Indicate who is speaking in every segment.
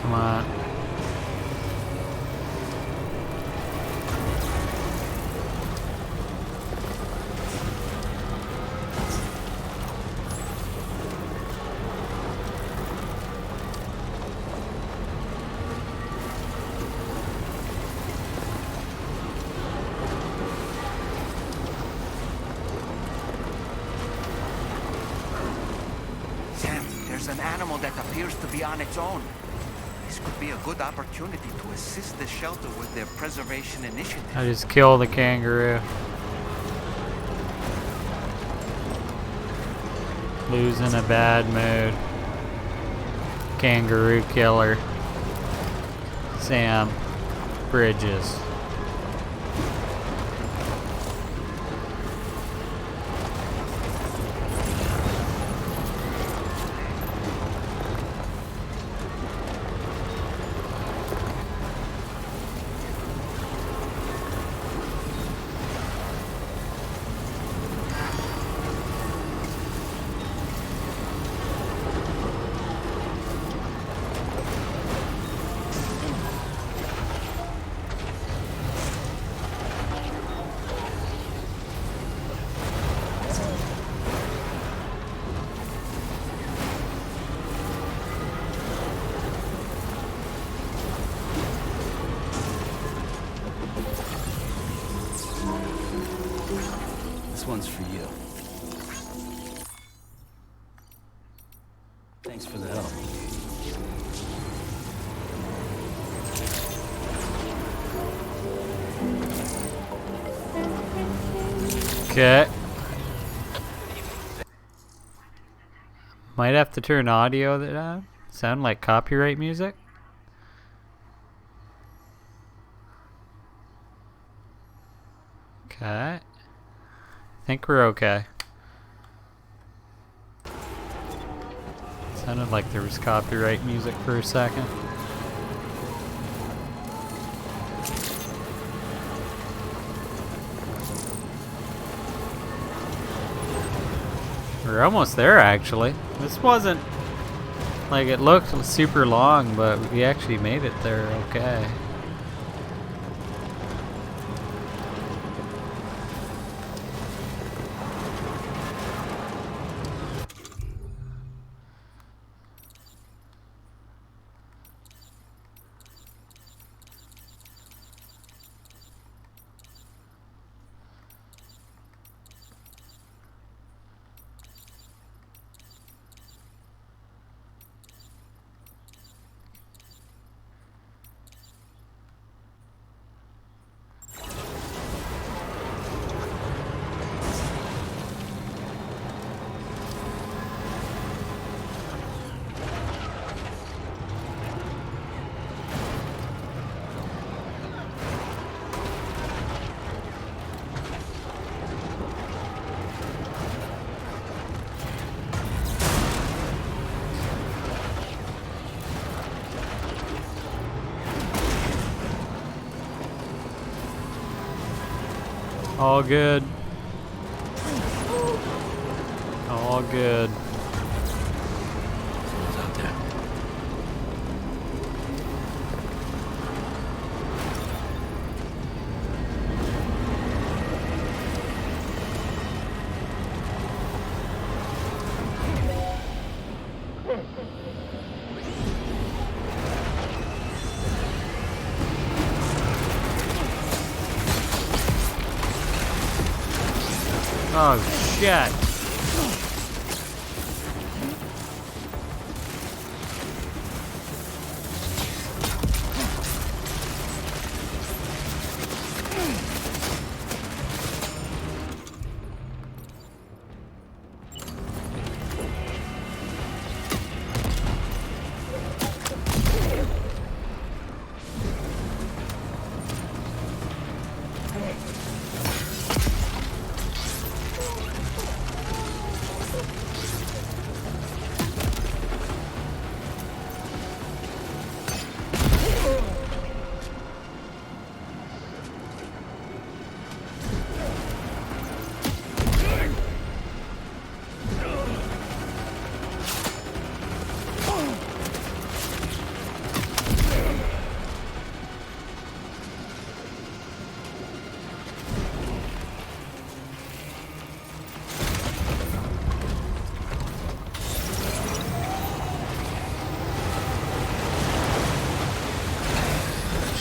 Speaker 1: Come on.
Speaker 2: An animal that appears to be on its own. This could be a good opportunity to assist the shelter with their preservation initiative.
Speaker 1: I just kill the kangaroo. Losing a bad mood. Kangaroo killer. Sam Bridges.
Speaker 3: One's for you. Thanks for the help.
Speaker 1: Okay. Might have to turn audio down. Sound like copyright music. Okay. I think we're okay. Sounded like there was copyright music for a second. We're almost there, actually. This wasn't like it looked super long, but we actually made it there okay. All good. All good.
Speaker 3: What's out there?
Speaker 1: Oh shit.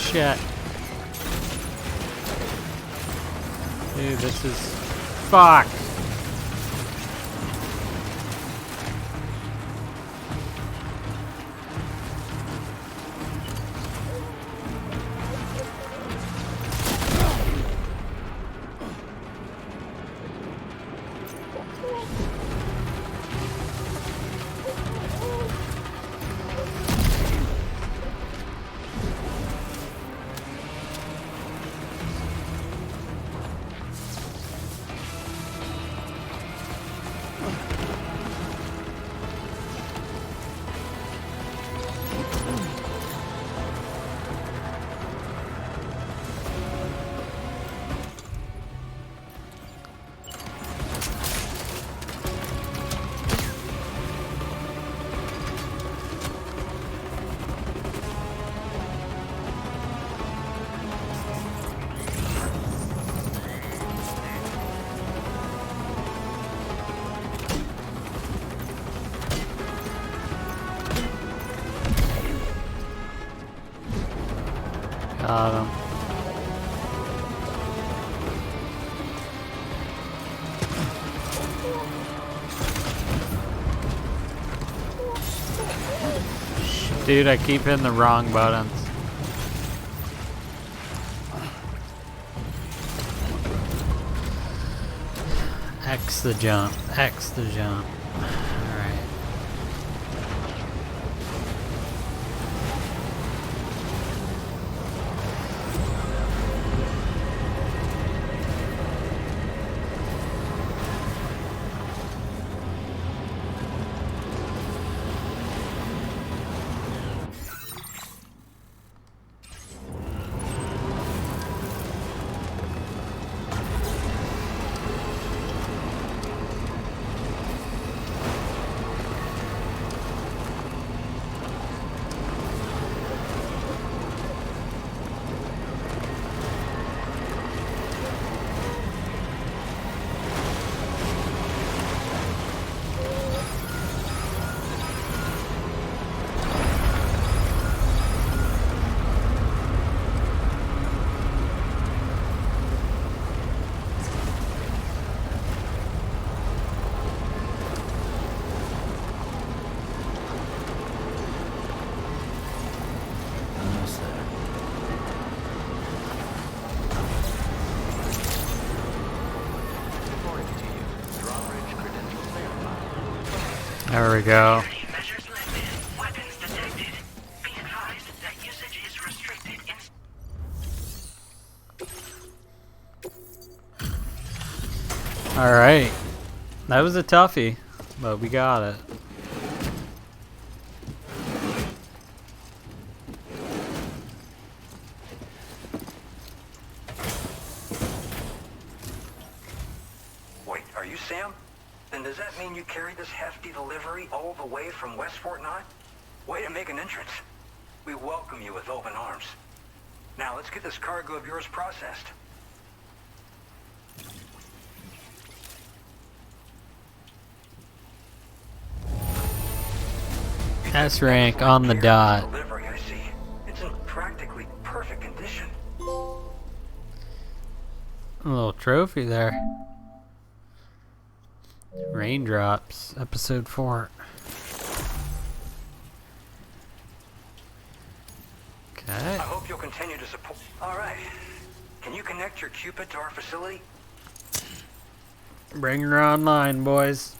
Speaker 1: shit. Dude, this is... Fuck! Got him. Dude, I keep hitting the wrong buttons. X the jump. X the jump. Alright.
Speaker 3: Almost there.
Speaker 1: There we go.
Speaker 4: Measures lifted. Weapons detected. Be advised that usage is restricted.
Speaker 1: Alright. That was a toughie, but we got it.
Speaker 5: Wait, are you Sam? Then does that mean you carried this hefty delivery all the way from West Fort Knott? Way to make an entrance. We welcome you with open arms. Now let's get this cargo of yours processed.
Speaker 1: S rank on the dot.
Speaker 5: Delivery, I see. It's in practically perfect condition.
Speaker 1: A little trophy there. Raindrops, episode 4. Okay.
Speaker 5: I hope you'll continue to support. All right. Can you connect your Cupid to our facility?
Speaker 1: Bring her online, boys.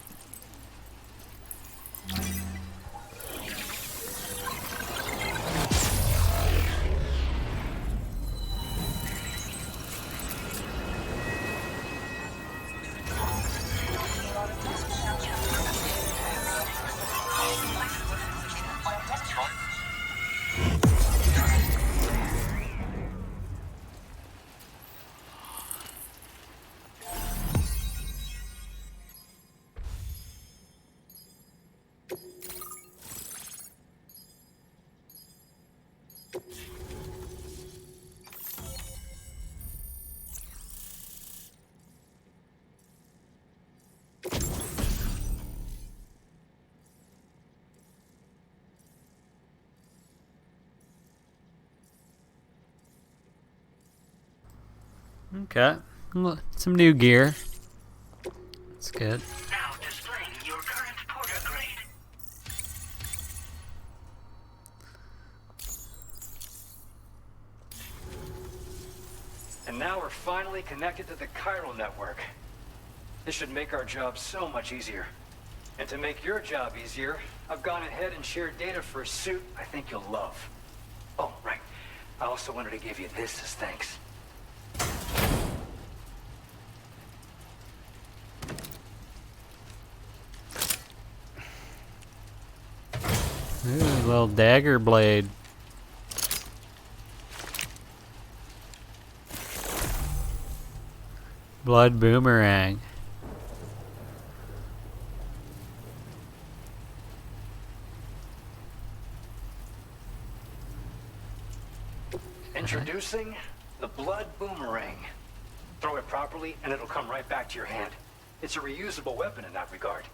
Speaker 1: Okay. Some new gear. That's good.
Speaker 4: Now displaying your current porter grade.
Speaker 5: And now we're finally connected to the chiral network. This should make our job so much easier. And to make your job easier, I've gone ahead and shared data for a suit I think you'll love. Oh, right. I also wanted to give you this as thanks.
Speaker 1: Ooh, little dagger blade. Blood boomerang.
Speaker 5: Introducing the blood boomerang. Throw it properly and it'll come right back to your hand. It's a reusable weapon in that regard.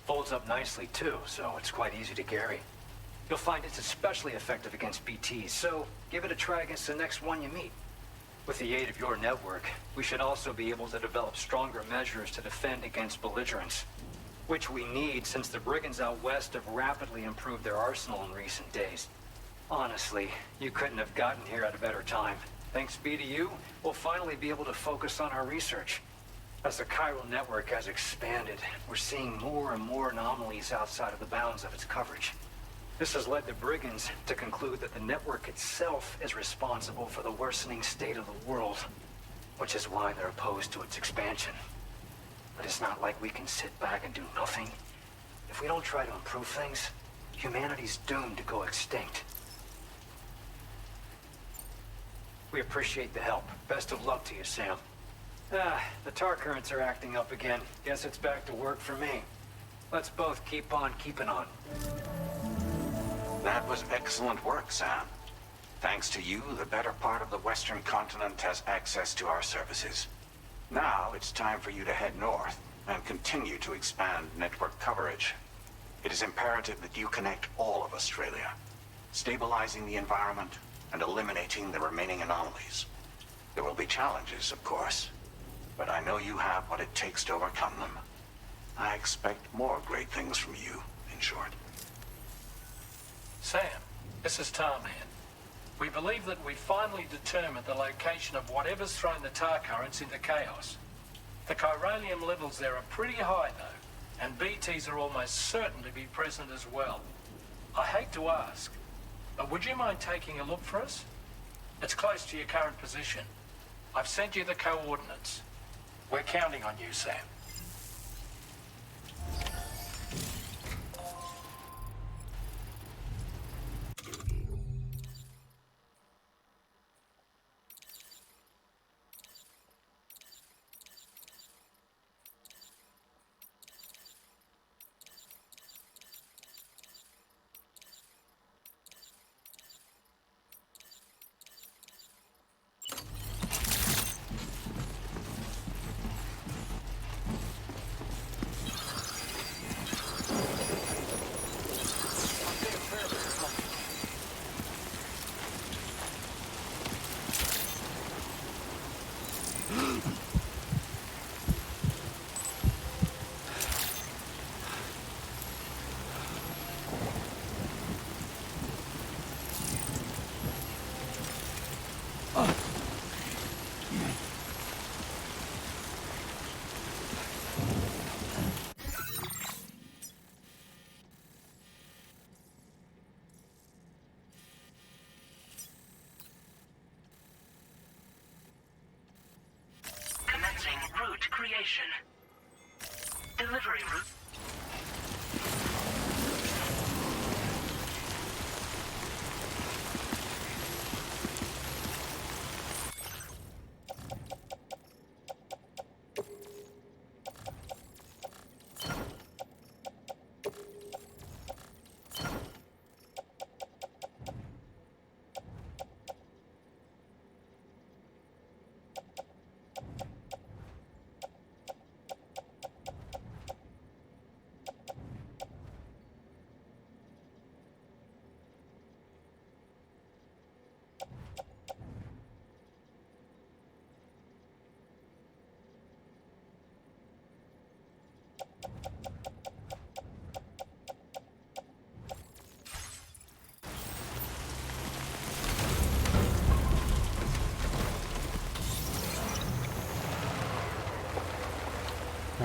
Speaker 5: Folds up nicely too, so it's quite easy to carry. You'll find it's especially effective against BTs, so give it a try against the next one you meet. With the aid of your network, we should also be able to develop stronger measures to defend against belligerents. Which we need since the brigands out west have rapidly improved their arsenal in recent days. Honestly, you couldn't have gotten here at a better time. Thanks be to you, we'll finally be able to focus on our research. As the chiral network has expanded, we're seeing more and more anomalies outside of the bounds of its coverage. This has led the brigands to conclude that the network itself is responsible for the worsening state of the world, which is why they're opposed to its expansion. But it's not like we can sit back and do nothing. If we don't try to improve things, humanity's doomed to go extinct. We appreciate the help. Best of luck to you, Sam. The tar currents are acting up again. Guess it's back to work for me. Let's both keep on keeping on.
Speaker 6: That was excellent work, Sam. Thanks to you, the better part of the Western continent has access to our services. Now it's time for you to head north and continue to expand network coverage. It is imperative that you connect all of Australia, stabilizing the environment and eliminating the remaining anomalies. There will be challenges, of course, but I know you have what it takes to overcome them. I expect more great things from you, in short.
Speaker 7: Sam, this is Tarman. We believe that we finally determined the location of whatever's thrown the tar currents into chaos. The chiralium levels there are pretty high though, and BTs are almost certain to be present as well. I hate to ask, but would you mind taking a look for us? It's close to your current position. I've sent you the coordinates. We're counting on you, Sam.
Speaker 4: Commencing route creation. Delivery route.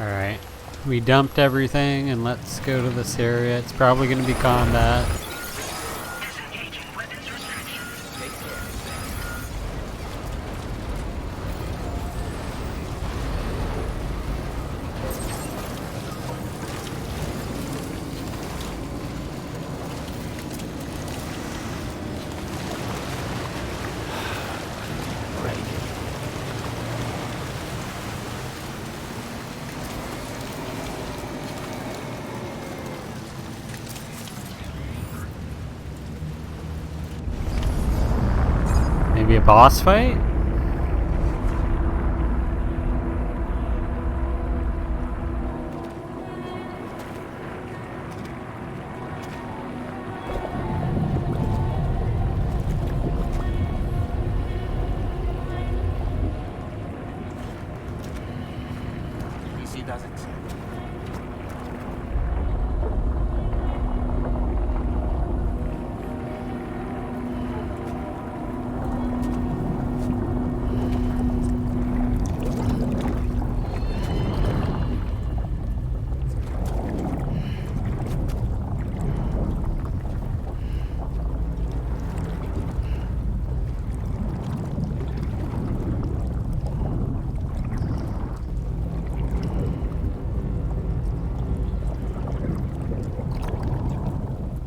Speaker 1: Alright. We dumped everything and let's go to this area. It's probably going to be combat.
Speaker 4: Disengaging weapons restrictions.
Speaker 2: Take care.
Speaker 1: Maybe a boss fight?
Speaker 2: PC doesn't.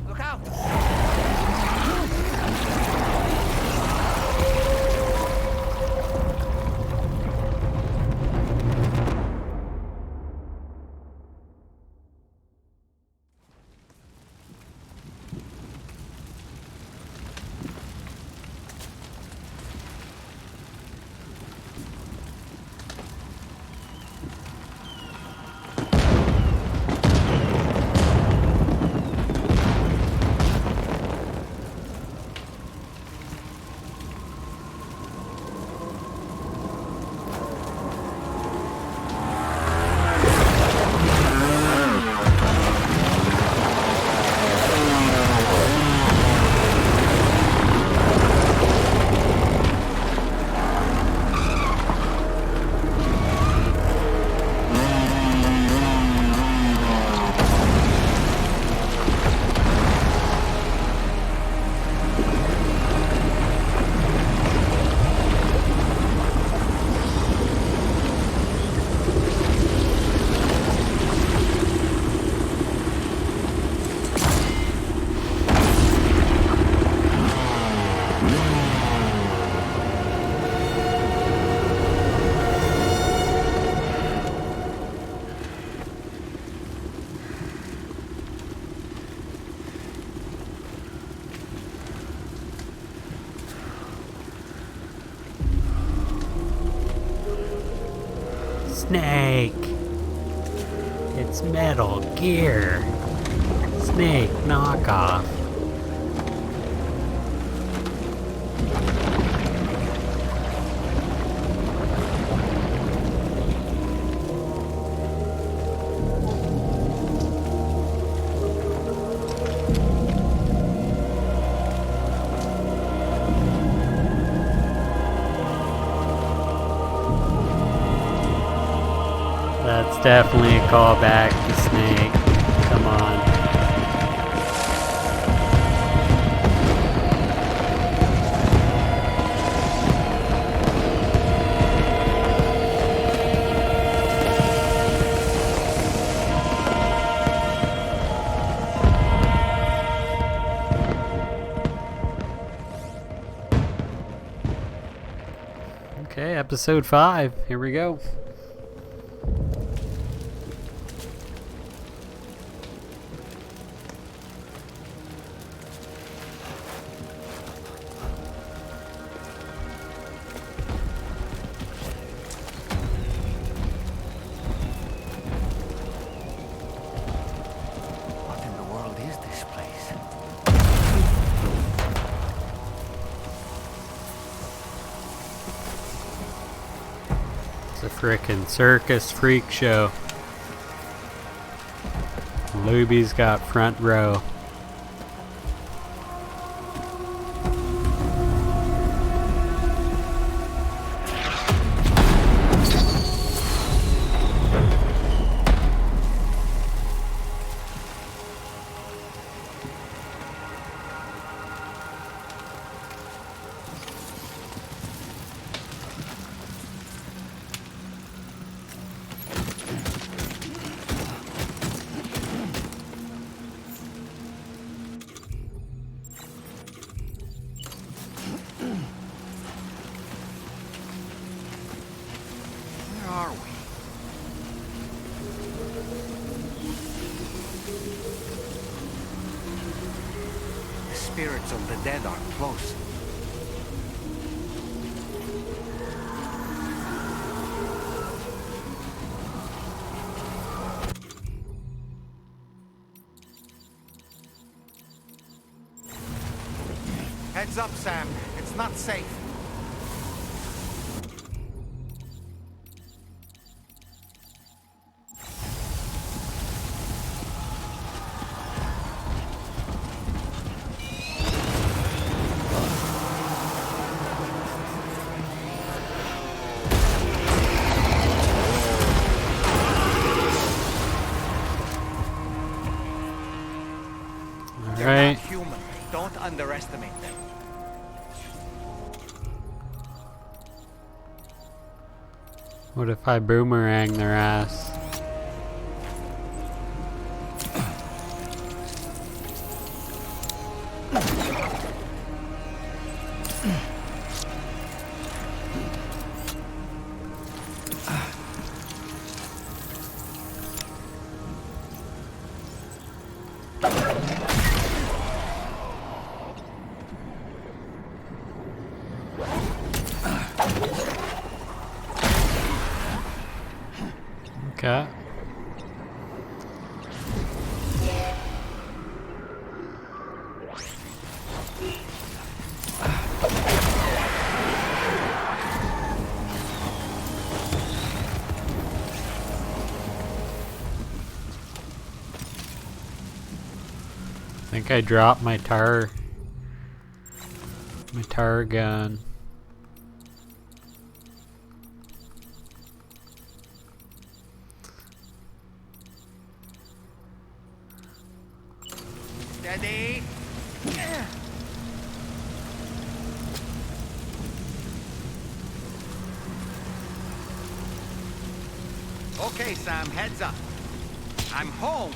Speaker 2: Look out!
Speaker 1: Snake! It's Metal Gear! Snake knockoff. That's definitely a callback to Snake. Come on. Okay, episode 5. Here we go.
Speaker 2: What in the world is this place?
Speaker 1: It's a frickin' circus freak show. Luby's got front row.
Speaker 2: spirits of the dead are close. Heads up, Sam. It's not safe. They're
Speaker 1: Right.
Speaker 2: not human. Don't underestimate them.
Speaker 1: What if I boomerang their ass? Okay. I think I dropped my tar gun.
Speaker 2: Steady. Okay, Sam, heads up. I'm home.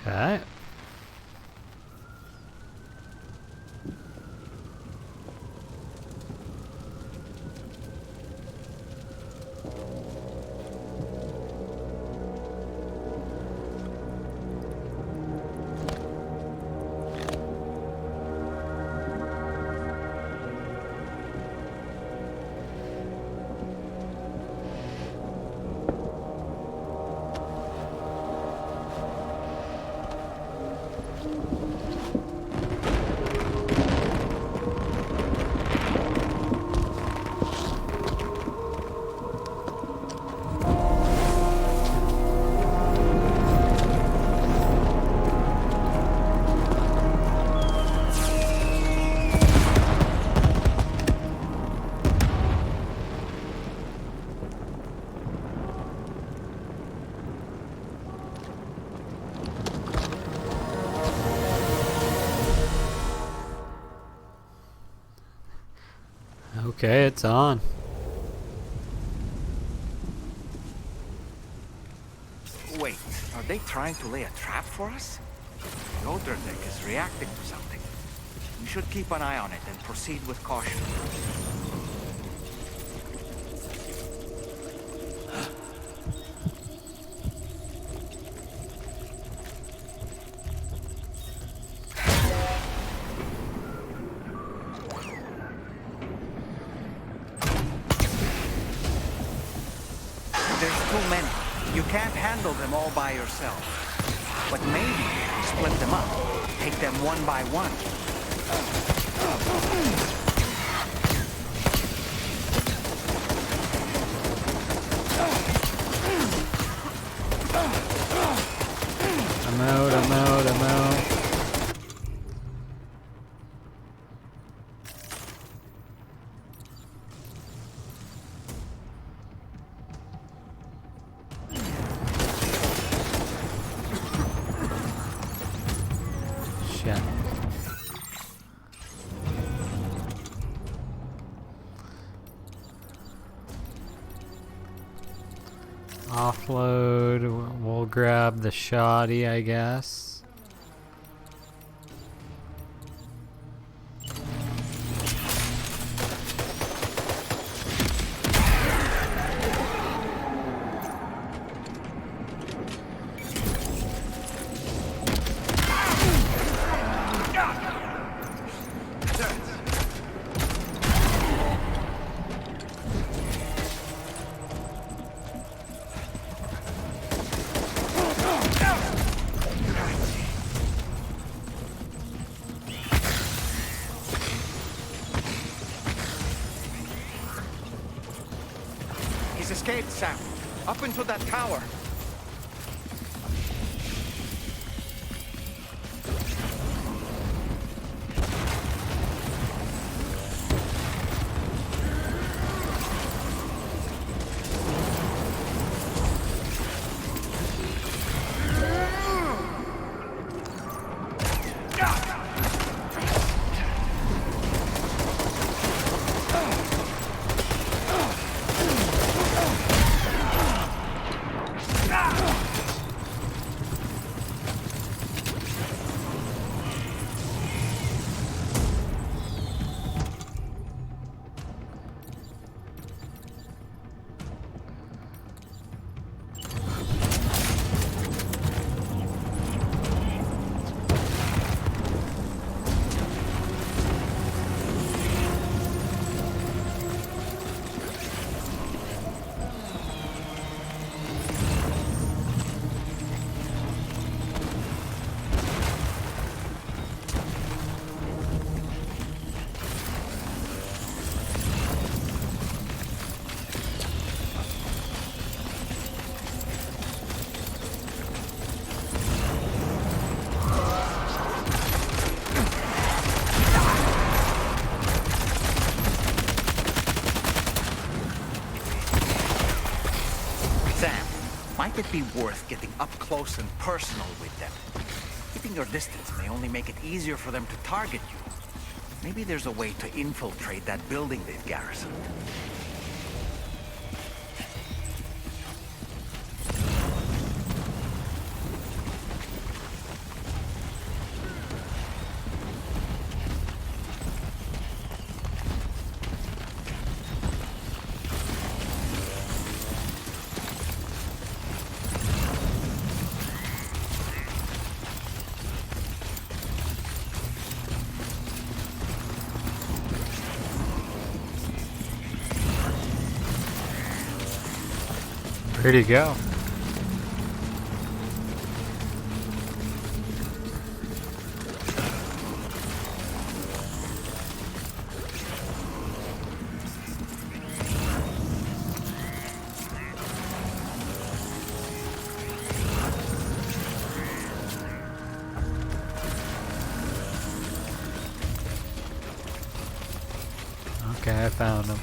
Speaker 1: Okay. Okay, it's on.
Speaker 2: Wait, are they trying to lay a trap for us? The older deck is reacting to something. We should keep an eye on it and proceed with caution. There's too many. You can't handle them all by yourself. But maybe split them up. Take them one by one.
Speaker 1: I'm out. Offload. We'll grab the shoddy, I guess.
Speaker 2: He's escaped, Sam. Up into that tower. Might it be worth getting up close and personal with them? Keeping your distance may only make it easier for them to target you. Maybe there's a way to infiltrate that building they've garrisoned.
Speaker 1: Where'd he go? Okay, I found him.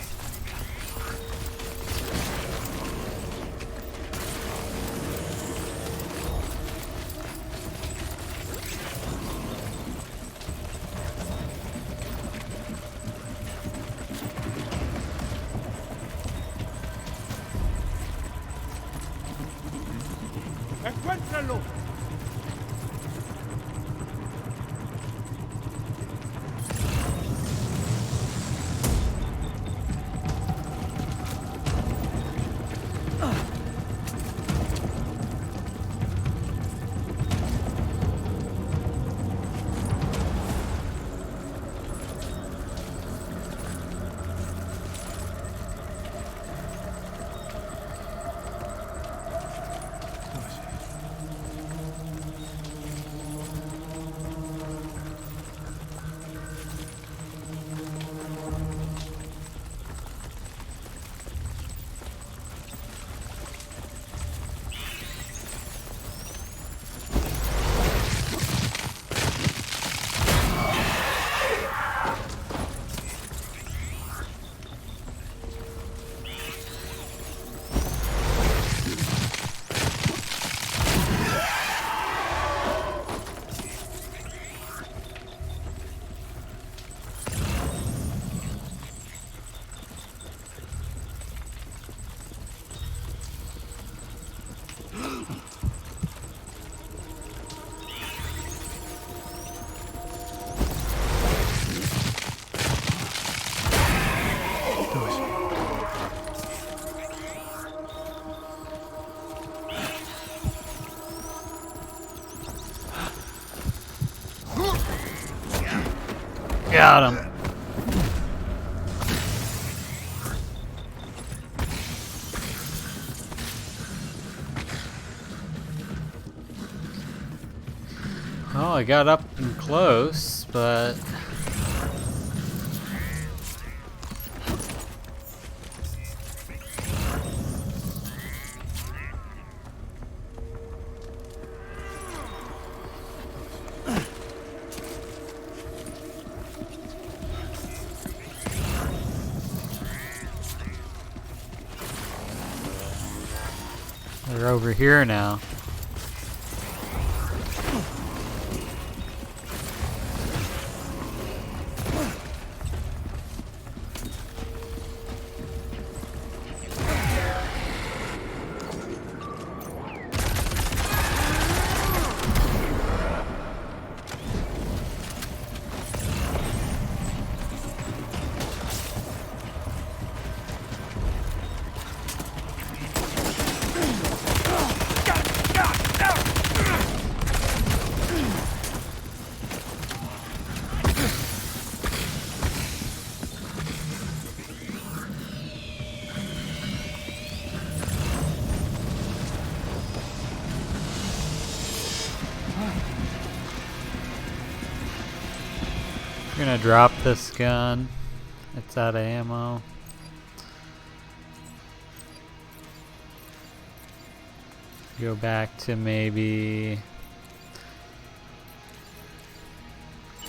Speaker 2: ¡Encuéntralo!
Speaker 1: Got him. Oh, I got up and close, but they're over here now. I'm gonna drop this gun. It's out of ammo. Go back to maybe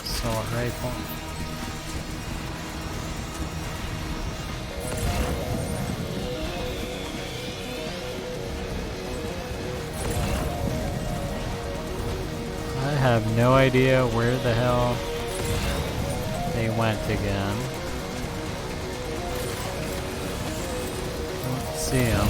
Speaker 1: assault rifle. I have no idea where the hell they went again. Don't see them.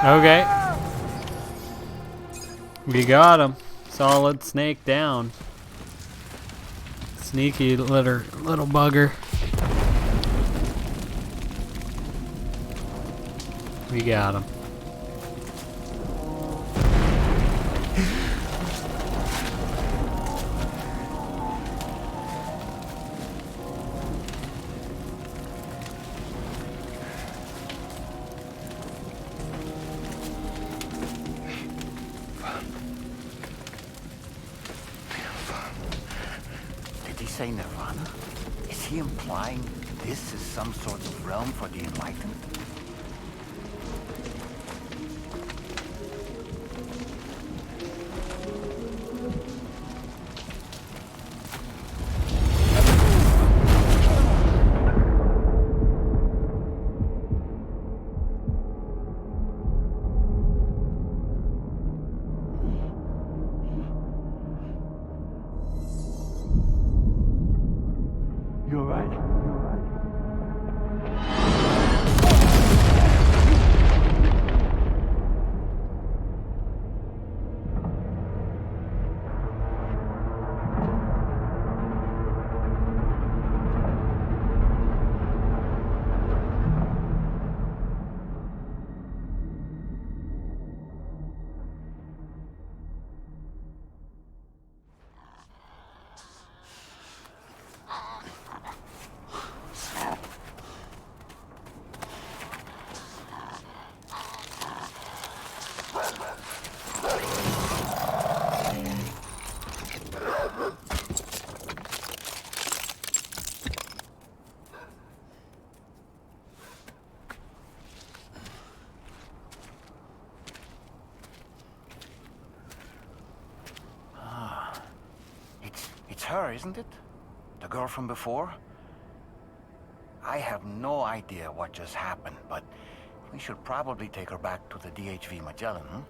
Speaker 1: Okay. We got him. Solid snake down. Sneaky little bugger. We got him.
Speaker 2: Did he say Nirvana? Is he implying this is some sort of realm for the enlightened?
Speaker 8: You alright?
Speaker 2: her, isn't it? The girl from before? I have no idea what just happened, but we should probably take her back to the DHV Magellan, huh?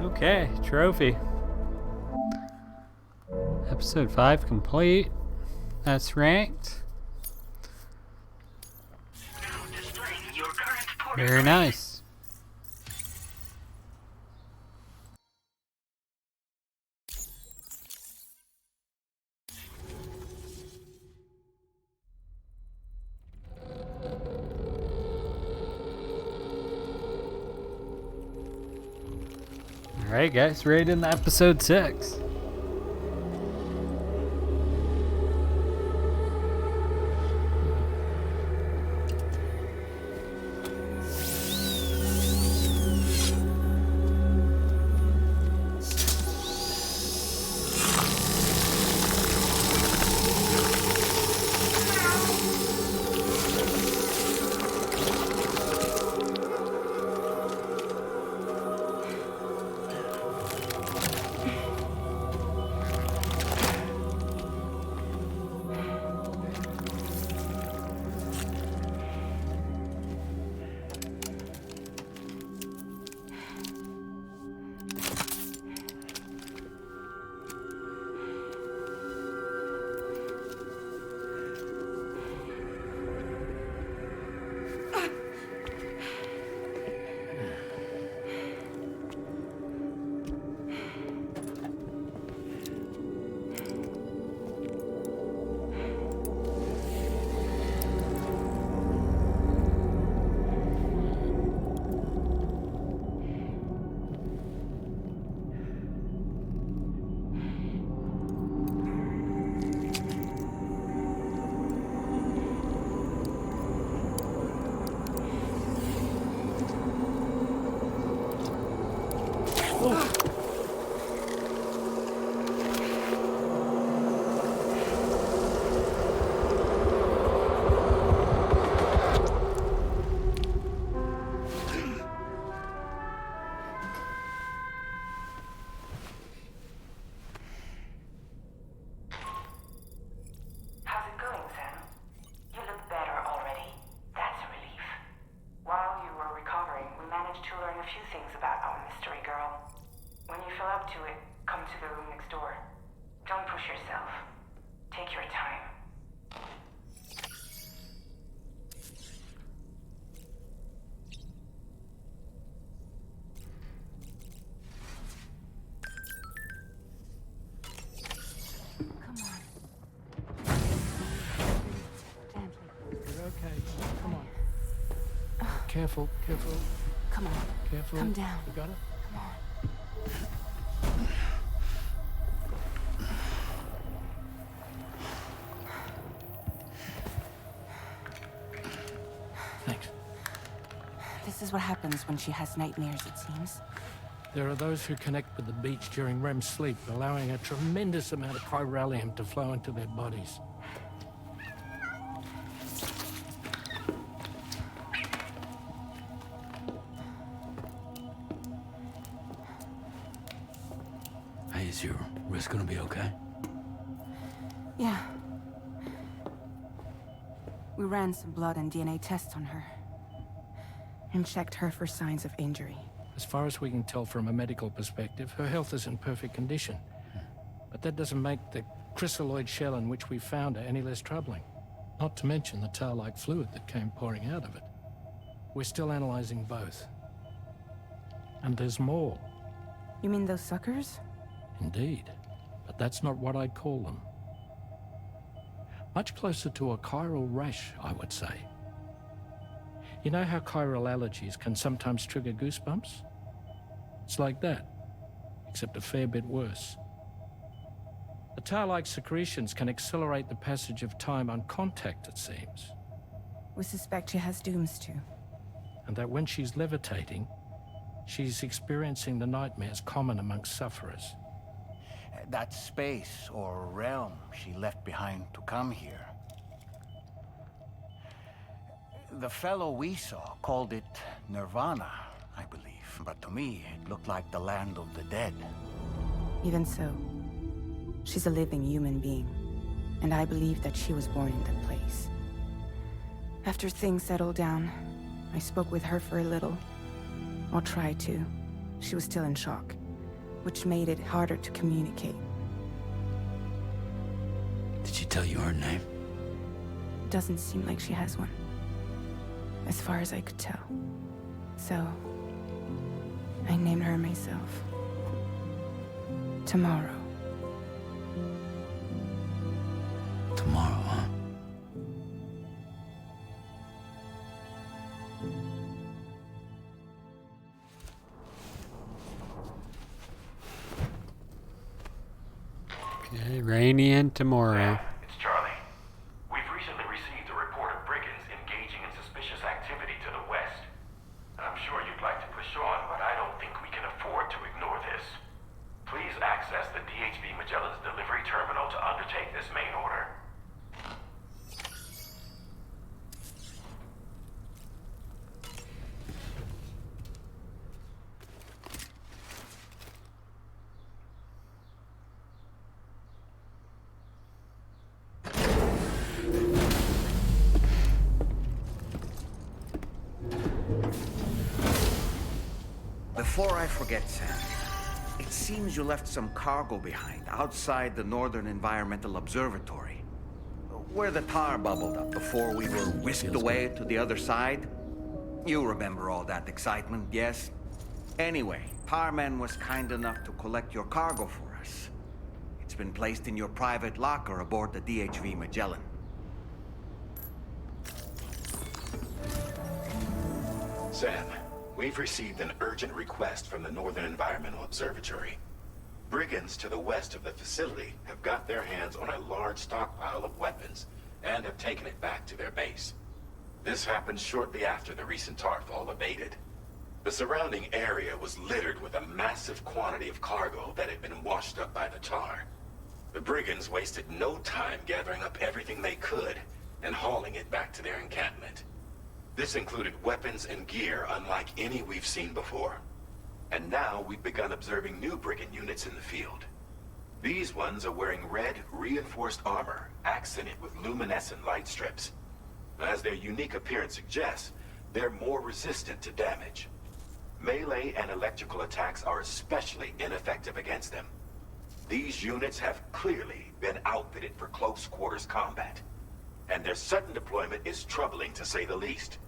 Speaker 1: Okay, trophy. Episode 5 complete. That's ranked.
Speaker 4: Now displaying your current port
Speaker 1: Very nice. Alright guys, right into episode 6.
Speaker 8: How's it going, Sam? You look better already. That's a relief. While you were recovering, we managed to learn a few things about our mystery girl. When you feel up to it, come to the room next door. Don't push yourself. Take your time.
Speaker 9: Come on. Gently.
Speaker 7: You're okay. Come on. Careful, careful,
Speaker 9: Come on.
Speaker 7: careful.
Speaker 9: Come down.
Speaker 7: You got it?
Speaker 9: Come on.
Speaker 7: Thanks.
Speaker 9: This is what happens when she has nightmares, it seems.
Speaker 7: There are those who connect with the beach during REM sleep, allowing a tremendous amount of chiralium to flow into their bodies.
Speaker 3: Hey, is your wrist gonna be okay?
Speaker 9: Yeah. We ran some blood and DNA tests on her. And checked her for signs of injury.
Speaker 7: As far as we can tell from a medical perspective, her health is in perfect condition. But that doesn't make the chrysaloid shell in which we found her any less troubling. Not to mention the tar-like fluid that came pouring out of it. We're still analyzing both. And there's more.
Speaker 9: You mean those suckers?
Speaker 7: Indeed. But that's not what I'd call them. Much closer to a chiral rash, I would say. You know how chiral allergies can sometimes trigger goosebumps? It's like that, except a fair bit worse. The tar-like secretions can accelerate the passage of time on contact, it seems.
Speaker 9: We suspect she has dooms too.
Speaker 7: And that when she's levitating, She's experiencing the nightmares common amongst sufferers.
Speaker 2: That space or realm she left behind to come here. The fellow we saw called it Nirvana, I believe. But to me, it looked like the land of the dead.
Speaker 9: Even so, she's a living human being, and I believe that she was born in that place. After things settled down, I spoke with her for a little. Or tried to. She was still in shock, which made it harder to communicate.
Speaker 3: Did she tell you her name?
Speaker 9: Doesn't seem like she has one, as far as I could tell. So, I named her myself. Tomorrow.
Speaker 3: Tomorrow, huh?
Speaker 1: Okay, rainy and tomorrow.
Speaker 10: It's Charlie. We've recently received a report of brigands engaging in suspicious activity to the west. I'm sure you'd like to push on, but I don't think we can afford to ignore this. Please access the DHV Magellan's delivery terminal to undertake this main order.
Speaker 2: Before I forget, Sam, it seems you left some cargo behind outside the Northern Environmental Observatory, where the tar bubbled up before we were whisked away to the other side. You remember all that excitement, yes? Anyway, Tarman was kind enough to collect your cargo for us. It's been placed in your private locker aboard the DHV Magellan.
Speaker 6: Sam, we've received an urgent request from the Northern Environmental Observatory. Brigands to the west of the facility have got their hands on a large stockpile of weapons and have taken it back to their base. This happened shortly after the recent tarfall abated. The surrounding area was littered with a massive quantity of cargo that had been washed up by the tar. The brigands wasted no time gathering up everything they could and hauling it back to their encampment. This included weapons and gear unlike any we've seen before. And now we've begun observing new brigand units in the field. These ones are wearing red, reinforced armor, accented with luminescent light strips. As their unique appearance suggests, they're more resistant to damage. Melee and electrical attacks are especially ineffective against them. These units have clearly been outfitted for close quarters combat, and their sudden deployment is troubling to say the least.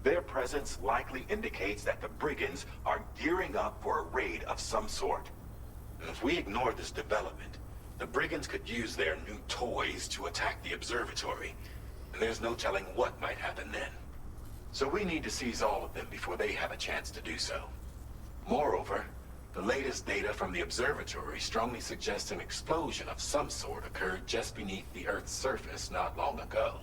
Speaker 6: Their presence likely indicates that the brigands are gearing up for a raid of some sort. And if we ignore this development, the brigands could use their new toys to attack the observatory, and there's no telling what might happen then. So we need to seize all of them before they have a chance to do so. Moreover, the latest data from the observatory strongly suggests an explosion of some sort occurred just beneath the Earth's surface not long ago.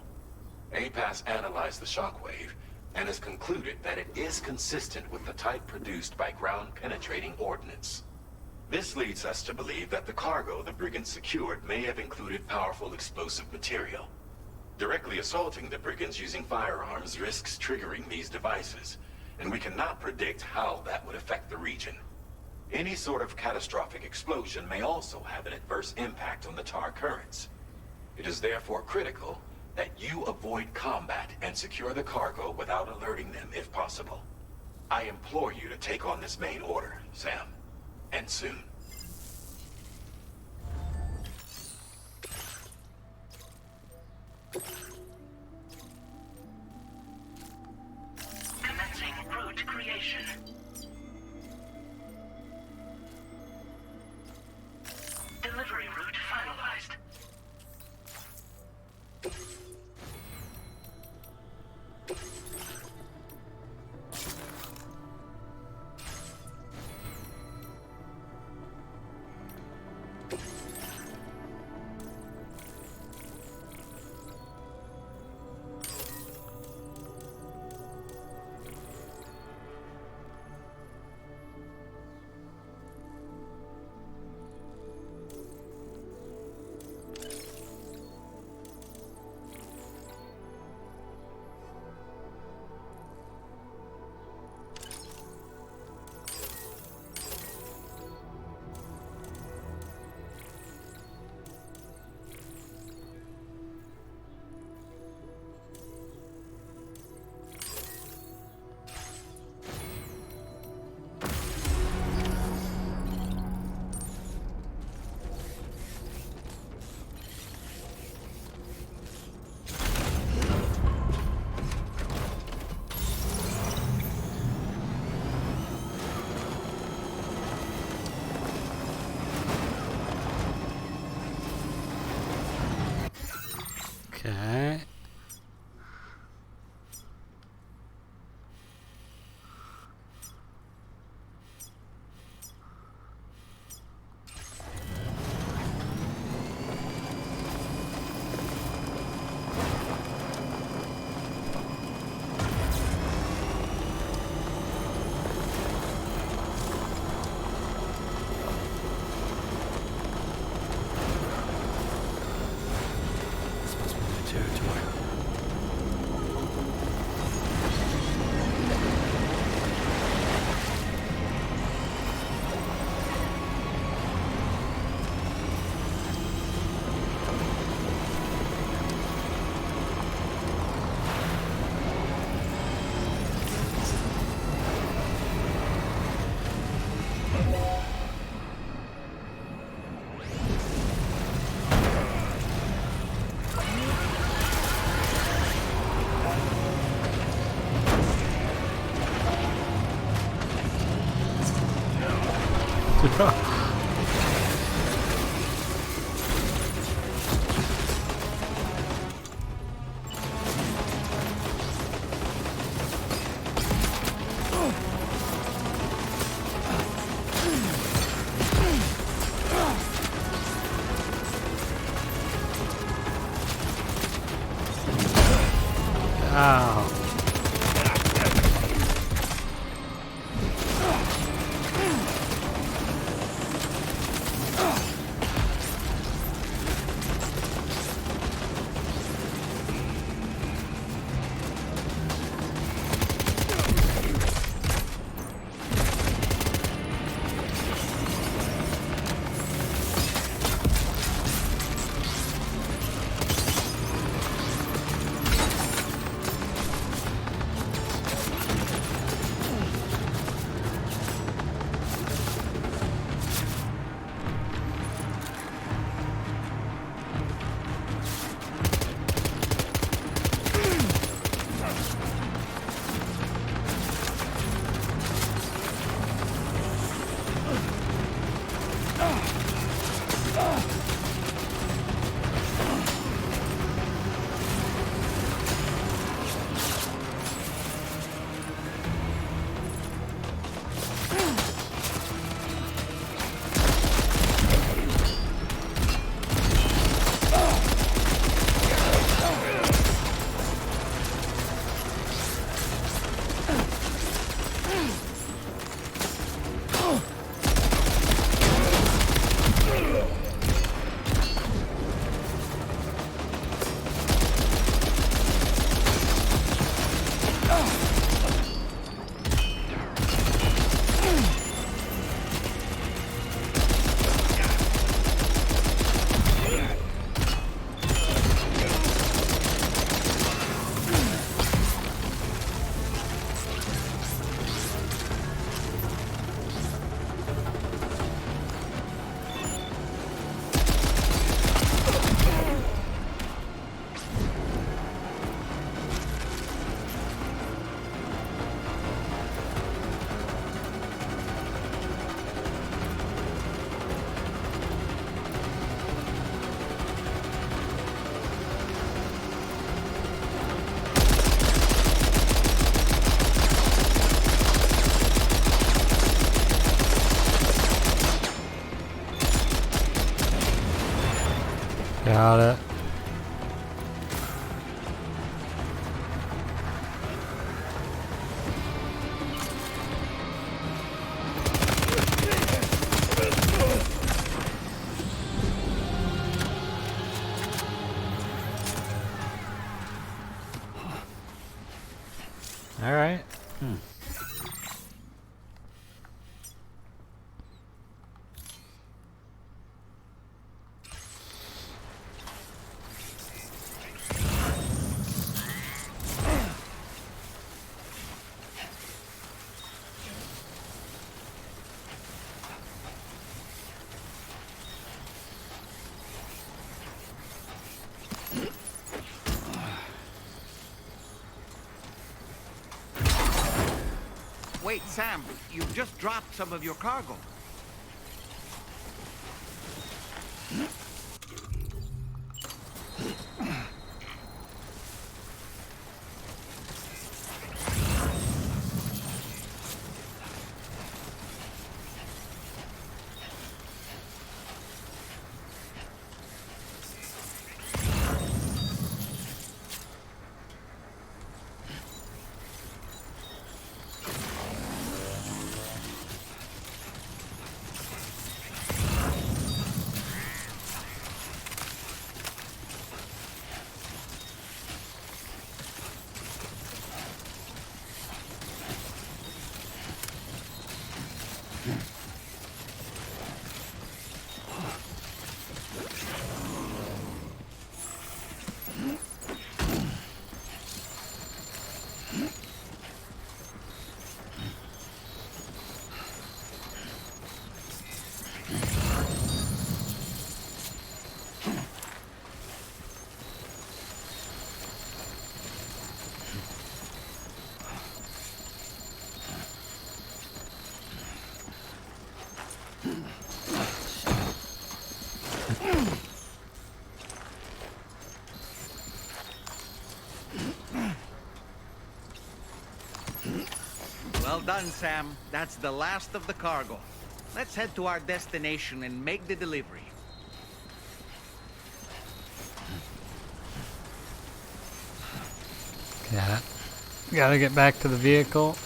Speaker 6: APAS analyzed the shockwave and has concluded that it is consistent with the type produced by ground-penetrating ordnance. This leads us to believe that the cargo the brigands secured may have included powerful explosive material. Directly assaulting the brigands using firearms risks triggering these devices, and we cannot predict how that would affect the region. Any sort of catastrophic explosion may also have an adverse impact on the tar currents. It is therefore critical that you avoid combat and secure the cargo without alerting them if possible. I implore you to take on this main order, Sam, and soon.
Speaker 4: Commencing route creation. Delivery route finalized.
Speaker 1: Okay.
Speaker 3: This must be their territory. Ow. Got it. All right.
Speaker 2: Wait, Sam, you've just dropped some of your cargo. done, Sam. That's the last of the cargo. Let's head to our destination and make the delivery.
Speaker 1: Got it. Gotta get back to the vehicle.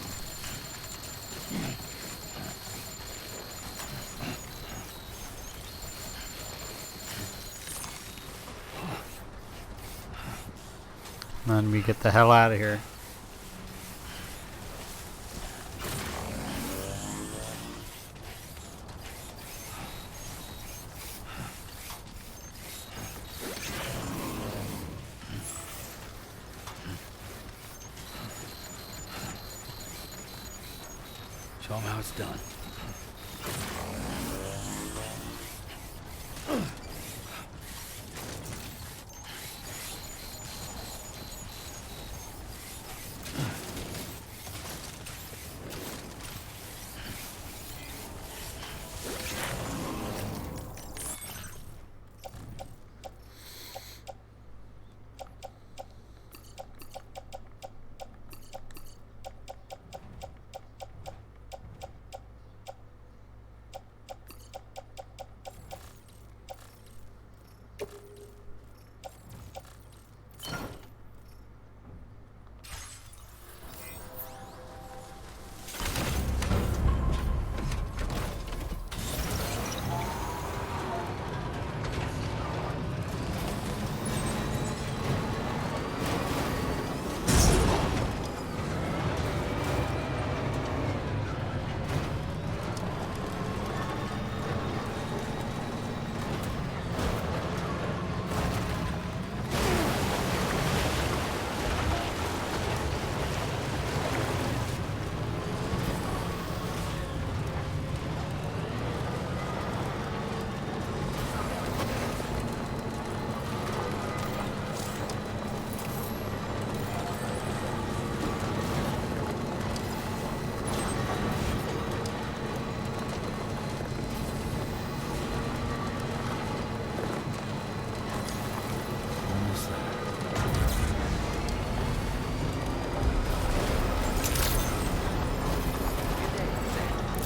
Speaker 1: And we get the hell out of here.
Speaker 3: Show them how it's done.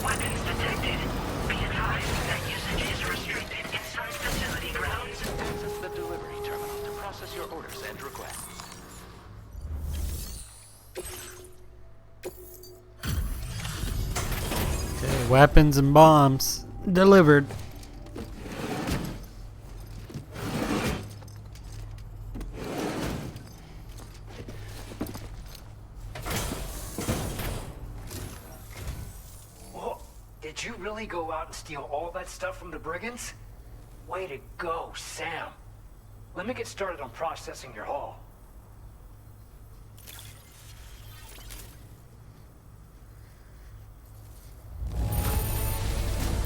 Speaker 4: Weapons detected. Be advised that usage is restricted inside facility grounds.
Speaker 10: Access the delivery terminal to process your orders and requests.
Speaker 1: Okay, weapons and bombs delivered.
Speaker 5: Did you really go out and steal all that stuff from the brigands? Way to go, Sam. Let me get started on processing your haul.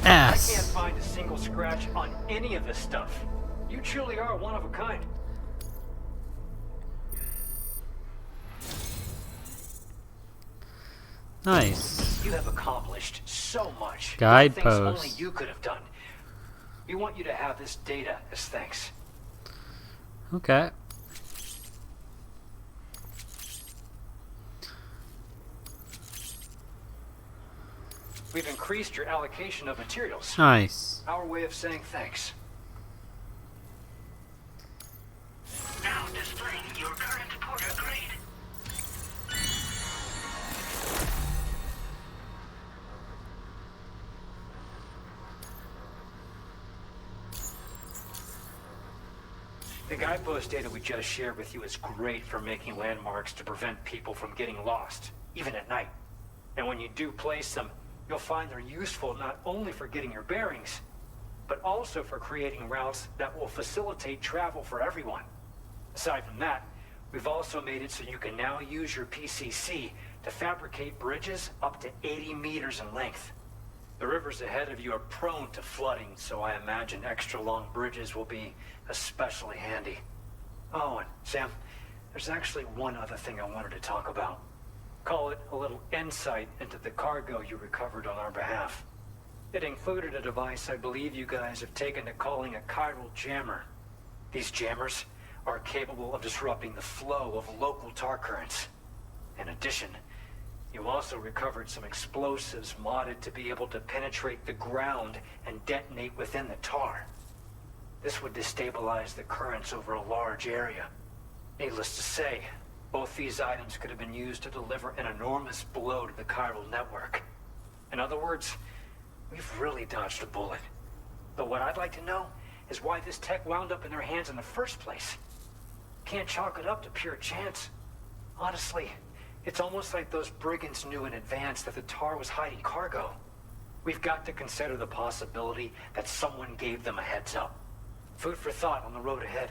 Speaker 5: I can't
Speaker 1: Ass.
Speaker 5: find a single scratch on any of this stuff. You truly are one of a kind.
Speaker 1: Nice.
Speaker 5: You have accomplished so much.
Speaker 1: Guidepost.
Speaker 5: Things only you could have done. We want you to have this data as thanks.
Speaker 1: Okay.
Speaker 5: We've increased your allocation of materials.
Speaker 1: Nice.
Speaker 5: Our way of saying thanks.
Speaker 4: Now displaying your current porter grade.
Speaker 5: The guidepost data we just shared with you is great for making landmarks to prevent people from getting lost, even at night. And when you do place them, you'll find they're useful not only for getting your bearings, but also for creating routes that will facilitate travel for everyone. Aside from that, we've also made it so you can now use your PCC to fabricate bridges up to 80 meters in length. The rivers ahead of you are prone to flooding, so I imagine extra long bridges will be especially handy. Oh, and Sam, there's actually one other thing I wanted to talk about. Call it a little insight into the cargo you recovered on our behalf. It included a device I believe you guys have taken to calling a chiral jammer. These jammers are capable of disrupting the flow of local tar currents. In addition, You also recovered some explosives modded to be able to penetrate the ground and detonate within the tar. This would destabilize the currents over a large area. Needless to say, both these items could have been used to deliver an enormous blow to the chiral network. In other words, we've really dodged a bullet. But what I'd like to know is why this tech wound up in their hands in the first place. Can't chalk it up to pure chance. Honestly, it's almost like those brigands knew in advance that the tar was hiding cargo. We've got to consider the possibility that someone gave them a heads up. Food for thought on the road ahead.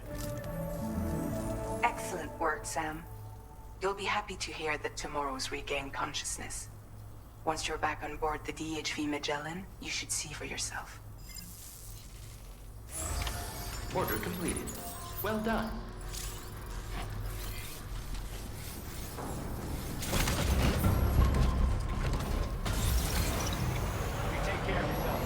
Speaker 9: Excellent work, Sam. You'll be happy to hear that tomorrow's regained consciousness. Once you're back on board the DHV Magellan, you should see for yourself.
Speaker 10: Order completed. Well done.
Speaker 7: You take care of yourself.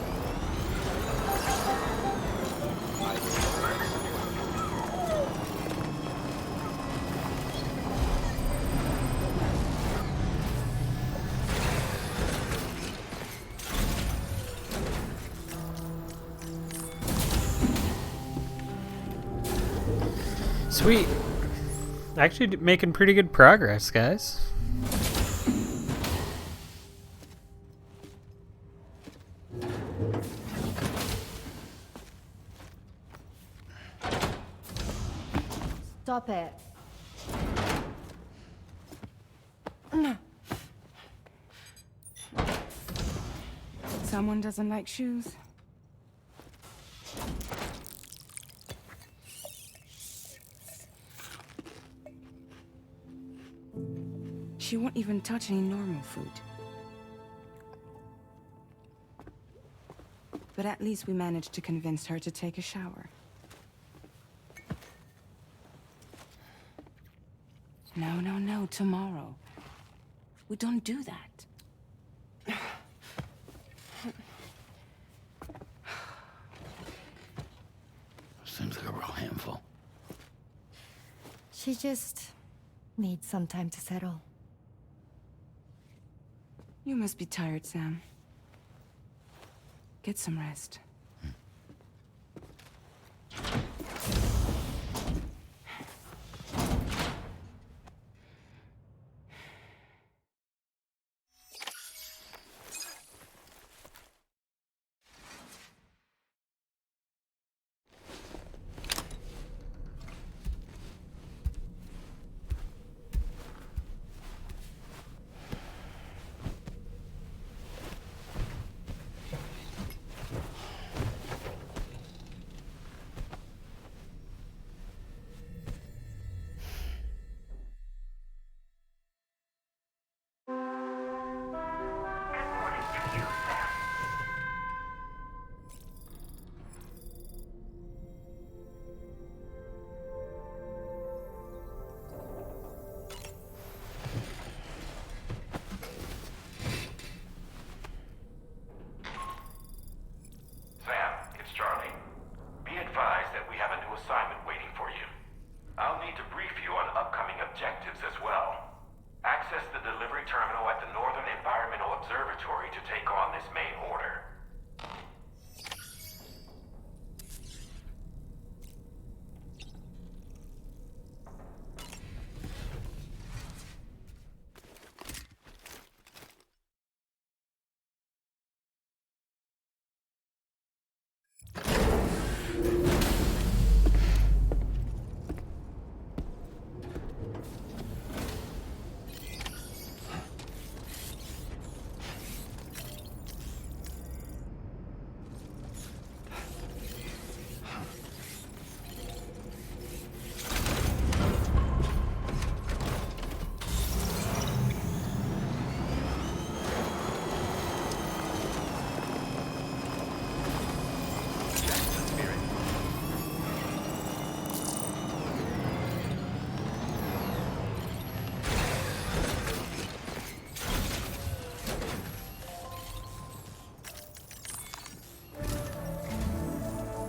Speaker 1: Sweet. Actually making pretty good progress, guys.
Speaker 11: Stop it.
Speaker 9: Someone doesn't like shoes? She won't even touch any normal food. But at least we managed to convince her to take a shower. No, tomorrow. We don't do that.
Speaker 3: Seems like a real handful.
Speaker 11: She just needs some time to settle.
Speaker 9: You must be tired, Sam. Get some rest.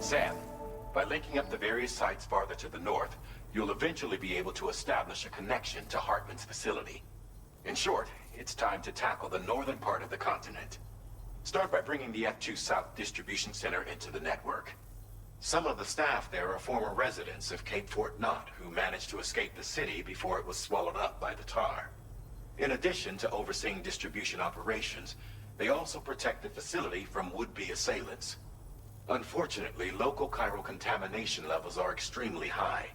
Speaker 10: Sam, by linking up the various sites farther to the north, you'll eventually be able to establish a connection to Hartman's facility. In short,
Speaker 6: it's time to tackle the northern part of the continent. Start by bringing the F2 South Distribution Center into the network. Some of the staff there are former residents of Cape Fort Knot who managed to escape the city before it was swallowed up by the tar. In addition to overseeing distribution operations, they also protect the facility from would-be assailants. Unfortunately, local chiral contamination levels are extremely high,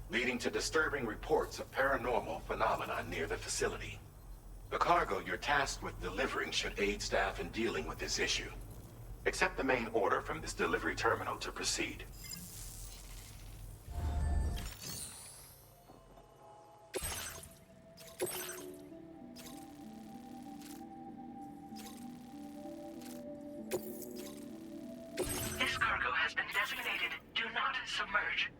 Speaker 6: leading to disturbing reports of paranormal phenomena near the facility. The cargo you're tasked with delivering should aid staff in dealing with this issue. Accept the main order from this delivery terminal to proceed.
Speaker 4: This cargo has been designated Do Not Submerge.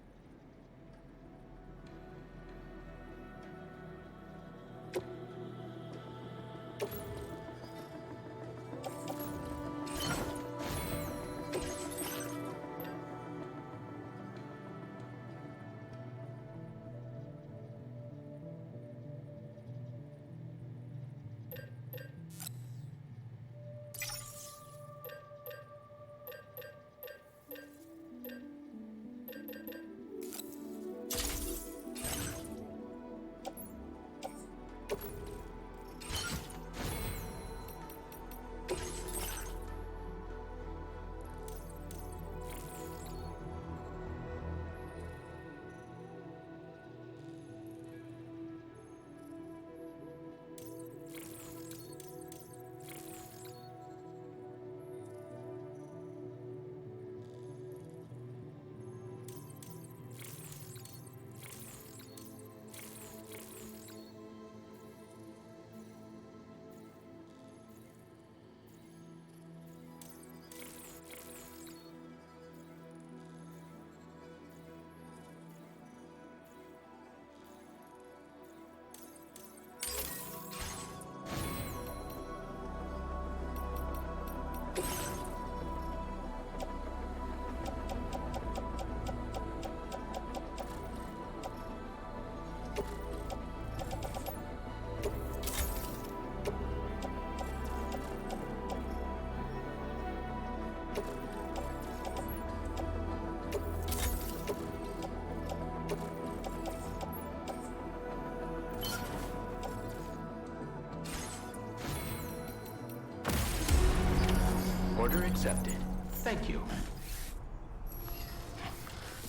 Speaker 3: Order accepted. Thank you.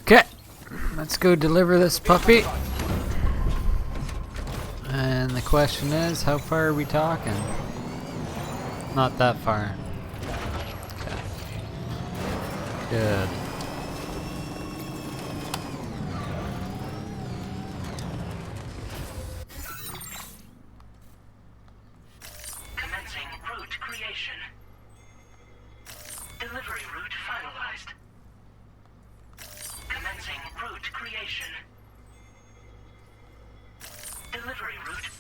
Speaker 1: Okay, let's go deliver this puppy. And the question is, how far are we talking? Not that far. Okay. Good.
Speaker 4: Commencing route creation. Delivery route finalized. Commencing route creation. Delivery route.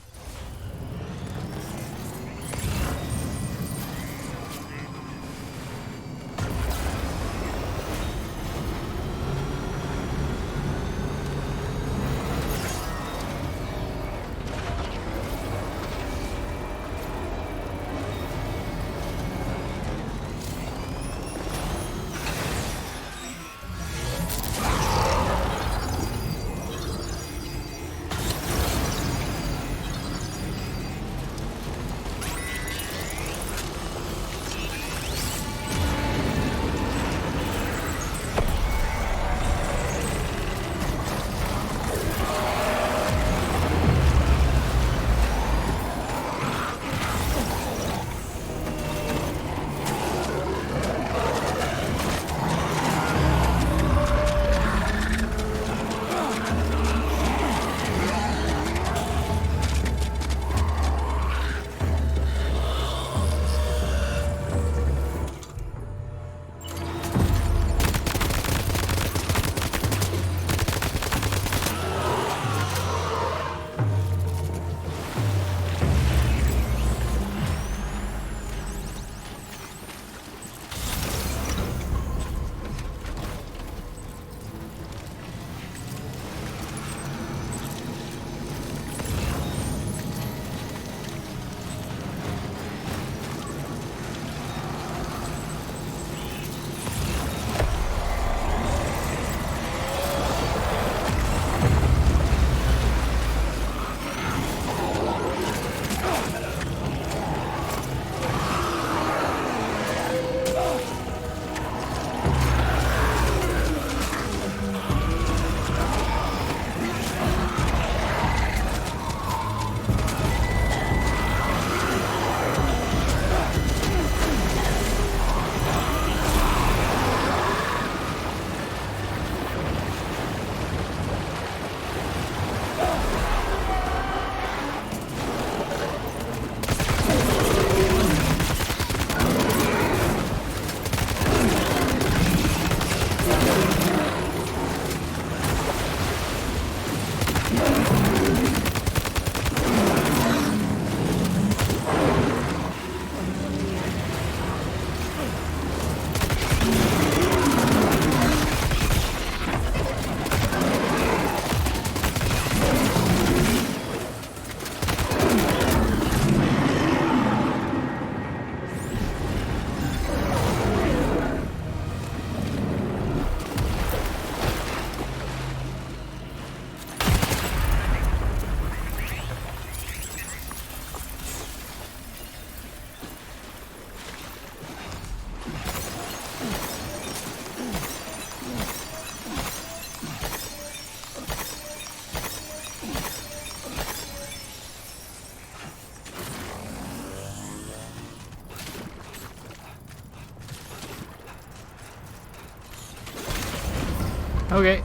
Speaker 1: Okay. I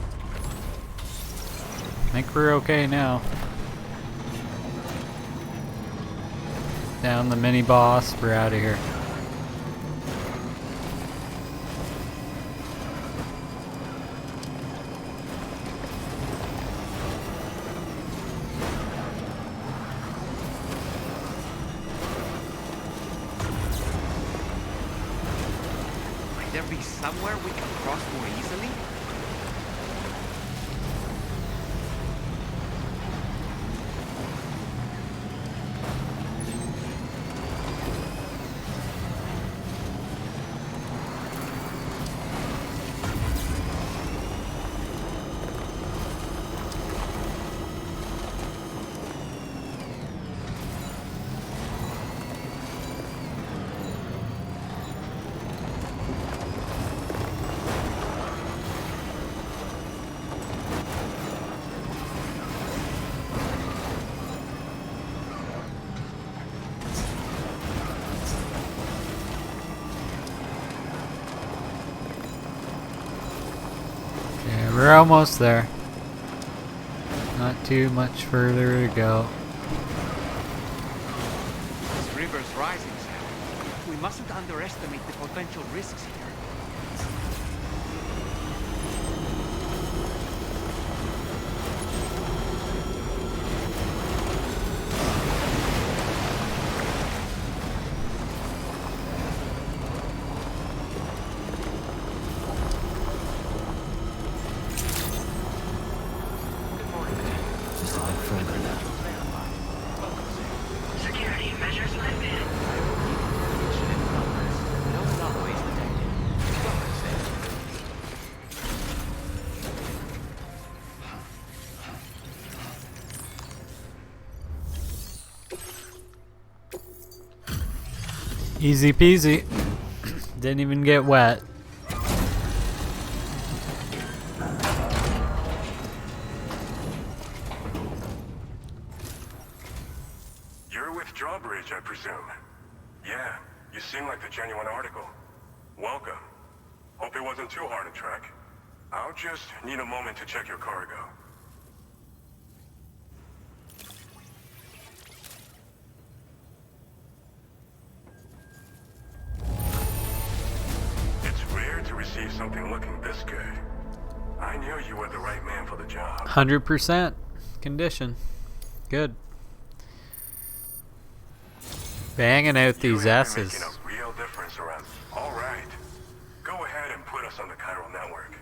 Speaker 1: think we're okay now. Down the mini boss, we're out of here.
Speaker 2: Might there be somewhere we can cross more easily?
Speaker 1: We're almost there. Not too much further to go.
Speaker 2: This river's rising, Sam. We mustn't underestimate the potential risks here.
Speaker 4: Security measures lifted.
Speaker 1: Easy peasy. Didn't even get wet.
Speaker 10: You're with DrAiN, I presume. Yeah, you seem like the genuine article. Welcome. Hope it wasn't too hard to track. I'll just need a moment to check your cargo. It's rare to receive something looking this good. I knew you were the right man for the job.
Speaker 1: 100% condition. Good. Banging out these S's.
Speaker 10: Making a real difference around. All right. Go ahead and put us on the chiral network.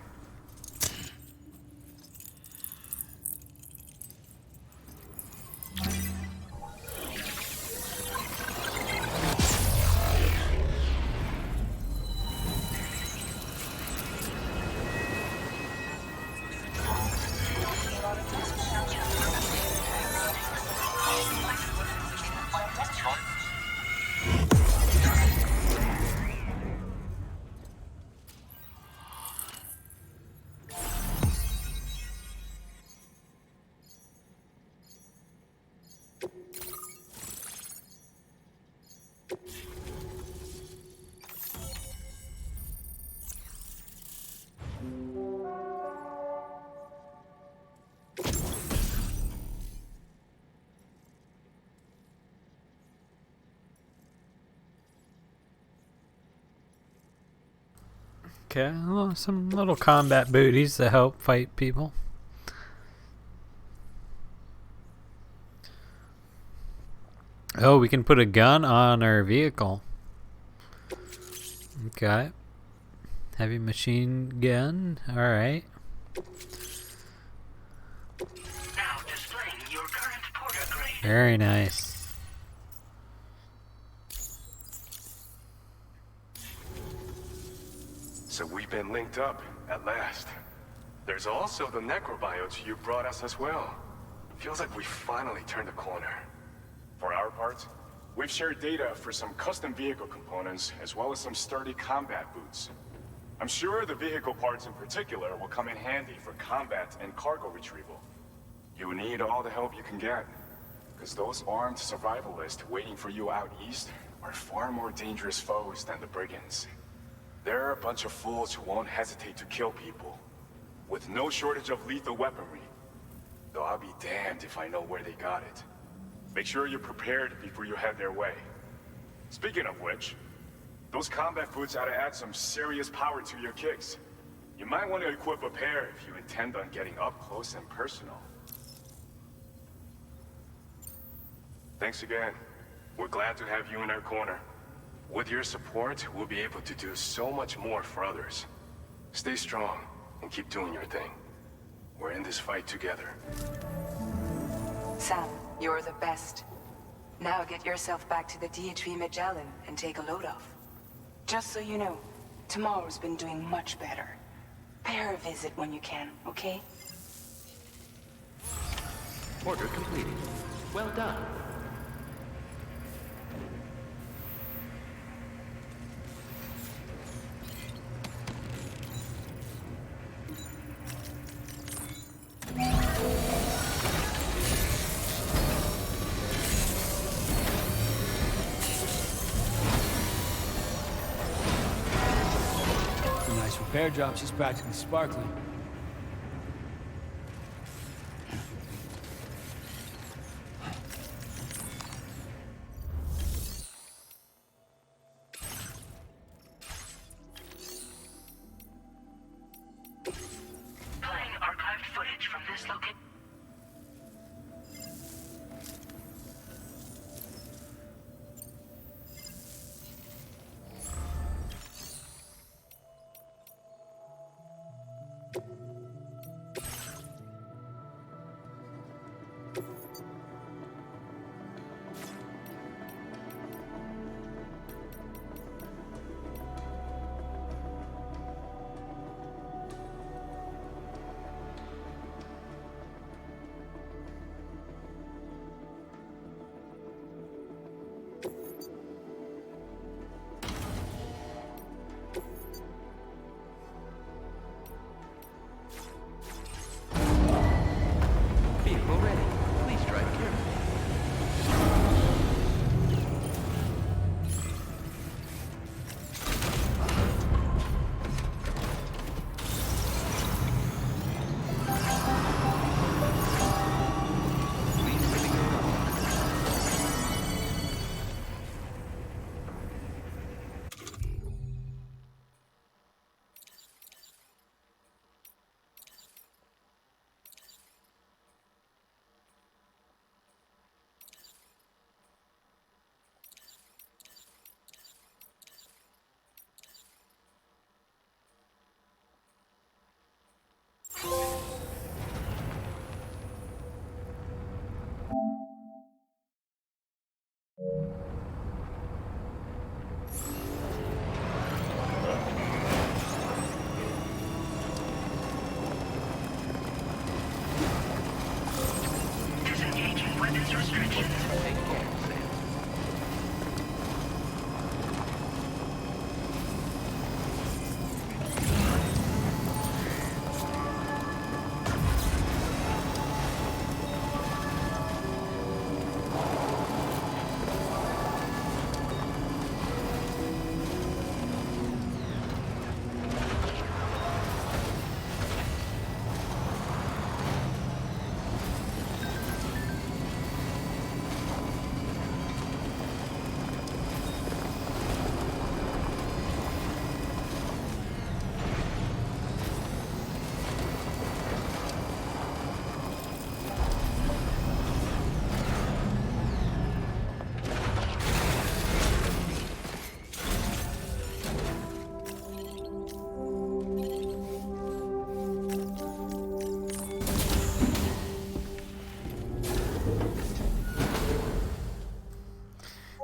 Speaker 1: Okay, well, some little combat booties to help fight people. Oh, we can put a gun on our vehicle. Okay. Heavy machine gun. Alright.
Speaker 4: Now displaying your current porter grade.
Speaker 1: Very nice.
Speaker 10: So we've been linked up, at last. There's also the necrobiotes you brought us as well. Feels like we finally turned the corner.
Speaker 12: For our part, we've shared data for some custom vehicle components, as well as some sturdy combat boots. I'm sure the vehicle parts in particular will come in handy for combat and cargo retrieval. You need all the help you can get, because those armed survivalists waiting for you out east are far more dangerous foes than the brigands. They're a bunch of fools who won't hesitate to kill people. with no shortage of lethal weaponry. Though I'll be damned if I know where they got it. Make sure you're prepared before you head their way. Speaking of which, those combat boots ought to add some serious power to your kicks. You might want to equip a pair if you intend on getting up close and personal. Thanks again. We're glad to have you in our corner. With your support, we'll be able to do so much more for others. Stay strong and keep doing your thing. We're in this fight together.
Speaker 8: Sam, you're the best. Now get yourself back to the DHV Magellan and take a load off. Just so you know, tomorrow's been doing much better. Pay her a visit when you can, okay?
Speaker 3: Order completed. Well done.
Speaker 13: Nice repair job. She's practically sparkling.
Speaker 4: Playing archived footage from this location.
Speaker 3: Vehicle ready. Please drive carefully.
Speaker 4: Disengaging weapons restrictions.
Speaker 3: Take care, Sam.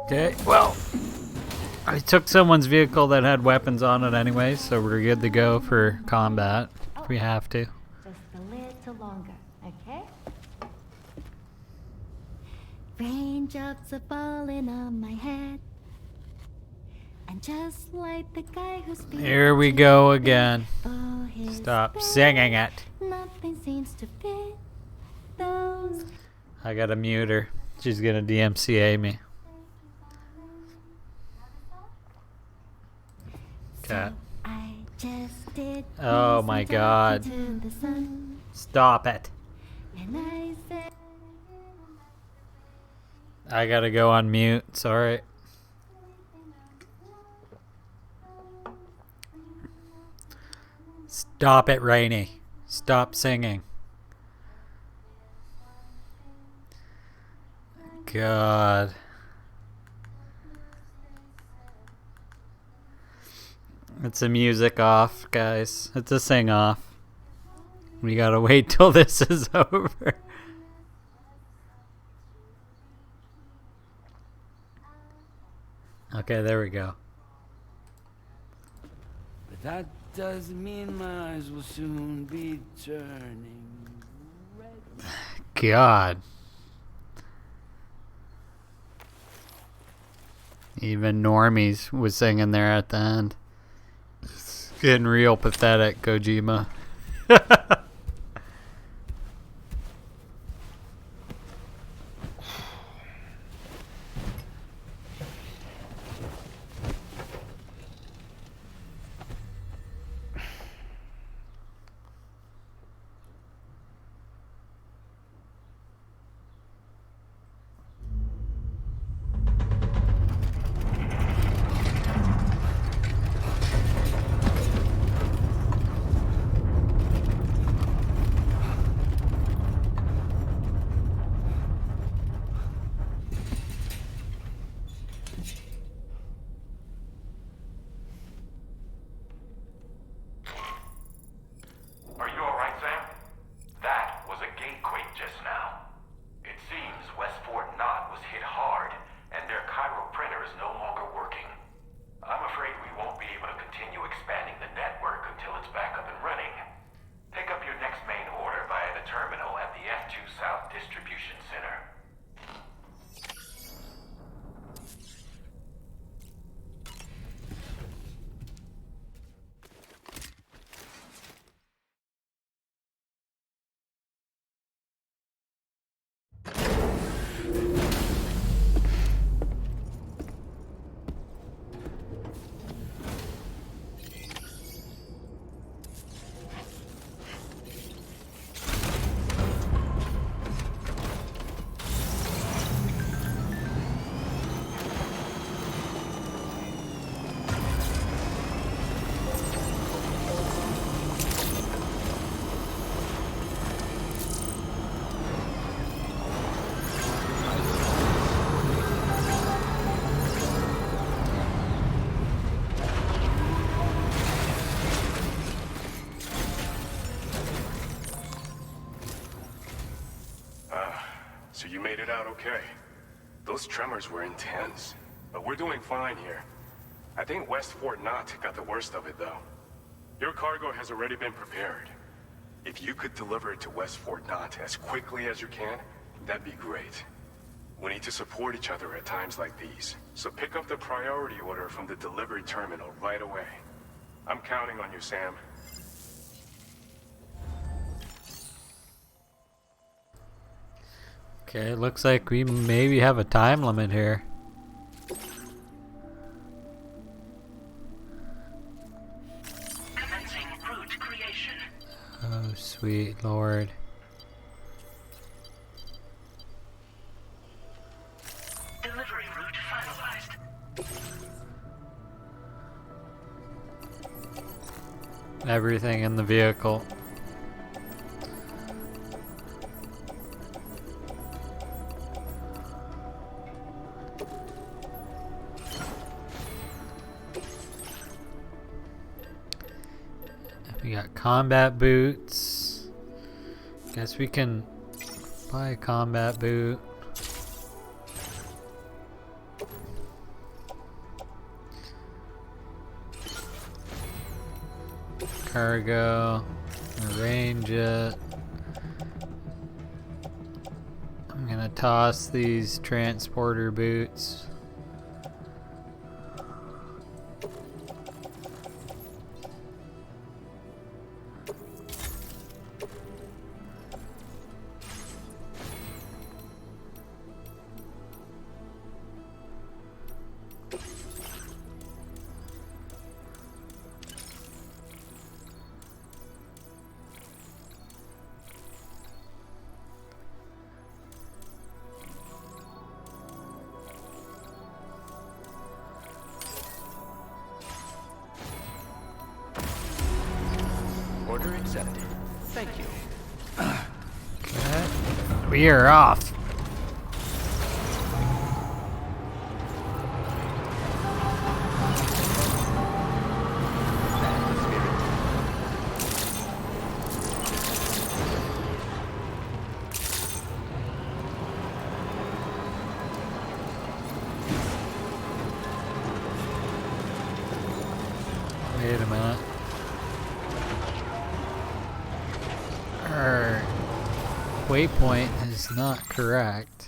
Speaker 1: Okay, well, I took someone's vehicle that had weapons on it anyway, so we're good to go for combat if we have to.
Speaker 11: Just a little longer, okay? Raindrops are falling on my head. And just like the guy who's
Speaker 1: Here we go again. Stop singing it.
Speaker 11: Nothing seems to fit those.
Speaker 1: I gotta mute her. She's gonna DMCA me. Okay.
Speaker 11: I just did
Speaker 1: Oh my God.
Speaker 11: to the
Speaker 1: Stop it.
Speaker 11: And I said,
Speaker 1: I gotta go on mute. Sorry. Stop it, Rainy. Stop singing. God. It's a music off, guys. It's a sing off. We gotta wait till this is over. Okay, there we go.
Speaker 13: But that doesn't mean my eyes will soon be turning red.
Speaker 1: God. Even Normies was singing there at the end. It's getting real pathetic, Kojima.
Speaker 10: Are you alright, Sam? That was a gatequake just now. It seems West Fort Knott was hit hard, and their Cairo printer is no longer working. I'm afraid we won't be able to continue expanding the network until it's back up and running. Pick up your next main order via the terminal at the F2 South Distribution Center.
Speaker 12: So you made it out okay. Those tremors were intense, but we're doing fine here. I think West Fort Knott got the worst of it, though. Your cargo has already been prepared. If you could deliver it to West Fort Knott as quickly as you can, that'd be great. We need to support each other at times like these, so pick up the priority order from the delivery terminal right away. I'm counting on you, Sam.
Speaker 1: Okay, looks like we maybe have a time limit here.
Speaker 4: Commencing route creation.
Speaker 1: Oh, sweet Lord.
Speaker 4: Delivery route finalized.
Speaker 1: Everything in the vehicle. We got combat boots. Guess we can buy a combat boot. Cargo. Arrange it. I'm gonna toss these transporter boots.
Speaker 3: accepted. Thank you.
Speaker 1: Okay. We are off. Wait a minute. Our waypoint is not correct.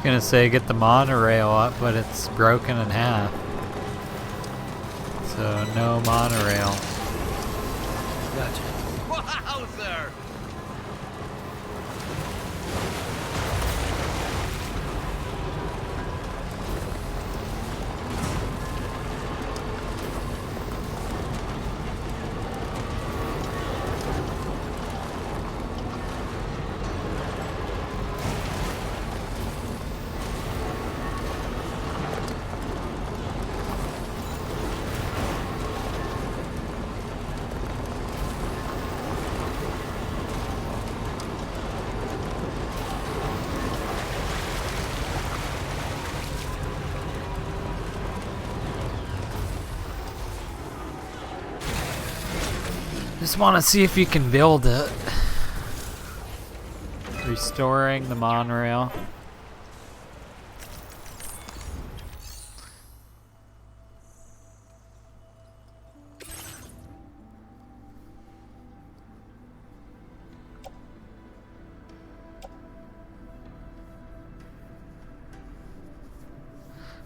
Speaker 1: Gonna say get the monorail up, but it's broken in half. So no monorail.
Speaker 3: Gotcha.
Speaker 2: Wowzer!
Speaker 1: Just want to see if you can build it. Restoring the monorail.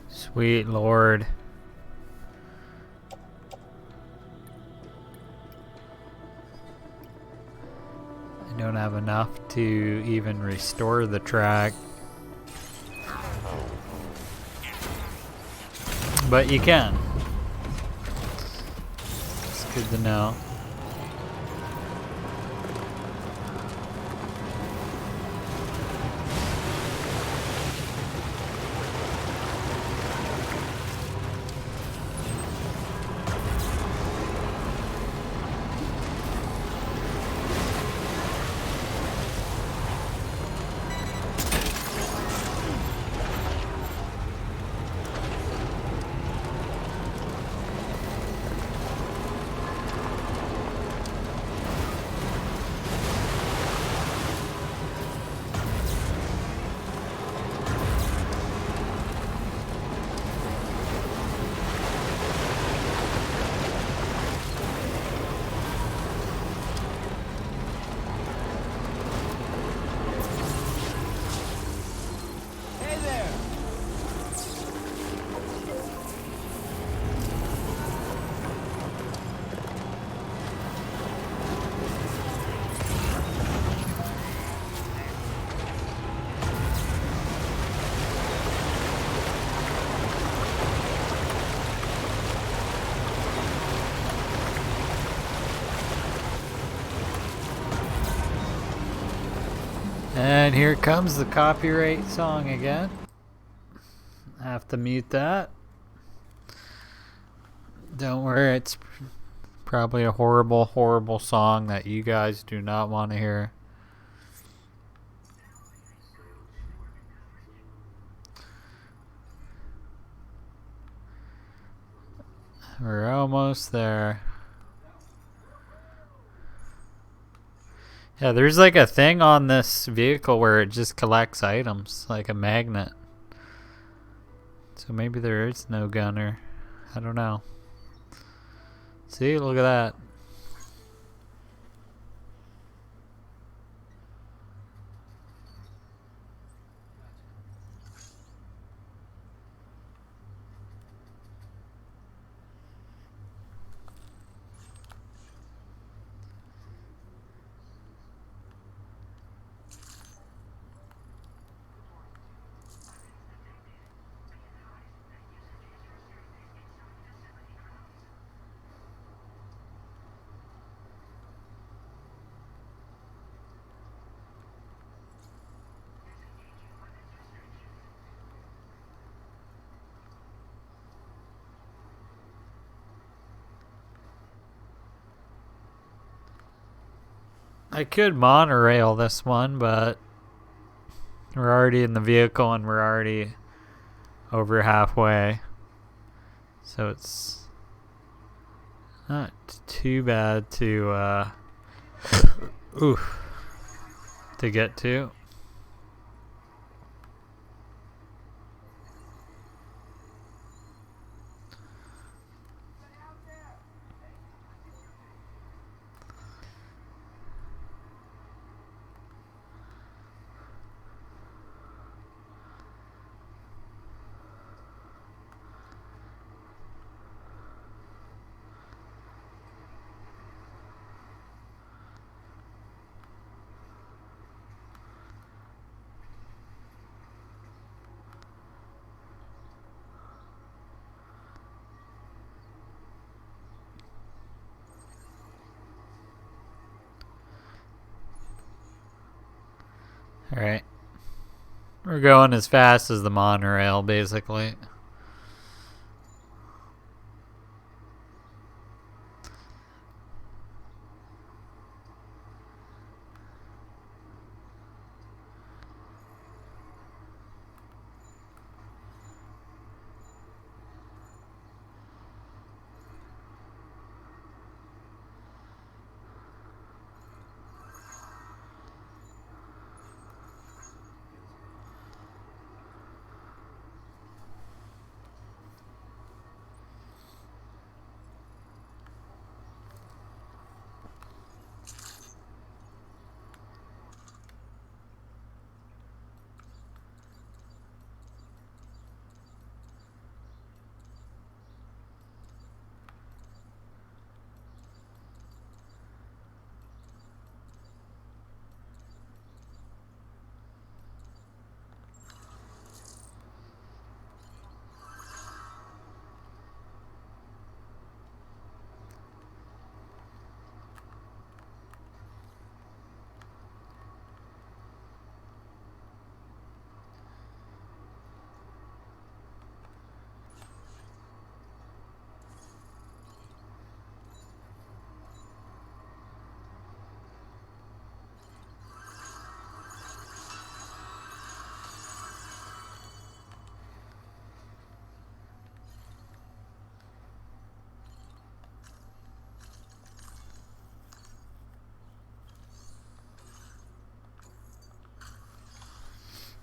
Speaker 1: Sweet Lord. I don't have enough to even restore the track. But you can. It's good to know. And here comes the copyright song again. I have to mute that. Don't worry, it's probably a horrible, horrible song that you guys do not want to hear. We're almost there. Yeah, there's like a thing on this vehicle where it just collects items, like a magnet. So maybe there is no gunner. I don't know. See, look at that. I could monorail this one, but we're already in the vehicle and we're already over halfway. So it's not too bad to to get to. Alright. We're going as fast as the monorail, basically.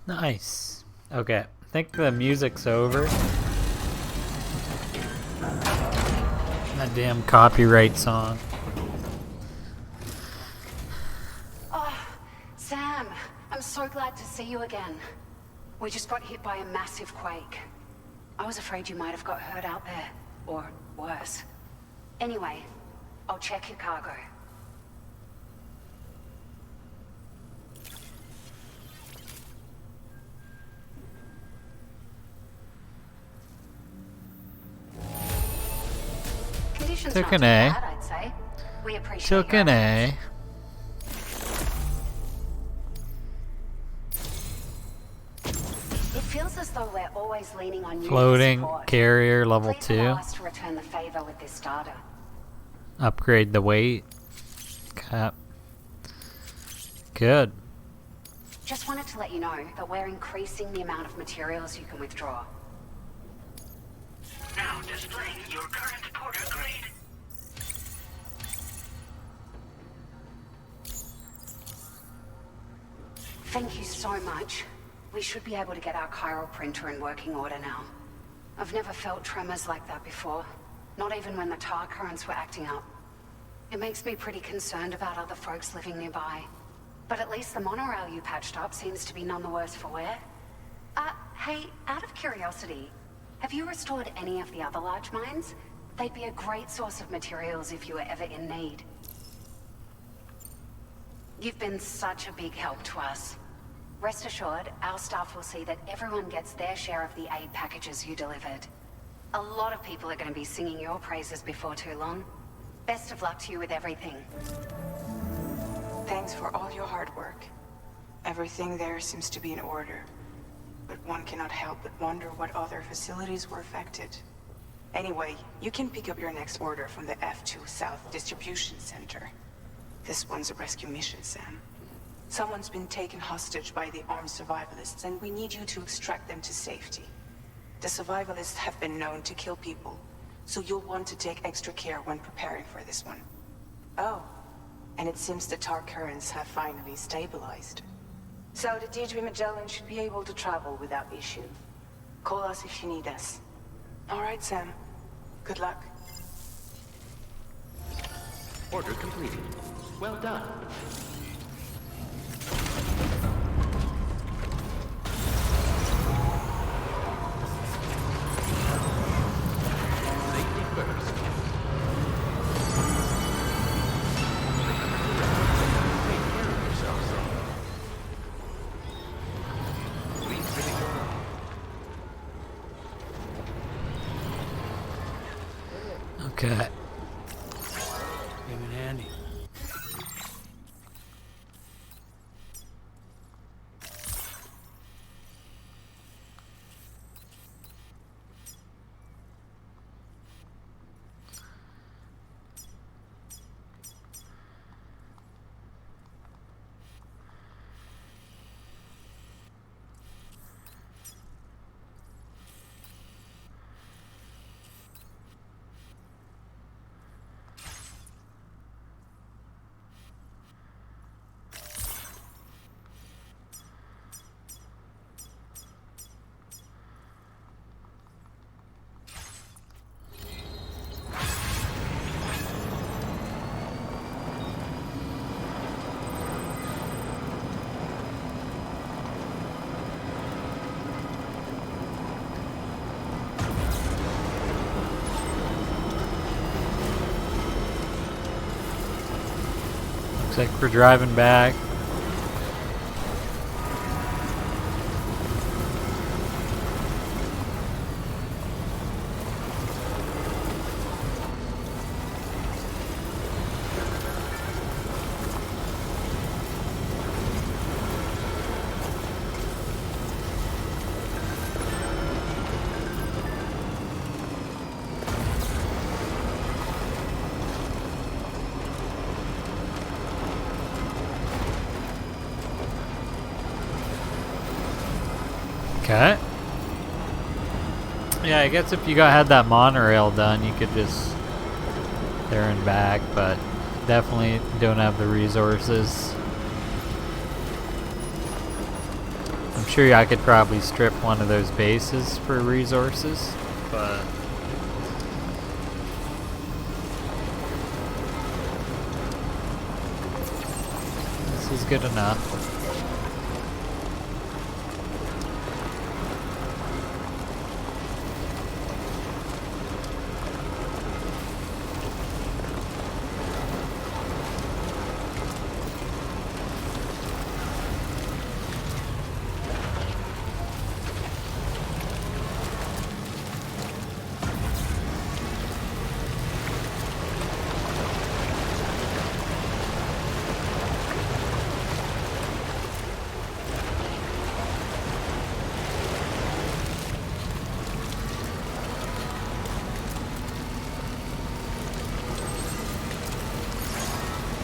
Speaker 1: Nice. Okay, I think the music's over. That damn copyright song.
Speaker 14: Oh, Sam, I'm so glad to see you again. We just got hit by a massive quake. I was afraid you might have got hurt out there, or worse. Anyway, I'll check your cargo.
Speaker 1: Took an A.
Speaker 14: I'd say. We appreciate
Speaker 1: Took an A.
Speaker 14: It feels as though we're always leaning on you.
Speaker 1: Floating
Speaker 14: for support.
Speaker 1: carrier level
Speaker 14: Please
Speaker 1: 2.
Speaker 14: allow us to return the favor with this data.
Speaker 1: Upgrade the weight. Cap. Good.
Speaker 14: Just wanted to let you know that we're increasing the amount of materials you can withdraw.
Speaker 4: Now displaying your current porter grade.
Speaker 14: Thank you so much. We should be able to get our chiral printer in working order now. I've never felt tremors like that before. Not even when the tar currents were acting up. It makes me pretty concerned about other folks living nearby. But at least the monorail you patched up seems to be none the worse for wear. Hey, out of curiosity, have you restored any of the other large mines? They'd be a great source of materials if you were ever in need. You've been such a big help to us. Rest assured, our staff will see that everyone gets their share of the aid packages you delivered. A lot of people are going to be singing your praises before too long. Best of luck to you with everything.
Speaker 9: Thanks for all your hard work. Everything there seems to be in order. But one cannot help but wonder what other facilities were affected. Anyway, you can pick up your next order from the F2 South Distribution Center. This one's a rescue mission, Sam. Someone's been taken hostage by the armed survivalists, and we need you to extract them to safety. The survivalists have been known to kill people, so you'll want to take extra care when preparing for this one. Oh, and it seems the tar currents have finally stabilized. So the DrAiN Magellan should be able to travel without issue. Call us if you need us. All right, Sam. Good luck.
Speaker 3: Order completed. Well done. Safety first. Take care of yourself, Sam. Please ready to go.
Speaker 1: Okay.
Speaker 13: Came in handy.
Speaker 1: Looks like we're driving back. Okay. Yeah, I guess if you had that monorail done, you could just there and back, but definitely don't have the resources. I'm sure I could probably strip one of those bases for resources, but this is good enough.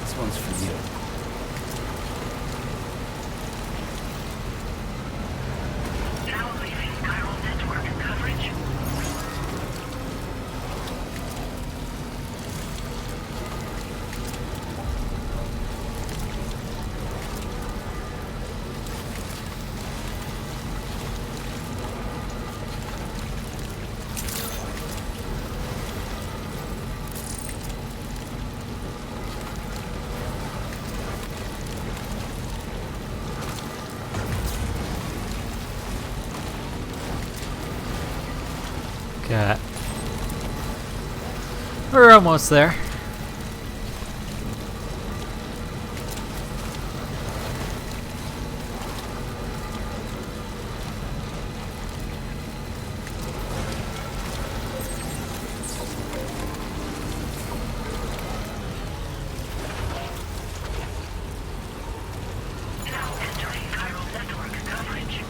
Speaker 13: This one's for you.
Speaker 4: Now leaving chiral network coverage.
Speaker 1: Okay. We're almost there.
Speaker 4: Now entering chiral network coverage.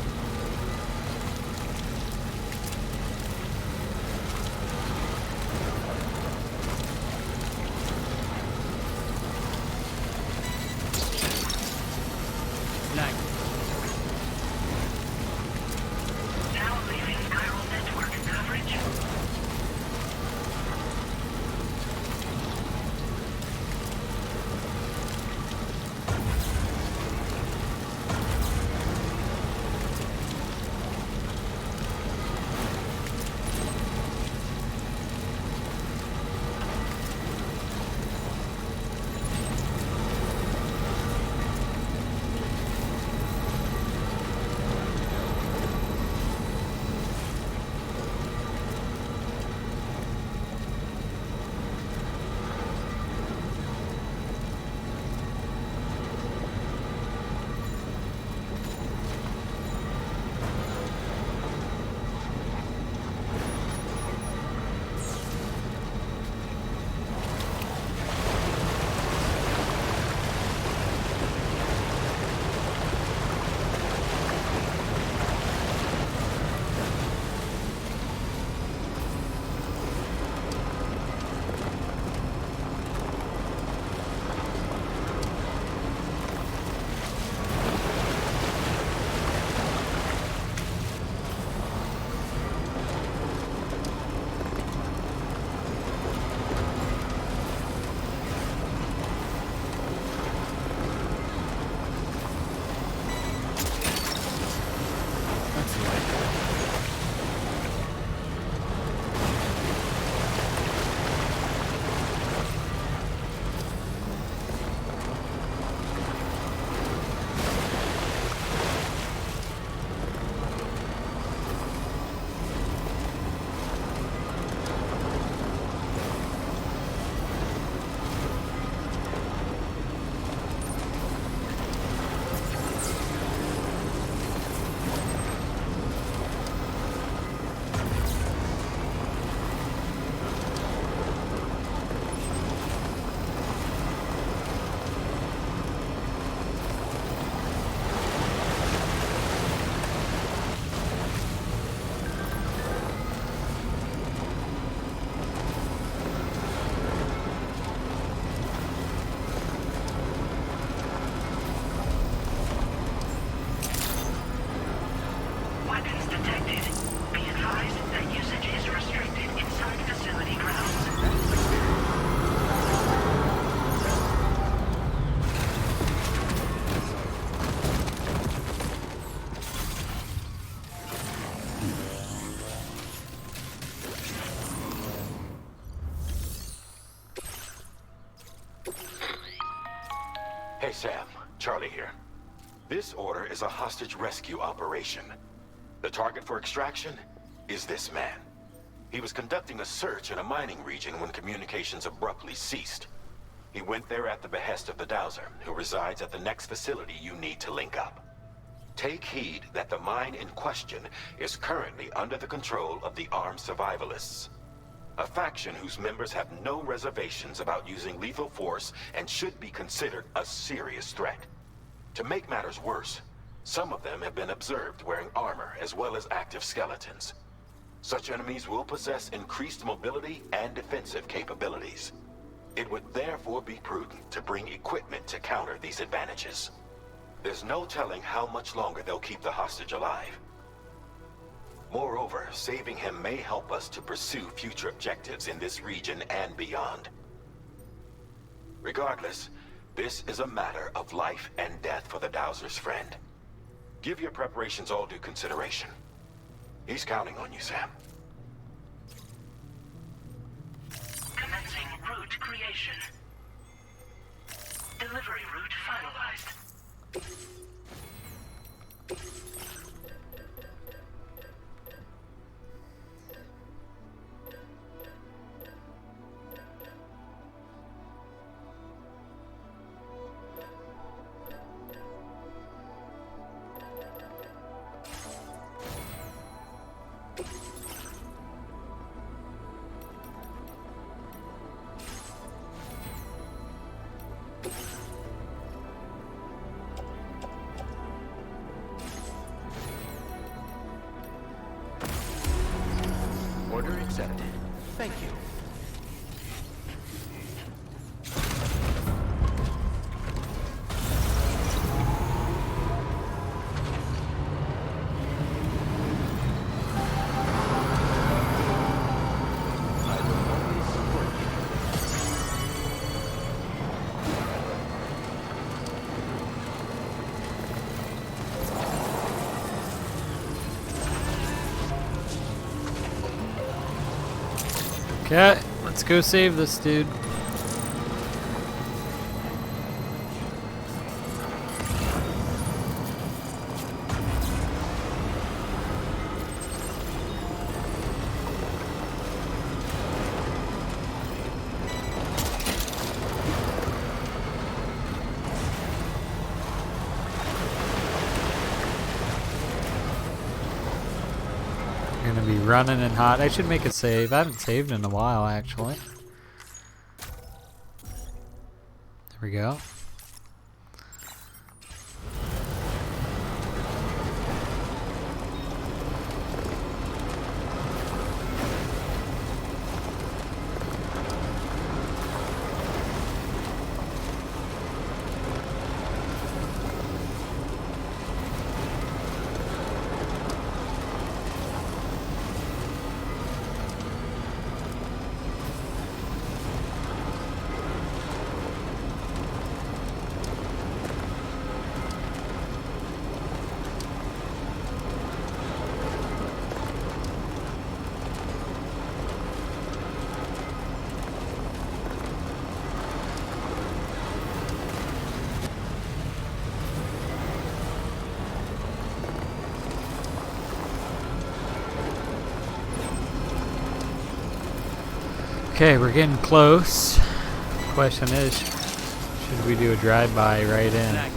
Speaker 4: Now leaving chiral network coverage. Weapons detected. Be advised that usage is restricted inside facility grounds.
Speaker 6: Hey, Sam. Charlie here. This order is a hostage rescue operation. The target for extraction is this man. He was conducting a search in a mining region when communications abruptly ceased. He went there at the behest of the Dowser, who resides at the next facility you need to link up. Take heed that the mine in question is currently under the control of the armed survivalists, a faction whose members have no reservations about using lethal force and should be considered a serious threat. To make matters worse, some of them have been observed wearing armor as well as active skeletons. Such enemies will possess increased mobility and defensive capabilities. It would therefore be prudent to bring equipment to counter these advantages. There's no telling how much longer they'll keep the hostage alive. Moreover, saving him may help us to pursue future objectives in this region and beyond. Regardless, this is a matter of life and death for the Dowser's friend. Give your preparations all due consideration. He's counting on you, Sam.
Speaker 4: Commencing route creation. Delivery route finalized.
Speaker 3: accepted. Thank you. I will always support you.
Speaker 1: Okay, let's go save this dude. Gonna be running and hot. I should make a save. I haven't saved in a while, actually. There we go. Okay, we're getting close. Question is, should we do a drive-by right in?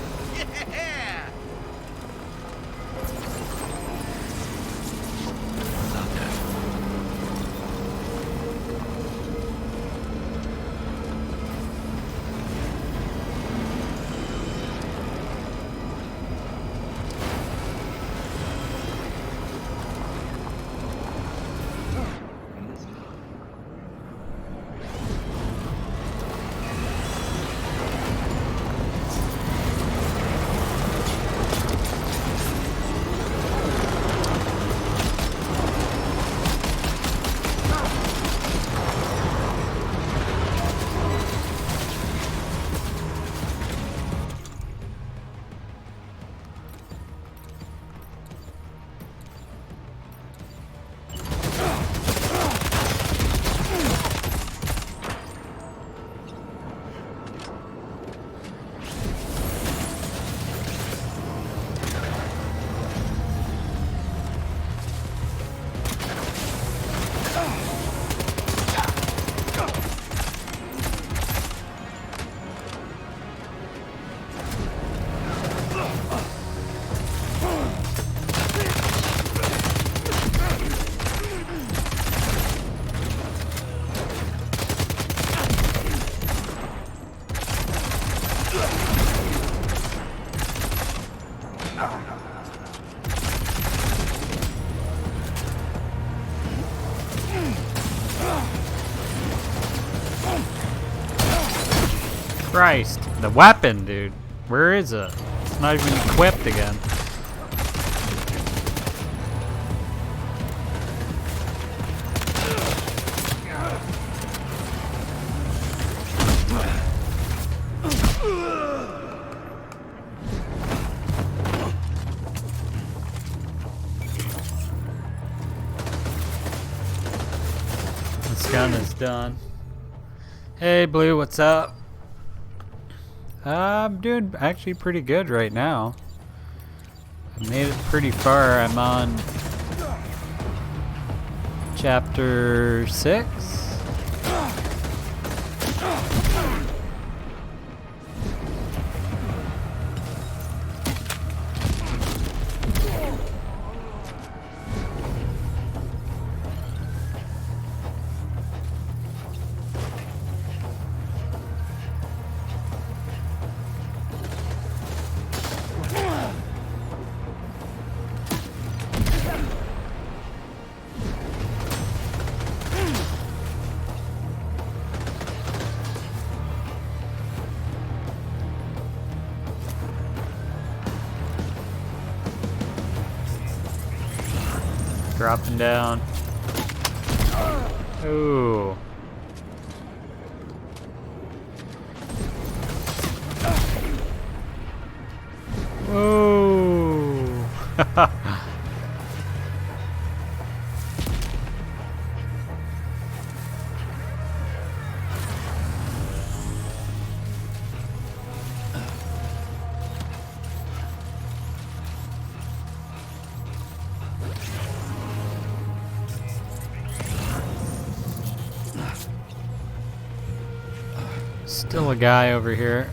Speaker 1: Christ, the weapon, dude. Where is it? It's not even equipped again. This gun is done. Hey, Blue, what's up? I'm doing actually pretty good right now. I made it pretty far. I'm on chapter 6. Dropping down. Ooh. Ooh. Still a guy over here.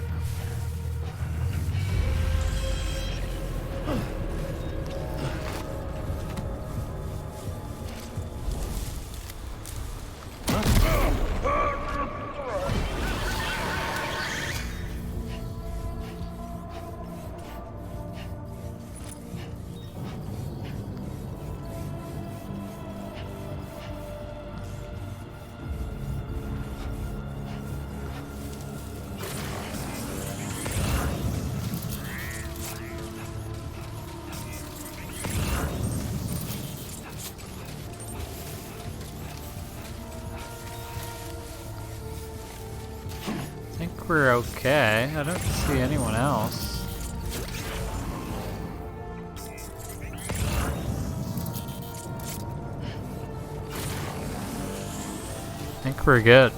Speaker 1: I think we're okay. I don't see anyone else. I think we're good.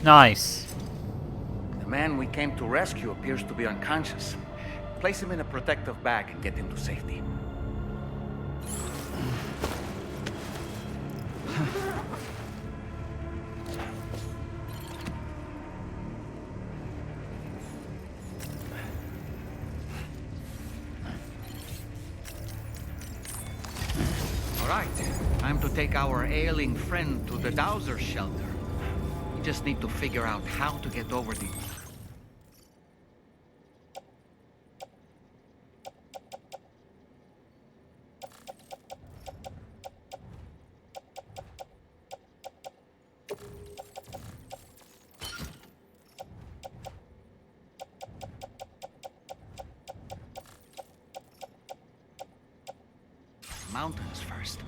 Speaker 1: Nice.
Speaker 2: The man we came to rescue appears to be unconscious. Place him in a protective bag and get him to safety. All right, time to take our ailing friend to the Dowser shelter. We just need to figure out how to get over the... mountains first.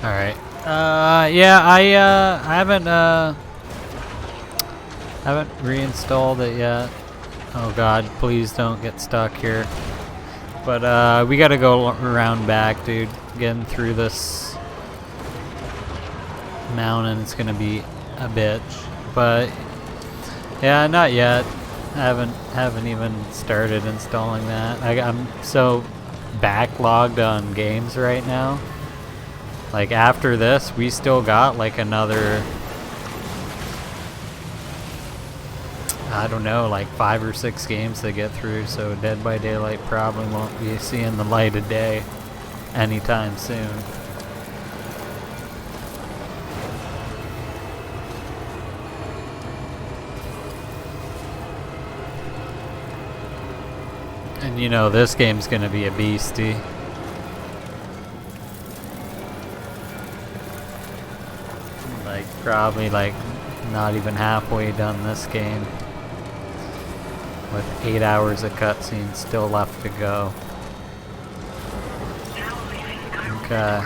Speaker 1: Alright. Yeah, I haven't reinstalled it yet. Oh god, please don't get stuck here. But we gotta go around back, dude. Getting through this mountain, it's gonna be a bitch. But yeah, not yet. I haven't even started installing that. I'm so backlogged on games right now. Like after this, we still got like another, I don't know, like 5 or 6 games to get through. So Dead by Daylight probably won't be seeing the light of day anytime soon. And you know this game's gonna be a beastie. Like probably like not even halfway done this game. With 8 hours of cutscenes still left to go. Okay.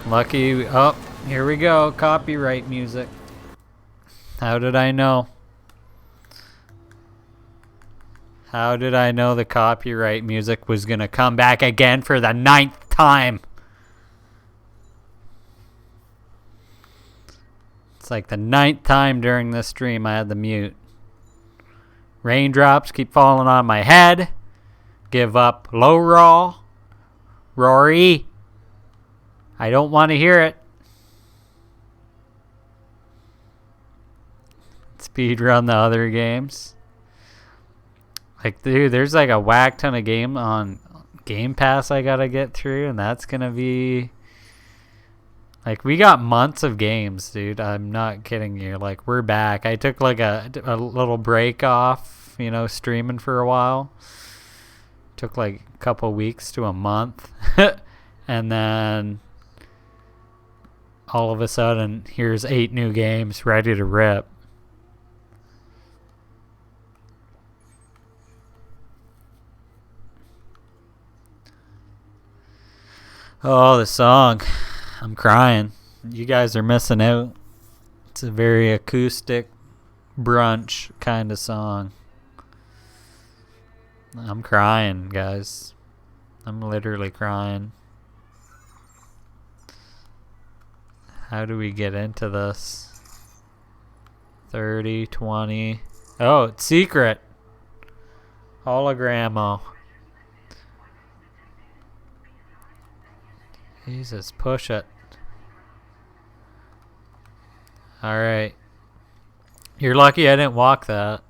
Speaker 1: Lucky, oh, here we go, copyright music. How did I know? How did I know the copyright music was gonna come back again for the 9th time? It's like the 9th time during this stream I had the mute. Raindrops keep falling on my head. Give up low roll. Rory. I don't want to hear it. Speedrun the other games. Like, dude, there's like a whack ton of game on Game Pass I gotta get through, and that's gonna be like, we got months of games, dude. I'm not kidding you. Like, we're back. I took like a little break off, you know, streaming for a while. Took like a couple weeks to a month. And then all of a sudden, here's 8 new games ready to rip. Oh, the song. I'm crying. You guys are missing out. It's a very acoustic, brunch kind of song. I'm crying, guys. I'm literally crying. How do we get into this? 30, 20. Oh, it's secret. Hologramo. Jesus, push it. Alright. You're lucky I didn't walk that.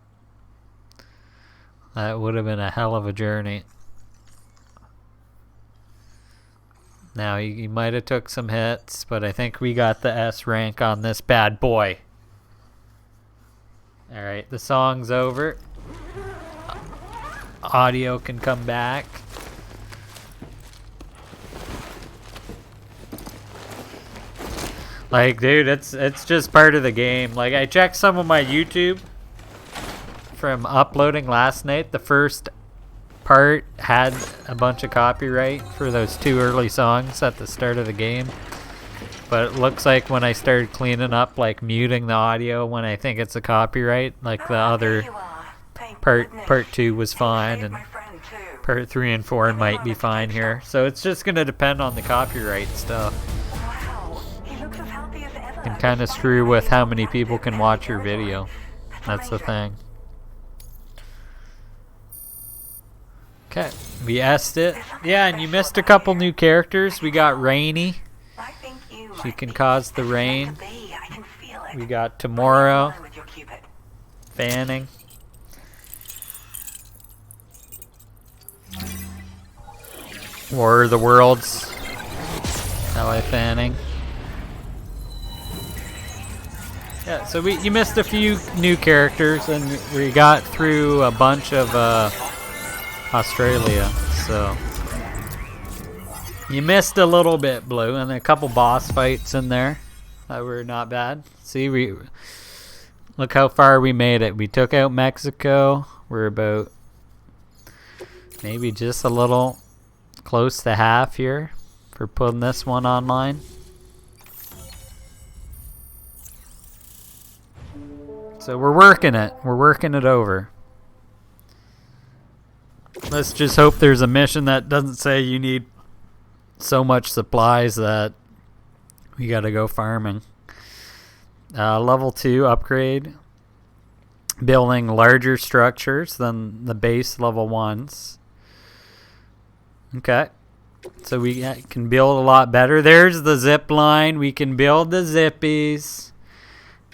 Speaker 1: That would have been a hell of a journey. Now, you might have took some hits, but I think we got the S rank on this bad boy. Alright, the song's over. Audio can come back. Like, dude, it's just part of the game. Like, I checked some of my YouTube from uploading last night. The first part had a bunch of copyright for those 2 early songs at the start of the game. But it looks like when I started cleaning up, like muting the audio when I think it's a copyright, like the other part 2 was fine, and part 3 and 4 might be fine here. So it's just gonna depend on the copyright stuff. Can kind of screw with how many people can watch your video. That's the thing. Okay, we asked it. Yeah, and you missed a couple new characters. We got Rainy. She can cause the rain. We got Tomorrow. Fanning. War of the Worlds. Ally Fanning. Yeah, so you missed a few new characters, and we got through a bunch of Australia, so you missed a little bit, Blue, and a couple boss fights in there that were not bad. See, look how far we made it. We took out Mexico. We're about maybe just a little close to half here for putting this one online. So we're working it. We're working it over. Let's just hope there's a mission that doesn't say you need so much supplies that we gotta go farming. Level 2 upgrade. Building larger structures than the base level 1s. Okay. So we can build a lot better. There's the zip line. We can build the zippies.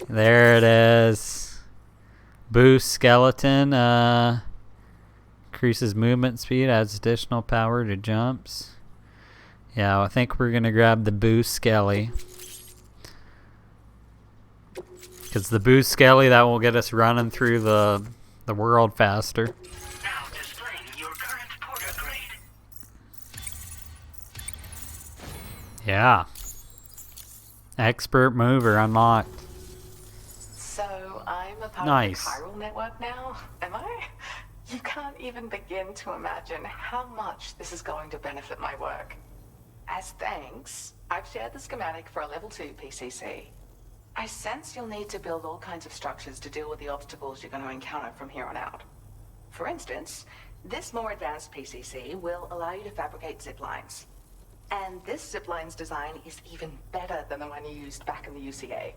Speaker 1: There it is. Boost skeleton. Increases movement speed. Adds additional power to jumps. Yeah, I think we're going to grab the boost skelly. Because the boost skelly, that will get us running through the world faster.
Speaker 4: Now displaying your current porter grade.
Speaker 1: Yeah. Expert mover unlocked.
Speaker 8: So I'm a part
Speaker 1: Nice.
Speaker 8: of the chiral network now, am I? You can't even begin to imagine how much this is going to benefit my work. As thanks, I've shared the schematic for a level 2 PCC. I sense you'll need to build all kinds of structures to deal with the obstacles you're going to encounter from here on out. For instance, this more advanced PCC will allow you to fabricate zip lines. And this zip line's design is even better than the one you used back in the UCA.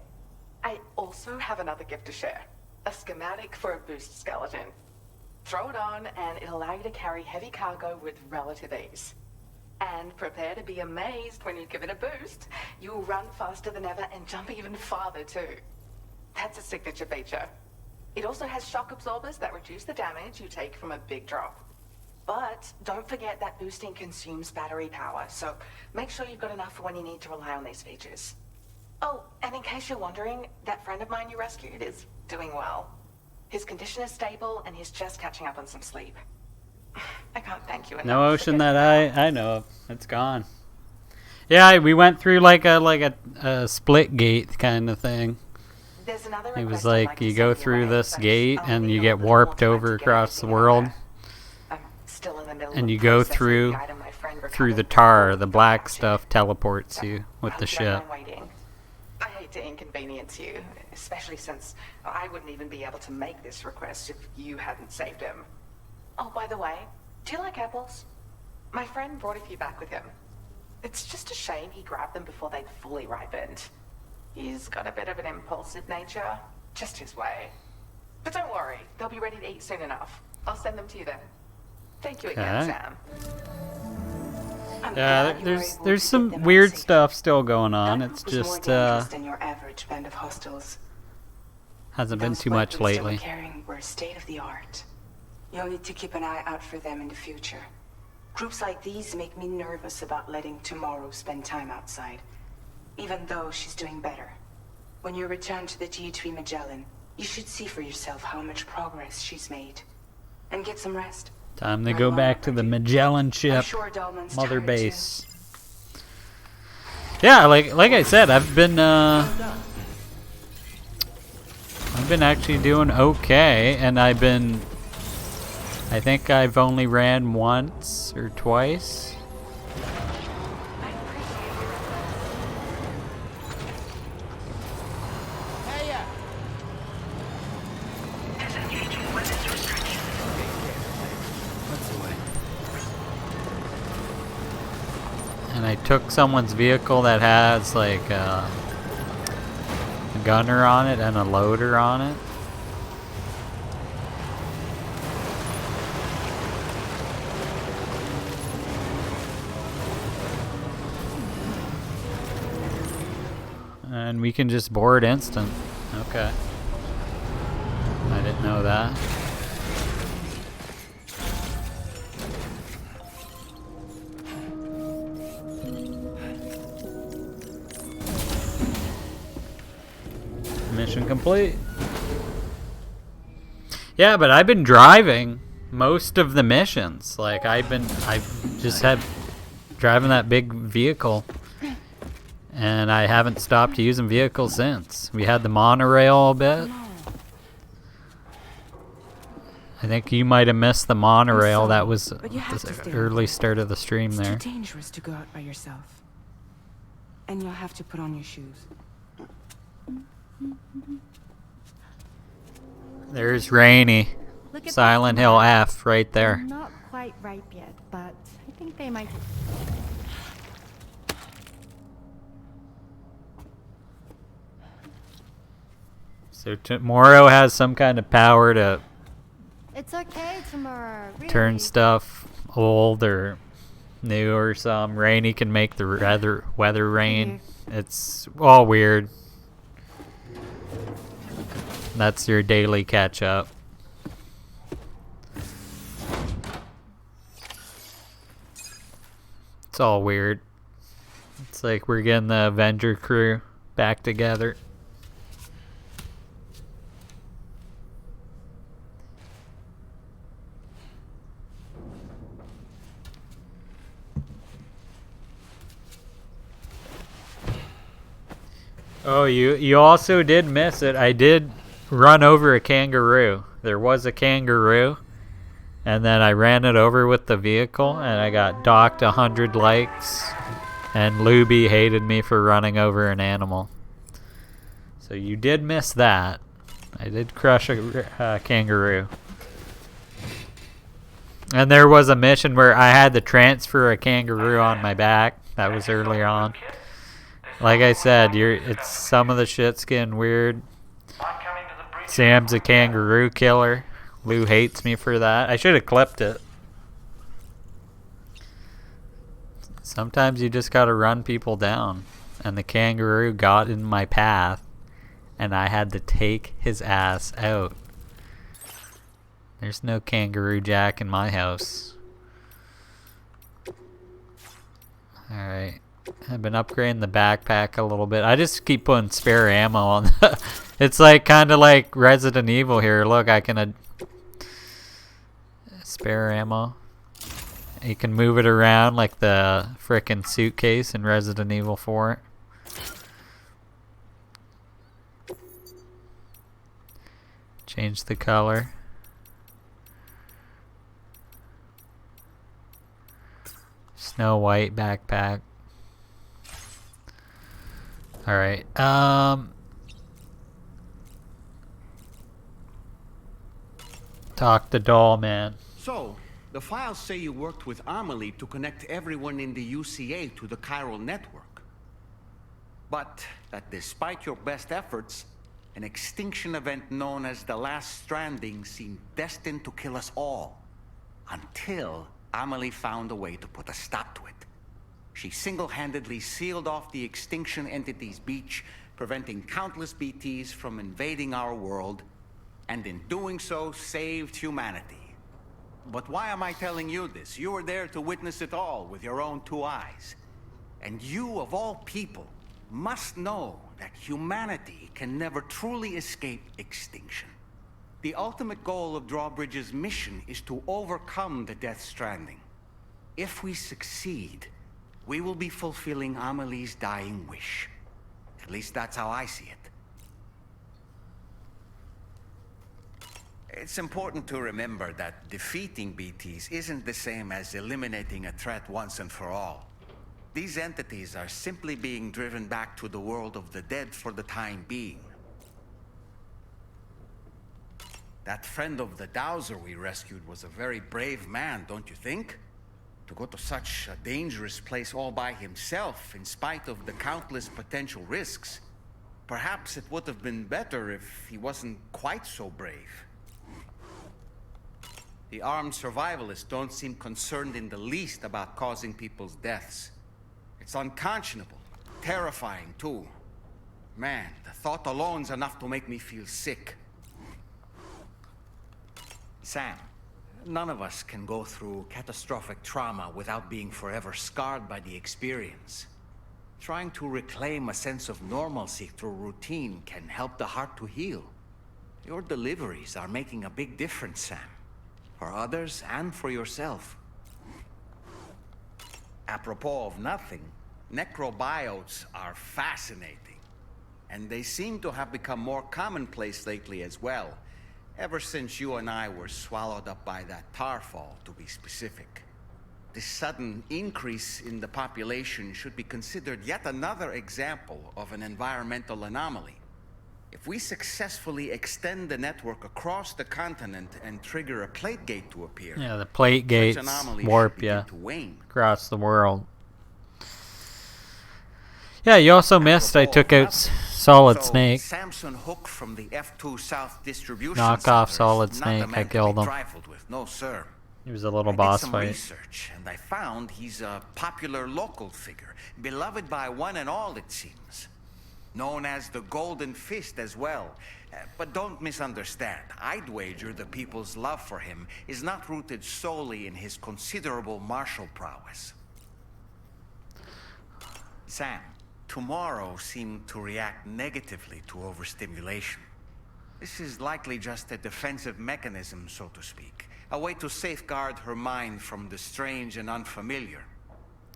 Speaker 8: I also have another gift to share. A schematic for a boost skeleton. Throw it on and it'll allow you to carry heavy cargo with relative ease. And prepare to be amazed when you give it a boost. You'll run faster than ever and jump even farther too. That's a signature feature. It also has shock absorbers that reduce the damage you take from a big drop. But don't forget that boosting consumes battery power, so make sure you've got enough for when you need to rely on these features. Oh, and in case you're wondering, that friend of mine you rescued is doing well. His condition is stable and he's just catching up on some sleep. I can't thank you enough.
Speaker 1: No ocean that I know of. It's gone. Yeah, we went through like a split gate kind of thing.
Speaker 8: There's another
Speaker 1: It was
Speaker 8: request I'd
Speaker 1: like
Speaker 8: to
Speaker 1: you
Speaker 8: send
Speaker 1: go
Speaker 8: your
Speaker 1: through
Speaker 8: way,
Speaker 1: this
Speaker 8: but
Speaker 1: gate
Speaker 8: I'll
Speaker 1: and
Speaker 8: need
Speaker 1: you
Speaker 8: a
Speaker 1: get
Speaker 8: little
Speaker 1: warped
Speaker 8: more time
Speaker 1: over
Speaker 8: to get
Speaker 1: across the
Speaker 8: everything
Speaker 1: world.
Speaker 8: together. I'm still in the middle
Speaker 1: And
Speaker 8: of
Speaker 1: you go
Speaker 8: processing
Speaker 1: through
Speaker 8: the item my friend
Speaker 1: through the
Speaker 8: recovered
Speaker 1: tar,
Speaker 8: from
Speaker 1: the black
Speaker 8: Project.
Speaker 1: stuff teleports you with
Speaker 8: I
Speaker 1: the
Speaker 8: hope you don't
Speaker 1: ship.
Speaker 8: mind waiting. I hate to inconvenience you, especially since I wouldn't even be able to make this request if you hadn't saved him. Oh, by the way, do you like apples? My friend brought a few back with him. It's just a shame he grabbed them before they'd fully ripened. He's got a bit of an impulsive nature, just his way. But don't worry, they'll be ready to eat soon enough. I'll send them to you then. Thank you again,
Speaker 1: Okay.
Speaker 8: Sam. I'm
Speaker 1: Yeah,
Speaker 8: glad you were able
Speaker 1: there's
Speaker 8: to
Speaker 1: some
Speaker 8: get them
Speaker 1: weird
Speaker 8: safe.
Speaker 1: stuff still going on.
Speaker 8: That
Speaker 1: It's
Speaker 8: group was more
Speaker 1: just
Speaker 8: dangerous than your average band of hostiles.
Speaker 1: hasn't been
Speaker 8: Those
Speaker 1: too much
Speaker 8: weapons they
Speaker 1: lately.
Speaker 8: were carrying were state of the art. You'll need to keep an eye out for them in the future. Groups like these make me nervous about letting Tomorrow spend time outside, even though she's doing better. When you return to the G3 Magellan, you should see for yourself how much progress she's made. And get some rest.
Speaker 1: Time to go back to the Magellan
Speaker 8: I'm
Speaker 1: ship,
Speaker 8: sure Dahlman's
Speaker 1: mother
Speaker 8: tired,
Speaker 1: base. Yeah, like I said, I've been actually doing okay, and I think I've only ran once or twice.
Speaker 4: Disengaging weapons restriction.
Speaker 1: And I took someone's vehicle that has like a gunner on it and a loader on it. And we can just board instant. Okay. I didn't know that. Mission complete. Yeah, but I've been driving most of the missions. Like I've just had driving that big vehicle. And I haven't stopped using vehicles since. We had the monorail a bit. I think you might have missed the monorail.
Speaker 9: sorry,
Speaker 1: That was
Speaker 9: but you have to
Speaker 1: the
Speaker 9: stay
Speaker 1: early start of the stream
Speaker 9: It's
Speaker 1: there.
Speaker 9: too dangerous to go out by yourself. And you'll have to put on your shoes.
Speaker 1: There's Rainy.
Speaker 11: Look at
Speaker 1: Silent
Speaker 11: that
Speaker 1: Hill
Speaker 11: map.
Speaker 1: F right there.
Speaker 11: Not quite ripe yet, but I think they might.
Speaker 1: So Moro has some kind of power to
Speaker 11: It's okay tomorrow. Really.
Speaker 1: turn stuff old or new or some. Rainy can make the weather rain. It's all weird. That's your daily catch up. It's all weird. It's like we're getting the Avenger crew back together. Oh, you also did miss it. I did run over a kangaroo. There was a kangaroo, and then I ran it over with the vehicle, and I got docked 100 likes, and Luby hated me for running over an animal. So you did miss that. I did crush a kangaroo. And there was a mission where I had to transfer a kangaroo on my back. That was earlier on. Like I said, it's some of the shit's getting weird. Sam's a kangaroo killer. Lou hates me for that. I should have clipped it. Sometimes you just gotta run people down. And the kangaroo got in my path, and I had to take his ass out. There's no kangaroo jack in my house. Alright. I've been upgrading the backpack a little bit. I just keep putting spare ammo on. It's like kind of like Resident Evil here. Look, I can spare ammo. You can move it around like the frickin' suitcase in Resident Evil 4. Change the color. Snow White backpack. Alright, talk to Doll Man.
Speaker 2: So, the files say you worked with Amelie to connect everyone in the UCA to the chiral network. But that despite your best efforts, an extinction event known as the Last Stranding seemed destined to kill us all. Until Amelie found a way to put a stop to it. She single-handedly sealed off the extinction entity's beach, preventing countless BTs from invading our world, and in doing so, saved humanity. But why am I telling you this? You were there to witness it all with your own 2 eyes. And you, of all people, must know that humanity can never truly escape extinction. The ultimate goal of Drawbridge's mission is to overcome the Death Stranding. If we succeed, we will be fulfilling Amelie's dying wish. At least that's how I see it. It's important to remember that defeating BTs isn't the same as eliminating a threat once and for all. These entities are simply being driven back to the world of the dead for the time being. That friend of the Dowser we rescued was a very brave man, don't you think? To go to such a dangerous place all by himself, in spite of the countless potential risks. Perhaps it would have been better if he wasn't quite so brave. The armed survivalists don't seem concerned in the least about causing people's deaths. It's unconscionable, terrifying too. Man, the thought alone's enough to make me feel sick. Sam, none of us can go through catastrophic trauma without being forever scarred by the experience. Trying to reclaim a sense of normalcy through routine can help the heart to heal. Your deliveries are making a big difference, Sam. For others and for yourself. Apropos of nothing, necrobiotes are fascinating. And they seem to have become more commonplace lately as well. Ever since you and I were swallowed up by that tar fall, to be specific. This sudden increase in the population should be considered yet another example of an environmental anomaly. If we successfully extend the network across the continent and trigger a plate gate to appear,
Speaker 1: Yeah, the plate gates warp you across the world. Yeah, you also missed. I took out Solid Snake.
Speaker 2: Samson Hook from the F2 South Distribution
Speaker 1: Knock off
Speaker 2: Center's
Speaker 1: Solid
Speaker 2: not
Speaker 1: Snake.
Speaker 2: the man
Speaker 1: I killed
Speaker 2: to be
Speaker 1: him.
Speaker 2: trifled with. No, sir.
Speaker 1: He was a little
Speaker 2: I
Speaker 1: boss
Speaker 2: did some
Speaker 1: fight.
Speaker 2: research, and I found he's a popular local figure, beloved by one and all, it seems. Known as the Golden Fist as well. But don't misunderstand. I'd wager the people's love for him is not rooted solely in his considerable martial prowess. Sam, tomorrow seemed to react negatively to overstimulation. This is likely just a defensive mechanism, so to speak. A way to safeguard her mind from the strange and unfamiliar.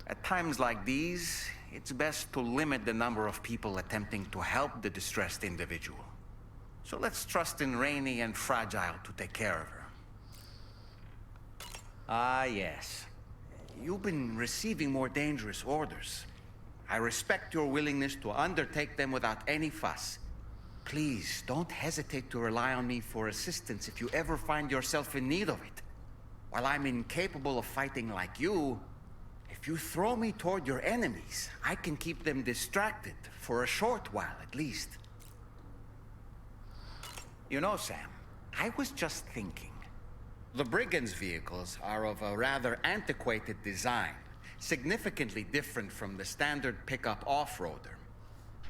Speaker 2: At times like these, it's best to limit the number of people attempting to help the distressed individual. So let's trust in Rainy and Fragile to take care of her. Ah, yes. You've been receiving more dangerous orders. I respect your willingness to undertake them without any fuss. Please, don't hesitate to rely on me for assistance if you ever find yourself in need of it. While I'm incapable of fighting like you, if you throw me toward your enemies, I can keep them distracted for a short while at least. You know, Sam, I was just thinking. The Brigands' vehicles are of a rather antiquated design, significantly different from the standard pickup off-roader.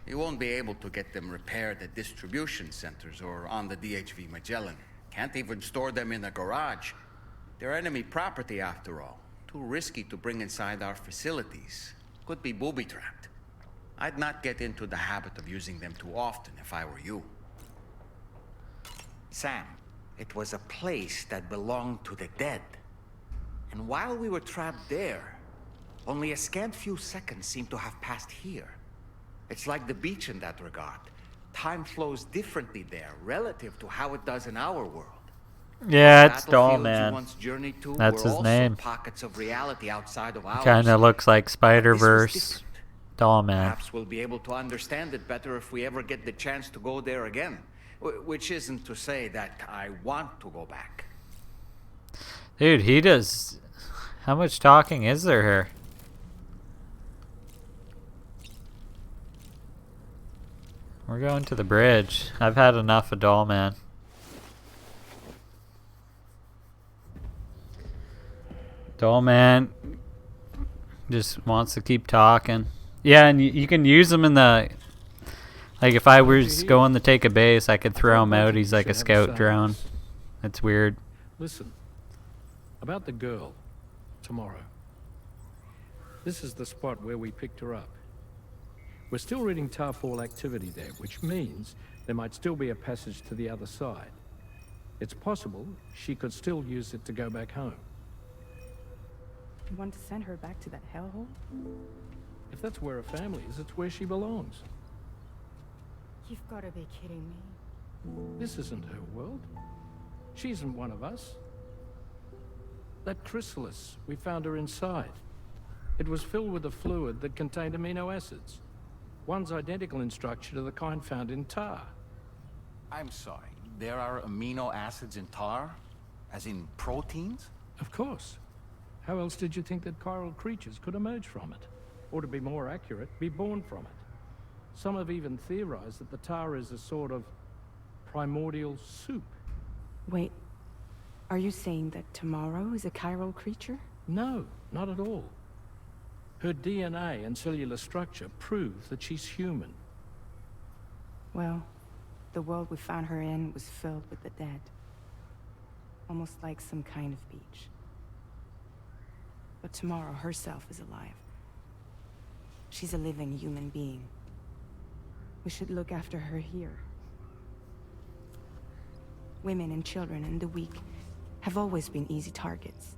Speaker 2: You won't be able to get them repaired at distribution centers or on the DHV Magellan. Can't even store them in a garage. They're enemy property after all. Too risky to bring inside our facilities. Could be booby-trapped. I'd not get into the habit of using them too often if I were you. Sam, it was a place that belonged to the dead. And while we were trapped there, only a scant few seconds seem to have passed here. It's like the beach in that regard. Time flows differently there relative to how it does in our world.
Speaker 1: Yeah, it's
Speaker 2: Battlefields
Speaker 1: DrAiN.
Speaker 2: you once journeyed to
Speaker 1: That's
Speaker 2: were
Speaker 1: his
Speaker 2: also
Speaker 1: name.
Speaker 2: pockets of reality outside of ours.
Speaker 1: Kind of looks like Spider-Verse.
Speaker 2: different.
Speaker 1: DrAiN.
Speaker 2: Perhaps we'll be able to understand it better if we ever get the chance to go there again. Which isn't to say that I want to go back.
Speaker 1: Dude, he does... How much talking is there here? We're going to the bridge. I've had enough of DrAiN. DrAiN just wants to keep talking. Yeah, and you can use him in the... Like, if I was going to take a base, I could throw him out. He's like a scout drone. It's weird.
Speaker 7: Listen, about the girl, tomorrow. This is the spot where we picked her up. We're still reading Tarfall activity there, which means there might still be a passage to the other side. It's possible she could still use it to go back home.
Speaker 9: You want to send her back to that hellhole?
Speaker 7: If that's where her family is, it's where she belongs.
Speaker 9: You've got to be kidding me.
Speaker 7: This isn't her world. She isn't one of us. That chrysalis, we found her inside. It was filled with a fluid that contained amino acids. One's identical in structure to the kind found in tar.
Speaker 2: I'm sorry, there are amino acids in tar? As in proteins?
Speaker 7: Of course. How else did you think that chiral creatures could emerge from it? Or to be more accurate, be born from it? Some have even theorized that the tar is a sort of primordial soup.
Speaker 9: Wait, are you saying that tomorrow is a chiral creature?
Speaker 7: No, not at all. Her DNA and cellular structure prove that she's human.
Speaker 9: Well, the world we found her in was filled with the dead. Almost like some kind of beach. But tomorrow herself is alive. She's a living human being. We should look after her here. Women and children and the weak have always been easy targets.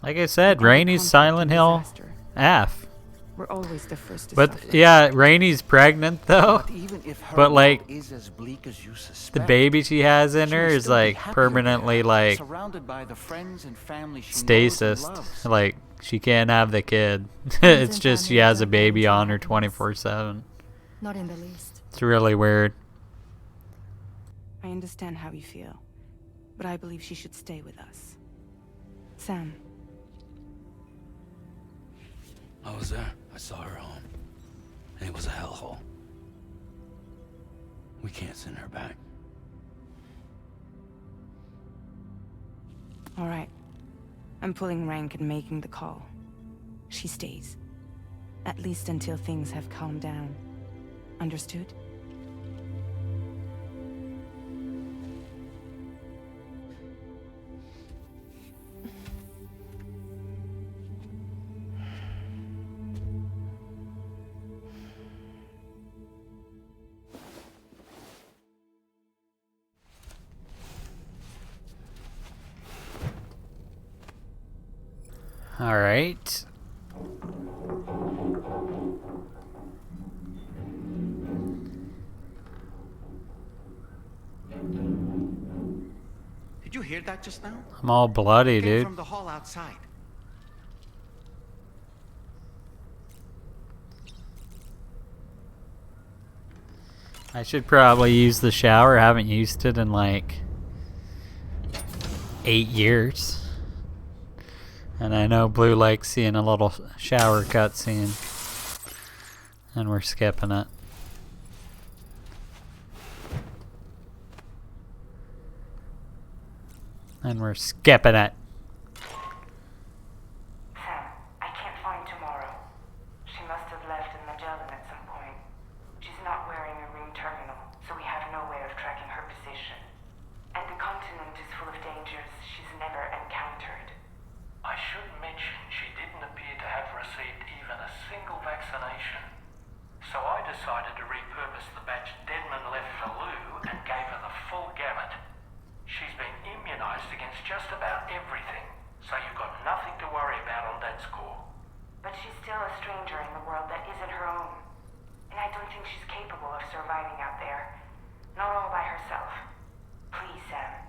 Speaker 1: Like I said, Rainy's Silent Hill AF.
Speaker 9: We're always the first to
Speaker 1: But
Speaker 9: suffer.
Speaker 1: yeah, Rainy's pregnant though.
Speaker 3: But even if her
Speaker 1: But like,
Speaker 3: world is as bleak as you suspect,
Speaker 1: the baby she has in
Speaker 3: she
Speaker 1: her
Speaker 3: will
Speaker 1: is
Speaker 3: still be
Speaker 1: like
Speaker 3: happier
Speaker 1: permanently
Speaker 3: there,
Speaker 1: like
Speaker 3: surrounded by the friends and family she knows and
Speaker 1: stasis.
Speaker 3: loves.
Speaker 1: Like she can't have the kid.
Speaker 11: Friends
Speaker 1: It's
Speaker 11: and
Speaker 1: just she
Speaker 11: family
Speaker 1: has a
Speaker 11: don't
Speaker 1: baby
Speaker 11: guarantee
Speaker 1: on her
Speaker 11: happiness.
Speaker 1: 24/7.
Speaker 11: Not in the least.
Speaker 1: It's really weird.
Speaker 9: I understand how you feel, but I believe she should stay with us. Sam,
Speaker 13: I was there. I saw her home. And it was a hellhole. We can't send her back.
Speaker 9: all right. I'm pulling rank and making the call. She stays. At least until things have calmed down. Understood?
Speaker 1: All right.
Speaker 2: Did you hear that just now?
Speaker 1: I'm all bloody,
Speaker 2: It came
Speaker 1: dude.
Speaker 2: from the hall outside.
Speaker 1: I should probably use the shower. I haven't used it in like 8 years. And I know Blue likes seeing a little shower cutscene. And we're skipping it. And we're skipping it.
Speaker 8: Sam, I can't find Tomorrow. She must have left in Magellan at some point. She's not wearing a ring terminal, so we have no way of tracking her position. And the continent is full of dangers she's never encountered.
Speaker 7: I should mention she didn't appear to have received even a single vaccination. So I decided to repurpose the batch Denman left for Lou and gave her the full gamut. She's been immunized against just about everything, so you've got nothing to worry about on that score.
Speaker 8: But she's still a stranger in the world that isn't her own. And I don't think she's capable of surviving out there. Not all by herself. Please, Sam.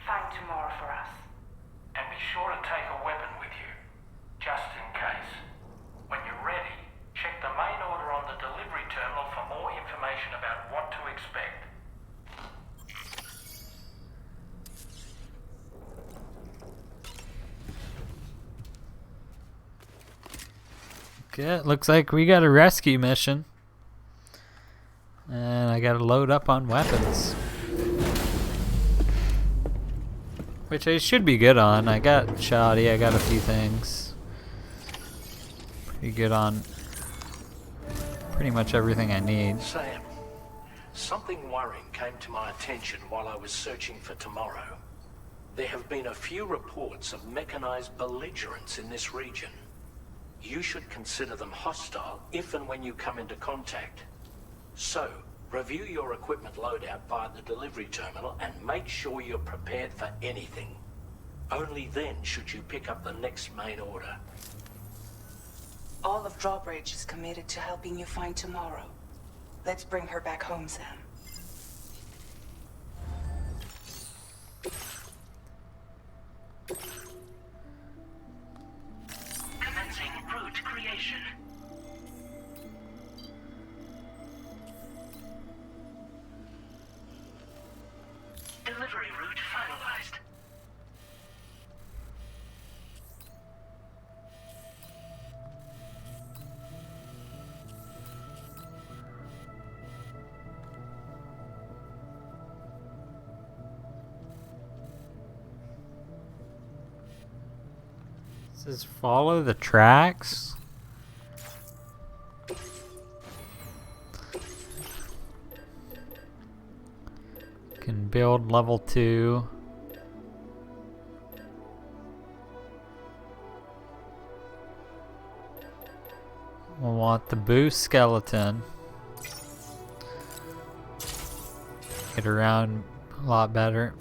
Speaker 8: Find Tomorrow for us.
Speaker 7: And be sure to take a weapon with you, just in case. When you're ready, check the main order on the delivery terminal for more information about what to expect.
Speaker 1: Okay, looks like we got a rescue mission. And I gotta load up on weapons. Which I should be good on. I got shoddy, I got a few things. Pretty good on pretty much everything I need.
Speaker 7: Sam, something worrying came to my attention while I was searching for Tomorrow. There have been a few reports of mechanized belligerents in this region. You should consider them hostile if and when you come into contact. So, review your equipment loadout via the delivery terminal and make sure you're prepared for anything. Only then should you pick up the next main order.
Speaker 9: All of DrAiN is committed to helping you find Tomorrow. Let's bring her back home, Sam.
Speaker 4: Commencing route creation. Delivery route finalized.
Speaker 1: It says follow the tracks. Can build level 2. We'll want the boost skeleton. Get around a lot better.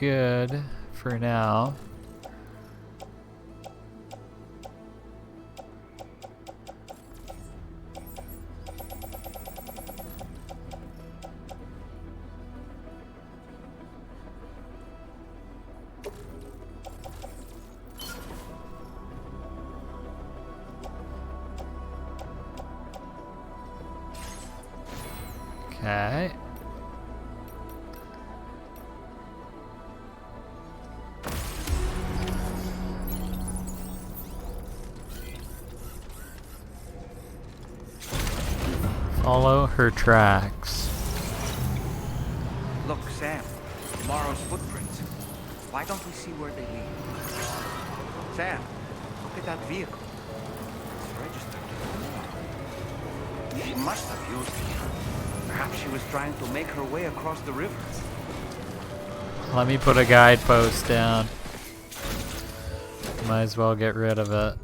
Speaker 1: good for now. Okay. Follow her tracks.
Speaker 2: Look, Sam. Tomorrow's footprints. Why don't we see where they lead? Sam, look at that vehicle. It's registered to tomorrow. She must have used it. Perhaps she was trying to make her way across the river.
Speaker 1: Let me put a guidepost down. Might as well get rid of it.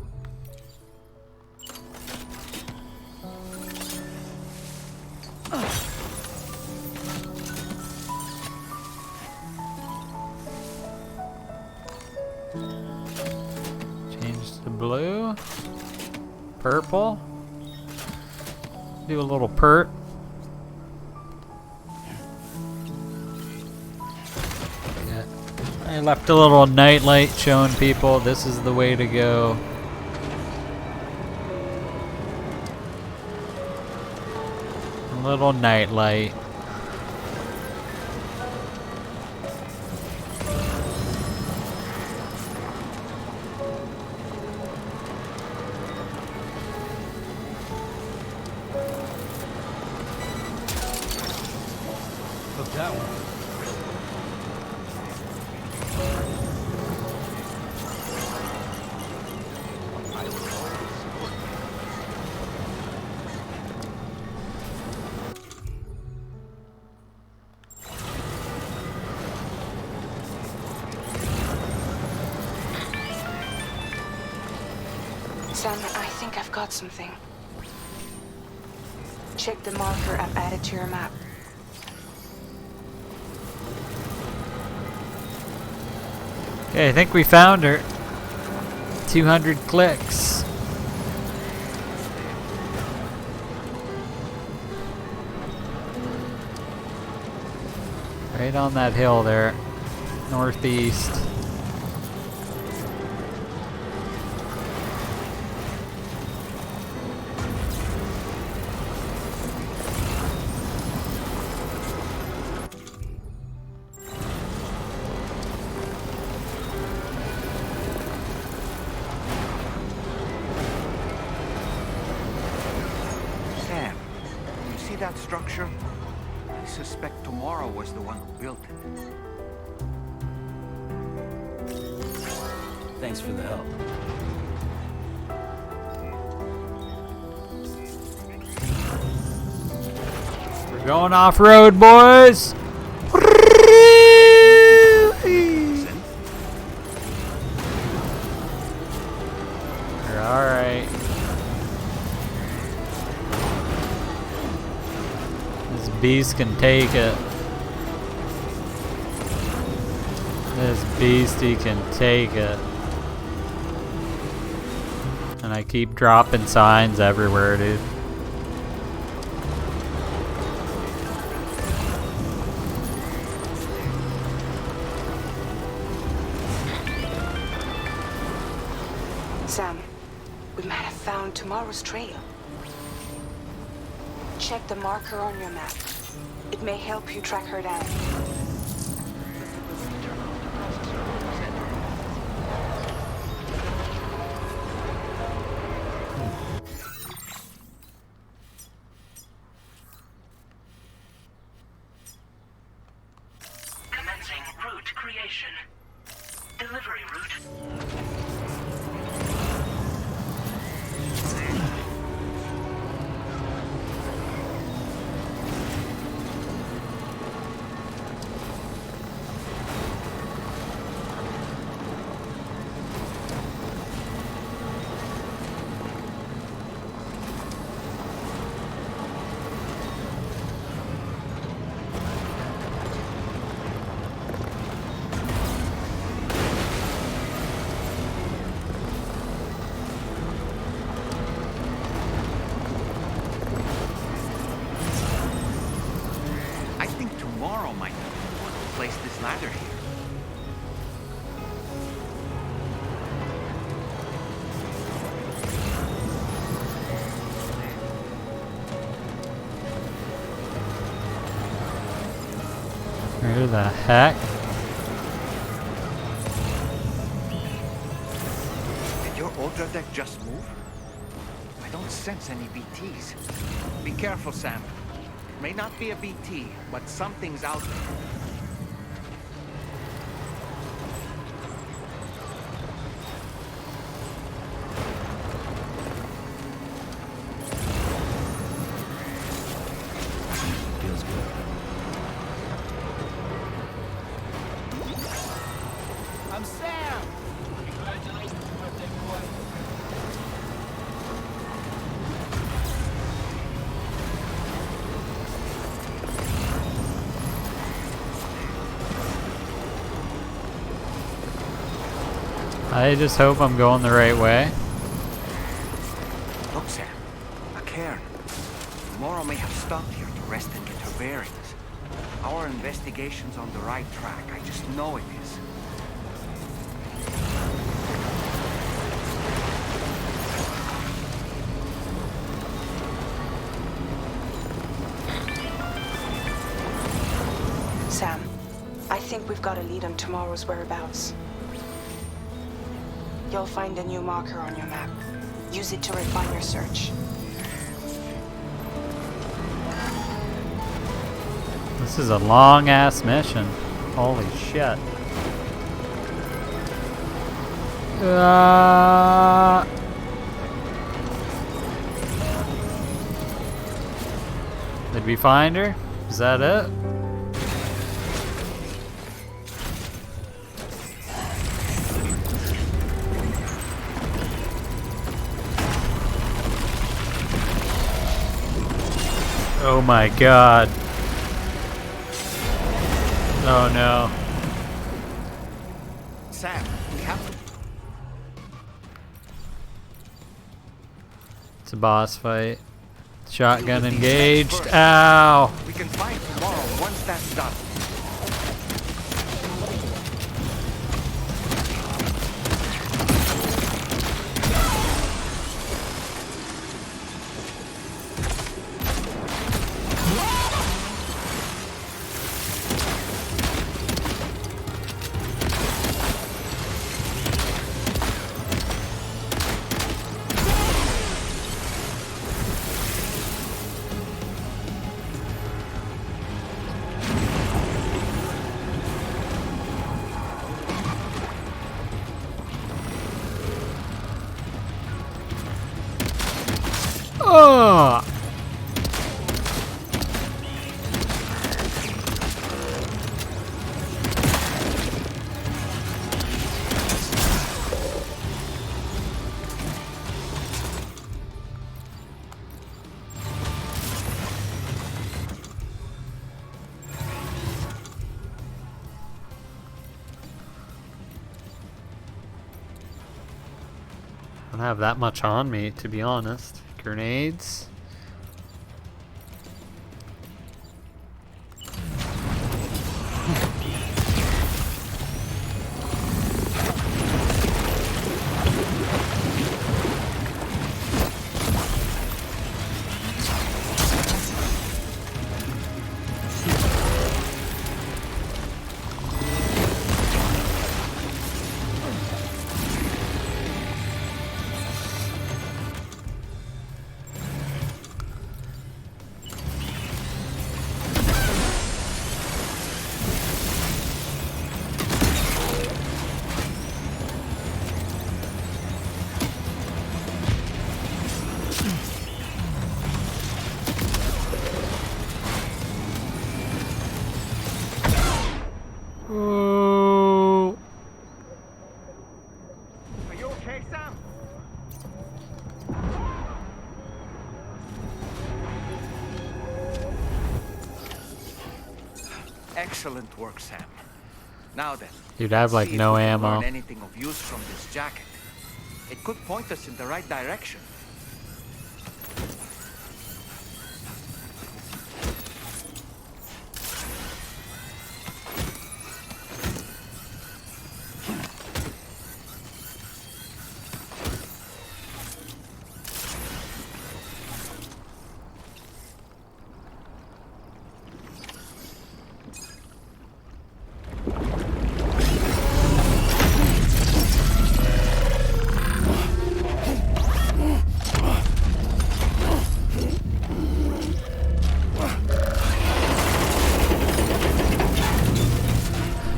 Speaker 1: Change to blue. Purple. Do a little pert. I left a little nightlight showing people this is the way to go. A little nightlight.
Speaker 3: Look that one.
Speaker 9: Sam, I think I've got something. Check the marker I've added to your map.
Speaker 1: Okay, I think we found her. 200 clicks. Right on that hill there. Northeast.
Speaker 2: Sam, you see that structure? I suspect Tomorrow was the one who built it.
Speaker 3: Thanks for the help.
Speaker 1: We're going off-road, boys! Alright. This beast can take it. This beastie can take it. And I keep dropping signs everywhere, dude.
Speaker 9: Sam, we might have found Tomorrow's trail. Check the marker on your map. It may help you track her down.
Speaker 4: Commencing route creation. Delivery route.
Speaker 1: Where the heck?
Speaker 2: Did your Ultra deck just move? I don't sense any BTs. Be careful, Sam. It may not be a BT, but something's out there.
Speaker 3: Feels good.
Speaker 13: I'm Sam!
Speaker 1: I just hope I'm going the right way.
Speaker 2: Look, Sam. A cairn. Tomorrow may have stopped here to rest and get her bearings. Our investigation's on the right track. I just know it is.
Speaker 9: Sam, I think we've got a lead on tomorrow's whereabouts. You'll find a new marker on your map. Use it to refine your search.
Speaker 1: This is a long ass mission. Holy shit. Did we find her? Is that it? Oh my god. Oh no.
Speaker 2: Sam, we have to...
Speaker 1: It's a boss fight. Shotgun engaged. Ow!
Speaker 2: We can fight tomorrow once that's done.
Speaker 1: Oh! I don't have that much on me, to be honest. Grenades. Oh.
Speaker 2: Are you okay, Sam? Excellent work, Sam. Now then,
Speaker 1: You'd have like
Speaker 2: see if
Speaker 1: no
Speaker 2: we can
Speaker 1: ammo.
Speaker 2: learn anything of use from this jacket. It could point us in the right direction.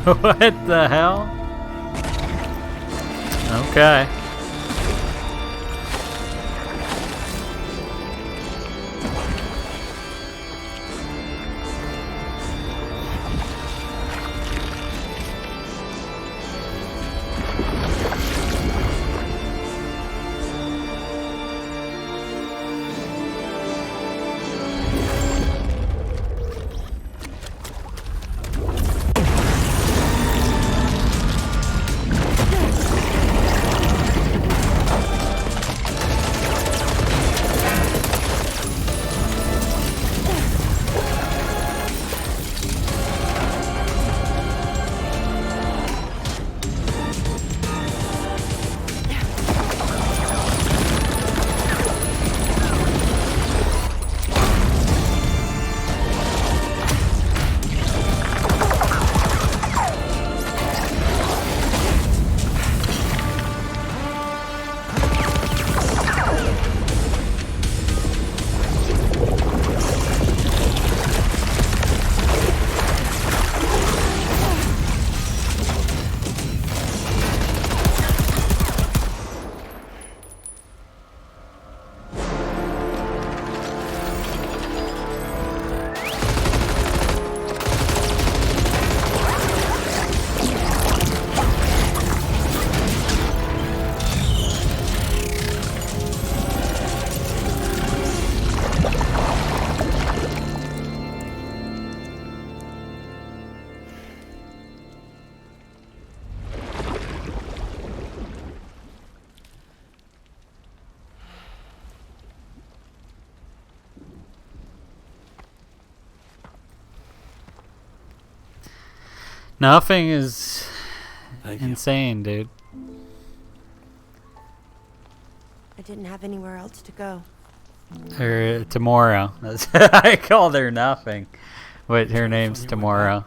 Speaker 1: What the hell? Okay. Nothing is insane, dude.
Speaker 15: I didn't have anywhere else to go.
Speaker 1: Or Tomorrow. I called her Nothing. But her name's Tomorrow.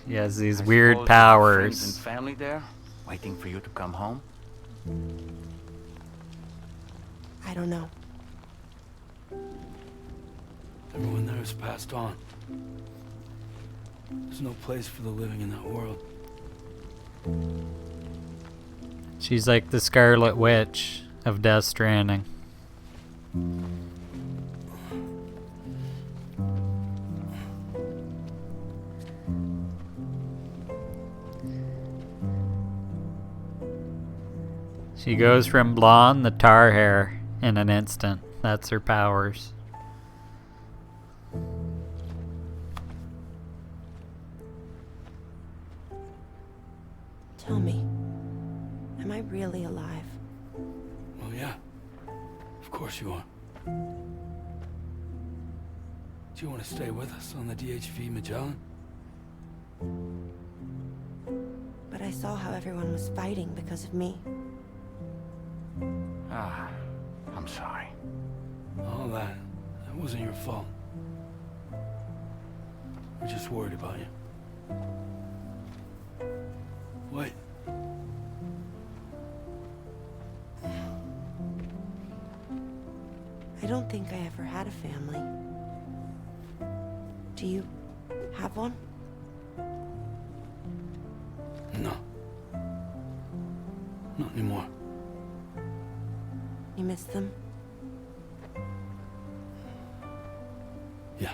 Speaker 1: She has these weird
Speaker 2: Friends
Speaker 1: powers.
Speaker 2: and family there, waiting for you to come home.
Speaker 15: I don't know.
Speaker 13: Everyone there has passed on. There's no place for the living in that world.
Speaker 1: She's like the Scarlet Witch of Death Stranding. She goes from blonde to tar hair in an instant. That's her powers.
Speaker 15: Tell me, am I really alive?
Speaker 13: Well, yeah. Of course you are. Do you want to stay with us on the DHV Magellan?
Speaker 15: But I saw how everyone was fighting because of me.
Speaker 2: Ah, I'm sorry.
Speaker 13: All that wasn't your fault. We're just worried about you. Wait.
Speaker 15: I don't think I ever had a family. Do you have one?
Speaker 13: No. Not anymore.
Speaker 15: You miss them?
Speaker 13: Yeah.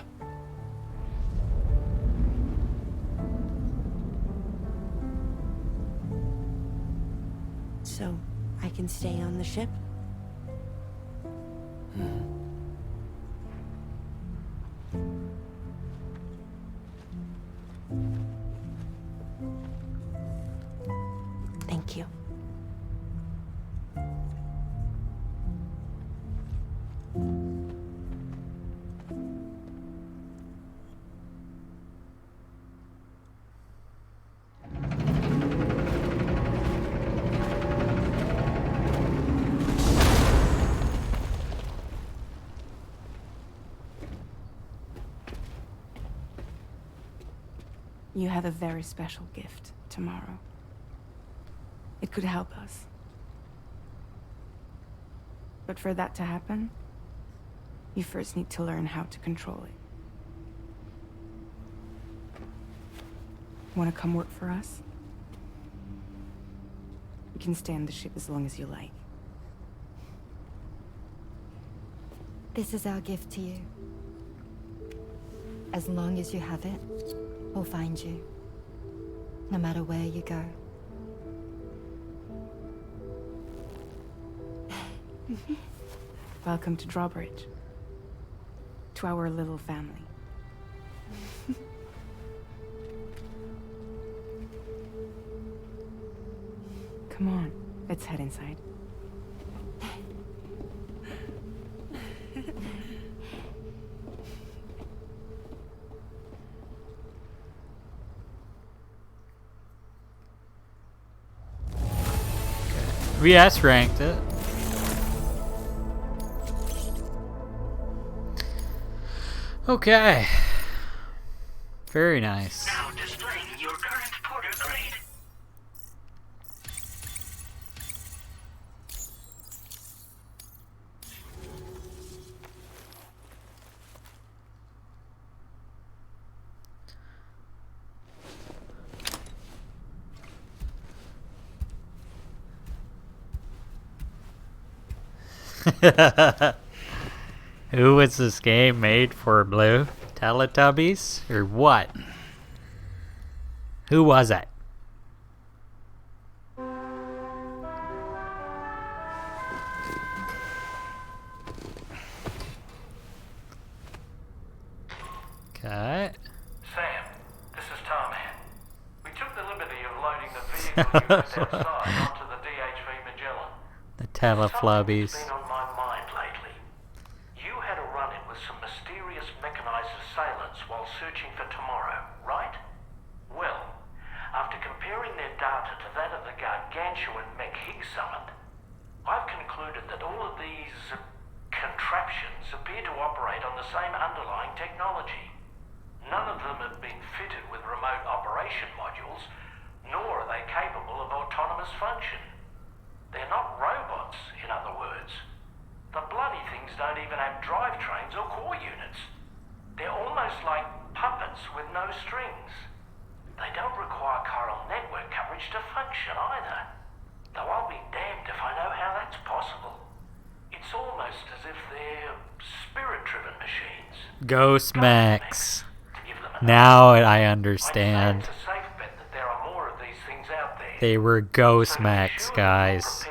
Speaker 15: So, I can stay on the ship? Thank you. You have a very special gift tomorrow. It could help us. But for that to happen, you first need to learn how to control it.
Speaker 9: Want to come work for us? You can stay on the ship as long as you like.
Speaker 11: This is our gift to you. As long as you have it, we'll find you. No matter where you go.
Speaker 9: Welcome to Drawbridge. To our little family. Come on, let's head inside.
Speaker 1: We S ranked it. Okay. Very nice.
Speaker 4: Now displaying your current porter grade.
Speaker 1: Who was this game made for, Blue? Teletubbies? Or what? Who was it? Okay.
Speaker 7: Sam, this is Tarman. We took the liberty of loading the vehicle you left outside onto the DHV Magellan.
Speaker 1: The Teleflubbies.
Speaker 7: Something's been on my mind lately. You had a run-in with some mysterious mechanized assailants while searching for tomorrow, right? Well, after comparing their data to that of the gargantuan mech Higgs summoned, I've concluded that all of these contraptions appear to operate on the same underlying technology. None of them have been fitted with remote operation modules, nor are they capable of autonomous function. They're not robots, in other words. The bloody things don't even have drivetrains or core units. They're almost like puppets with no strings. They don't require chiral network coverage to function either. Though I'll be damned if I know how that's possible. It's almost as if they're spirit-driven machines.
Speaker 1: Ghost mechs. Now I understand.
Speaker 7: It's a safe bet that there are more of these things out there.
Speaker 1: They were ghost mechs, guys.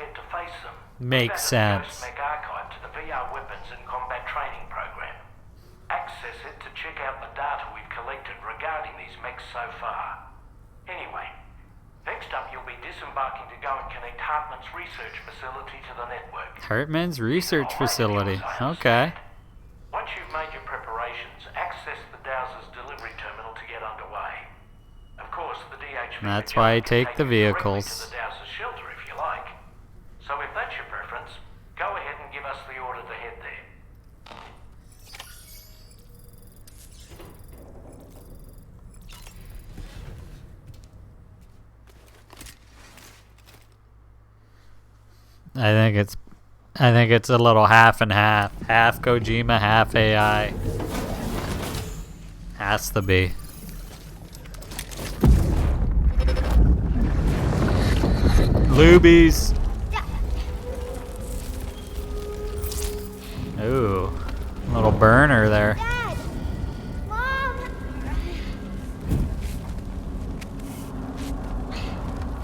Speaker 1: Makes sense.
Speaker 7: Ghost mech archive to the VR weapons and combat training program. Access it to check out the data we've collected regarding these mechs so far. Anyway, next up you'll be disembarking to go and connect Hartman's research facility to the network.
Speaker 1: Hartman's research facility. Okay.
Speaker 7: Once you've made your preparations, access the Dowser's delivery terminal to get underway. Of course, the DHV
Speaker 1: That's why I take the vehicles.
Speaker 7: to the Dowser's shelter if you like. So if that's your preference, go ahead and give us the order to head there.
Speaker 1: I think it's a little half and half. Half Kojima, half AI. Has to be. Lubies. Ooh, little burner there.
Speaker 11: Dad! Mom!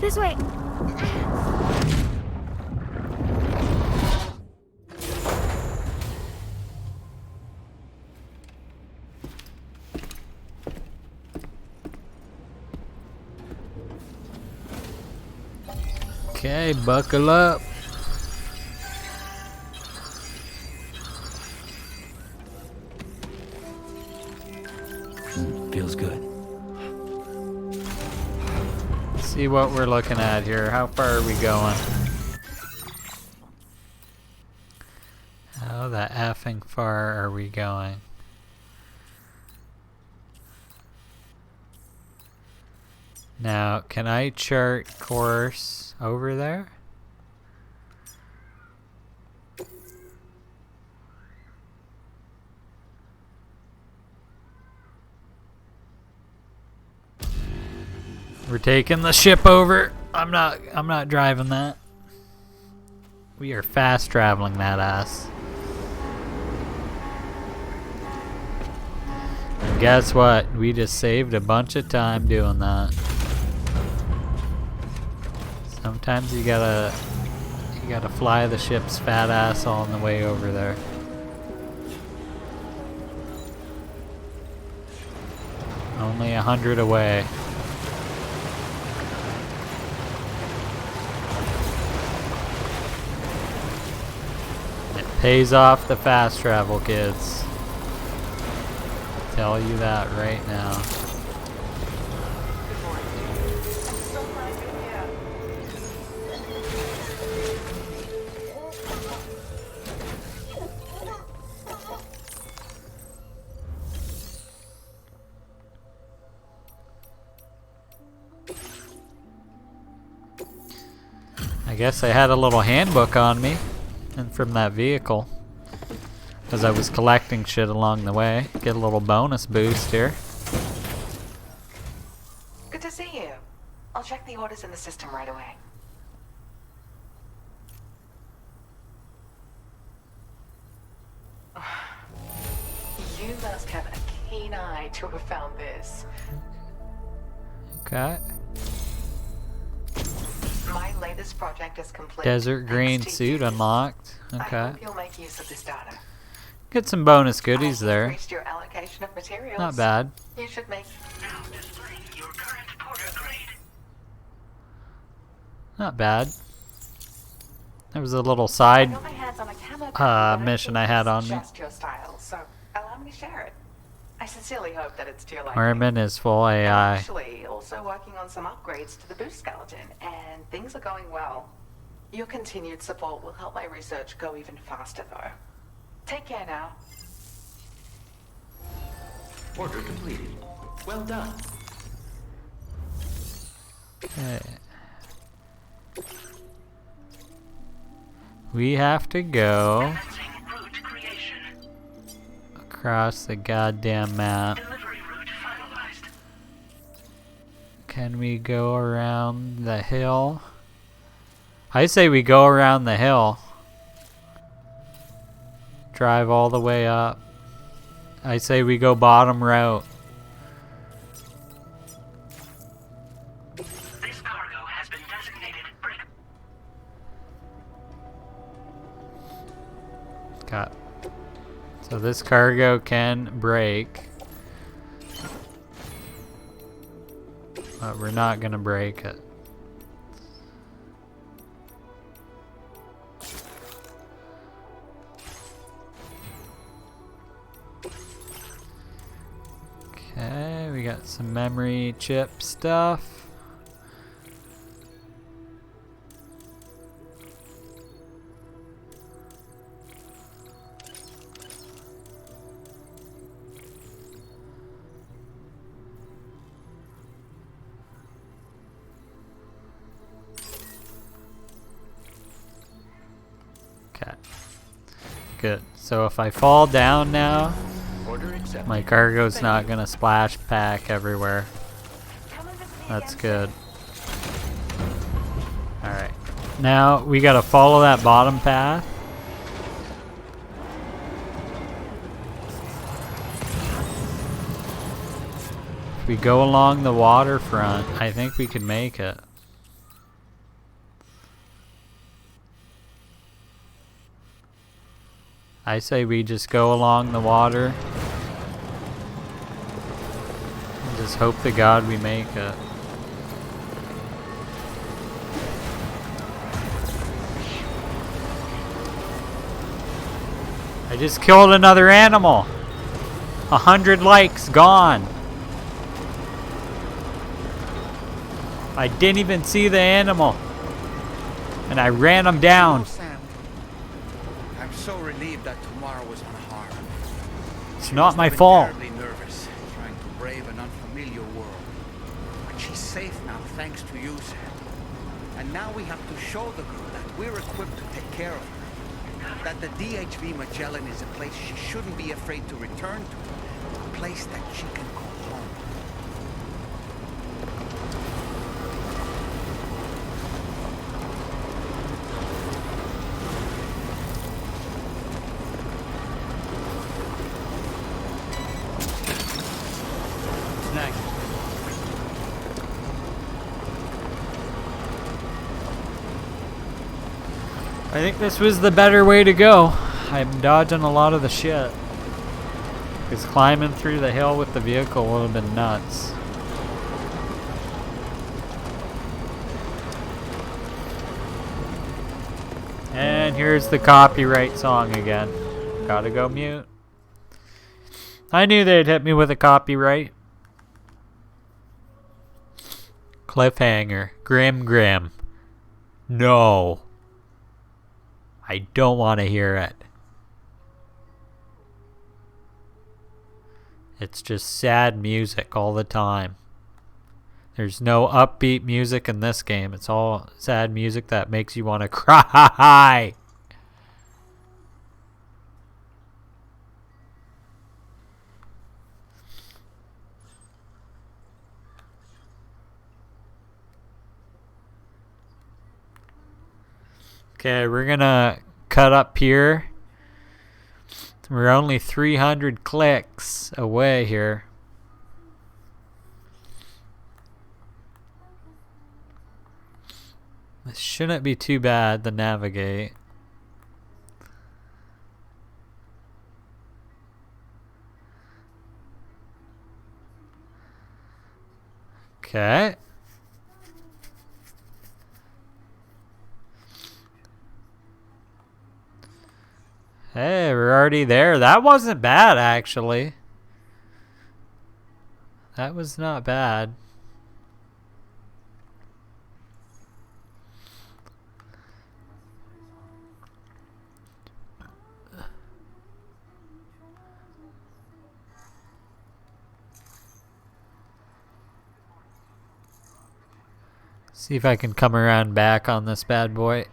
Speaker 11: This way.
Speaker 1: Okay, buckle up.
Speaker 3: Feels good.
Speaker 1: See what we're looking at here. How far are we going? How the effing far are we going? Now, can I chart course over there? We're taking the ship over. I'm not driving that. We are fast traveling that ass. And guess what? We just saved a bunch of time doing that. Sometimes you gotta fly the ship's fat ass on the way over there. Only 100 away. It pays off the fast travel, kids. I'll tell you that right now. I guess I had a little handbook on me, and from that vehicle, as I was collecting shit along the way. Get a little bonus boost here.
Speaker 8: Good to see you. I'll check the orders in the system right away. You must have a keen eye to have found this.
Speaker 1: Okay.
Speaker 8: My latest project is complete.
Speaker 1: Desert green suit unlocked. Okay.
Speaker 8: I hope you'll make use of this data.
Speaker 1: Get some bonus goodies there.
Speaker 8: Increased your allocation of materials.
Speaker 1: Not bad.
Speaker 8: You should make
Speaker 4: Now displaying your current porter grade.
Speaker 1: Not bad. There was a little side
Speaker 8: got my hands on a camo copy,
Speaker 1: mission I had on me.
Speaker 8: just your style, so allow me to share it. I sincerely hope that it's to your liking.
Speaker 1: Armin is full
Speaker 8: I'm
Speaker 1: AI.
Speaker 8: actually also working on some upgrades to the boost skeleton, and things are going well. Your continued support will help my research go even faster, though. Take care now.
Speaker 3: Order completed. Well done.
Speaker 1: Okay. We have to go across the goddamn map. Can we go around the hill? I say we go around the hill. Drive all the way up. I say we go bottom route.
Speaker 4: This cargo has been designated break.
Speaker 1: Got. So this cargo can break. But we're not gonna break it. Okay, we got some memory chip stuff. Okay. Good. So if I fall down now, my cargo's not gonna splash pack everywhere. That's good. Alright. Now we gotta follow that bottom path. If we go along the waterfront, I think we can make it. I say we just go along the water. And just hope to God we make it. I just killed another animal. 100 likes gone. I didn't even see the animal. And I ran him down.
Speaker 2: I'm so relieved that tomorrow was unharmed.
Speaker 1: It's not my fault.
Speaker 2: Terribly nervous, trying to brave an unfamiliar world. But she's safe now, thanks to you, Sam. And now we have to show the girl that we're equipped to take care of her. That the DHV Magellan is a place she shouldn't be afraid to return to. A place that she can call home.
Speaker 1: I think this was the better way to go. I'm dodging a lot of the shit. Because climbing through the hill with the vehicle would have been nuts. And here's the copyright song again. Gotta go mute. I knew they'd hit me with a copyright. Cliffhanger. Grim. No. I don't want to hear it. It's just sad music all the time. There's no upbeat music in this game. It's all sad music that makes you want to cry. Okay, we're gonna cut up here. We're only 300 clicks away here. This shouldn't be too bad to navigate. Okay. Hey, we're already there. That wasn't bad, actually. That was not bad. See if I can come around back on this bad boy.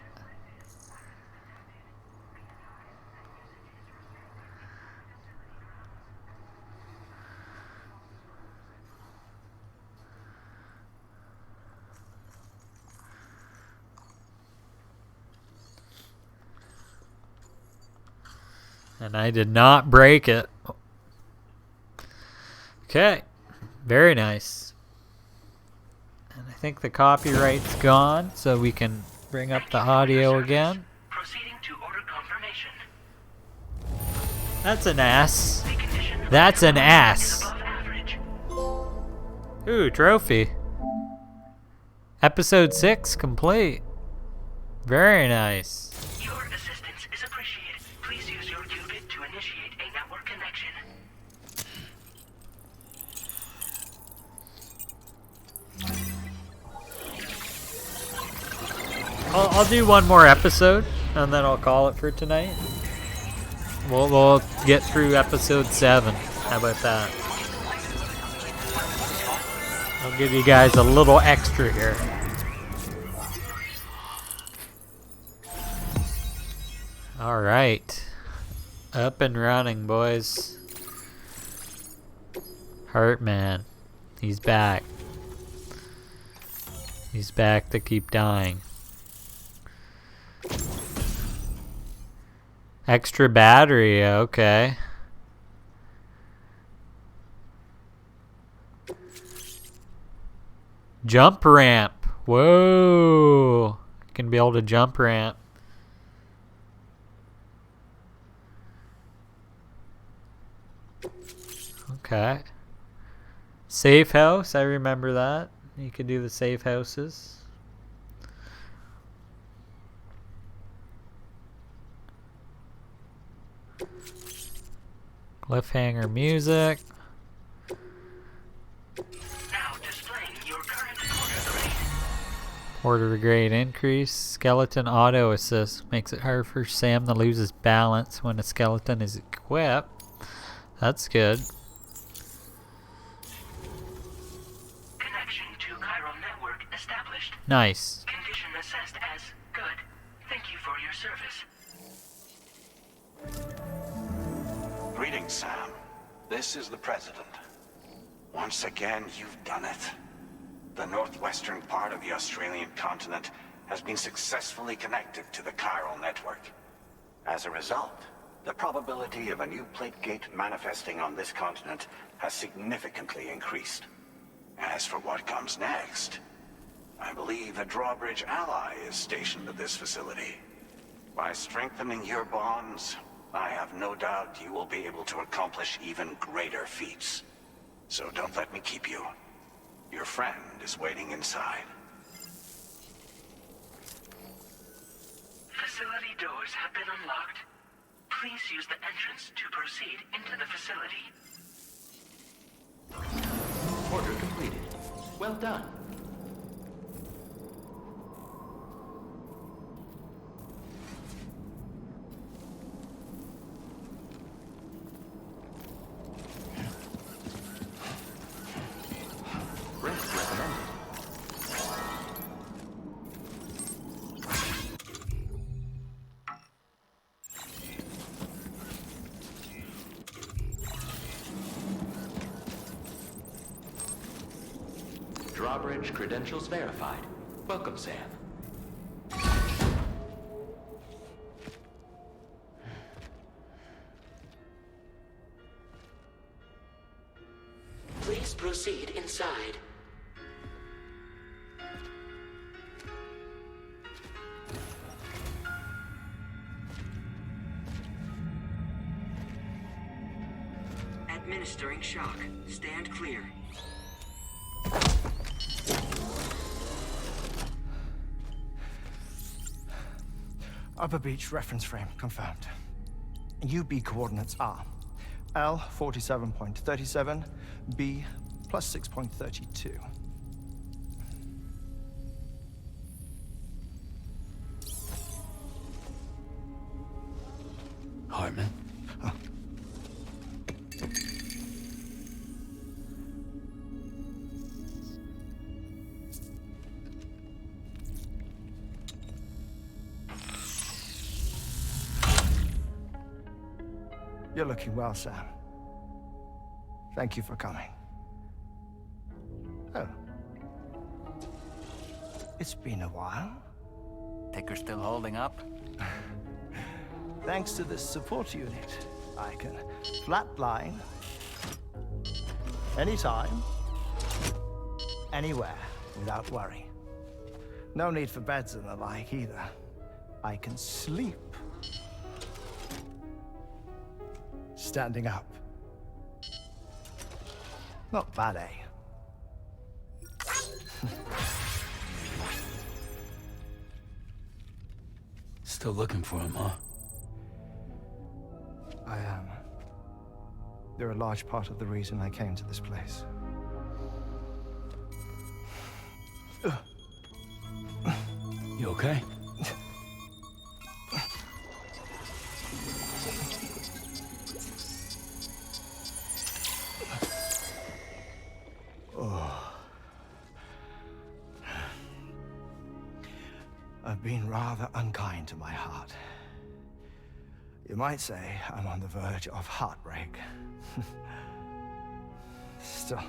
Speaker 1: And I did not break it. Okay. Very nice. And I think the copyright's gone, so we can bring up the audio again.
Speaker 4: Proceeding to order confirmation.
Speaker 1: That's an ass. That's an ass. Ooh, trophy. Episode 6 complete. Very nice.
Speaker 4: Your assistance is appreciated. Please use your qubit to initiate a network connection.
Speaker 1: I'll do one more episode, and then I'll call it for tonight. We'll get through episode 7. How about that? I'll give you guys a little extra here. Alright. Up and running, boys. Heartman. He's back. He's back to keep dying. Extra battery, okay. Jump ramp. Whoa. Can build a jump ramp. Okay. Safe house, I remember that. You could do the safe houses. Cliffhanger music.
Speaker 4: Now displaying your current porter grade.
Speaker 1: Porter grade increase. Skeleton auto assist makes it hard for Sam to lose his balance when a skeleton is equipped. That's good.
Speaker 4: Connection to chiral network established.
Speaker 1: Nice.
Speaker 4: Condition assessed as good. Thank you for your service.
Speaker 6: Greetings, Sam. This is the President. Once again, you've done it. The northwestern part of the Australian continent has been successfully connected to the chiral network. As a result, the probability of a new plate gate manifesting on this continent has significantly increased. As for what comes next, I believe a drawbridge ally is stationed at this facility. By strengthening your bonds, I have no doubt you will be able to accomplish even greater feats. So don't let me keep you. Your friend is waiting inside.
Speaker 4: Facility doors have been unlocked. Please use the entrance to proceed into the facility.
Speaker 3: Order completed. Well done. Rest recommended. DrAiNxx credentials verified. Welcome, Sam.
Speaker 4: Please proceed inside. Administering shock. Stand clear.
Speaker 16: Upper beach reference frame confirmed. UB coordinates are L 47.37, B plus 6.32.
Speaker 13: Hartman?
Speaker 16: You're looking well, Sam. Thank you for coming. Oh. It's been a while.
Speaker 2: Ticker's still holding up?
Speaker 16: Thanks to this support unit, I can flatline anytime, anywhere, without worry. No need for beds and the like either. I can sleep standing up. Not bad, eh?
Speaker 13: Still looking for him, huh?
Speaker 16: I am. They're a large part of the reason I came to this place.
Speaker 13: You okay?
Speaker 16: I've been rather unkind to my heart. You might say I'm on the verge of heartbreak. Still,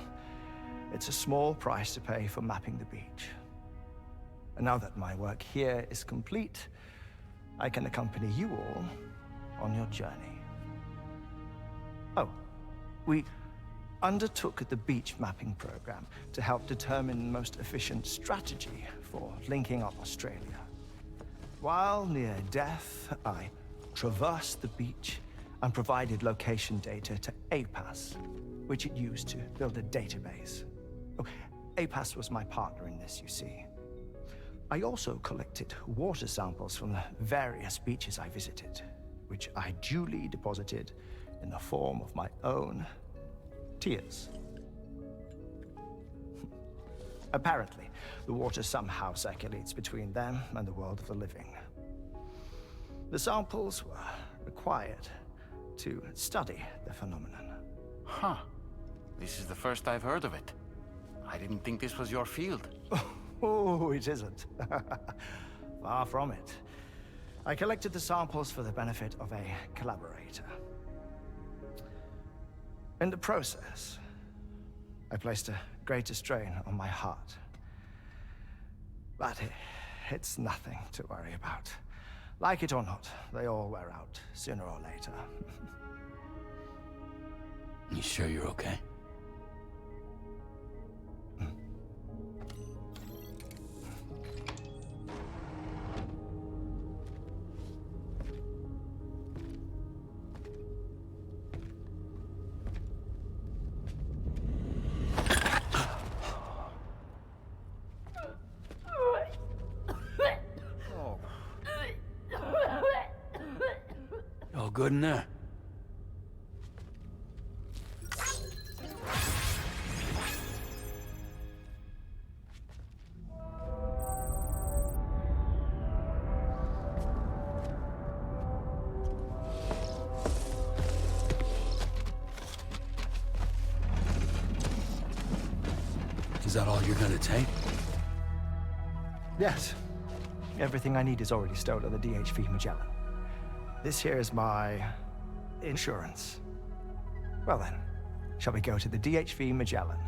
Speaker 16: it's a small price to pay for mapping the beach. And now that my work here is complete, I can accompany you all on your journey. Oh, we undertook the beach mapping program to help determine the most efficient strategy for linking up Australia. While near death, I traversed the beach and provided location data to APAS, which it used to build a database. Oh, APAS was my partner in this, you see. I also collected water samples from the various beaches I visited, which I duly deposited in the form of my own tears. Apparently, the water somehow circulates between them and the world of the living. The samples were required to study the phenomenon.
Speaker 2: Huh. This is the first I've heard of it. I didn't think this was your field.
Speaker 16: Oh, it isn't. Far from it. I collected the samples for the benefit of a collaborator. In the process, I placed a greater strain on my heart. But it's nothing to worry about. Like it or not, they all wear out, sooner or later.
Speaker 13: You sure you're okay? good in there? Is that all you're gonna take?
Speaker 16: Yes. Everything I need is already stored on the DHV Magellan. This here is my insurance. Well then, shall we go to the DHV Magellan?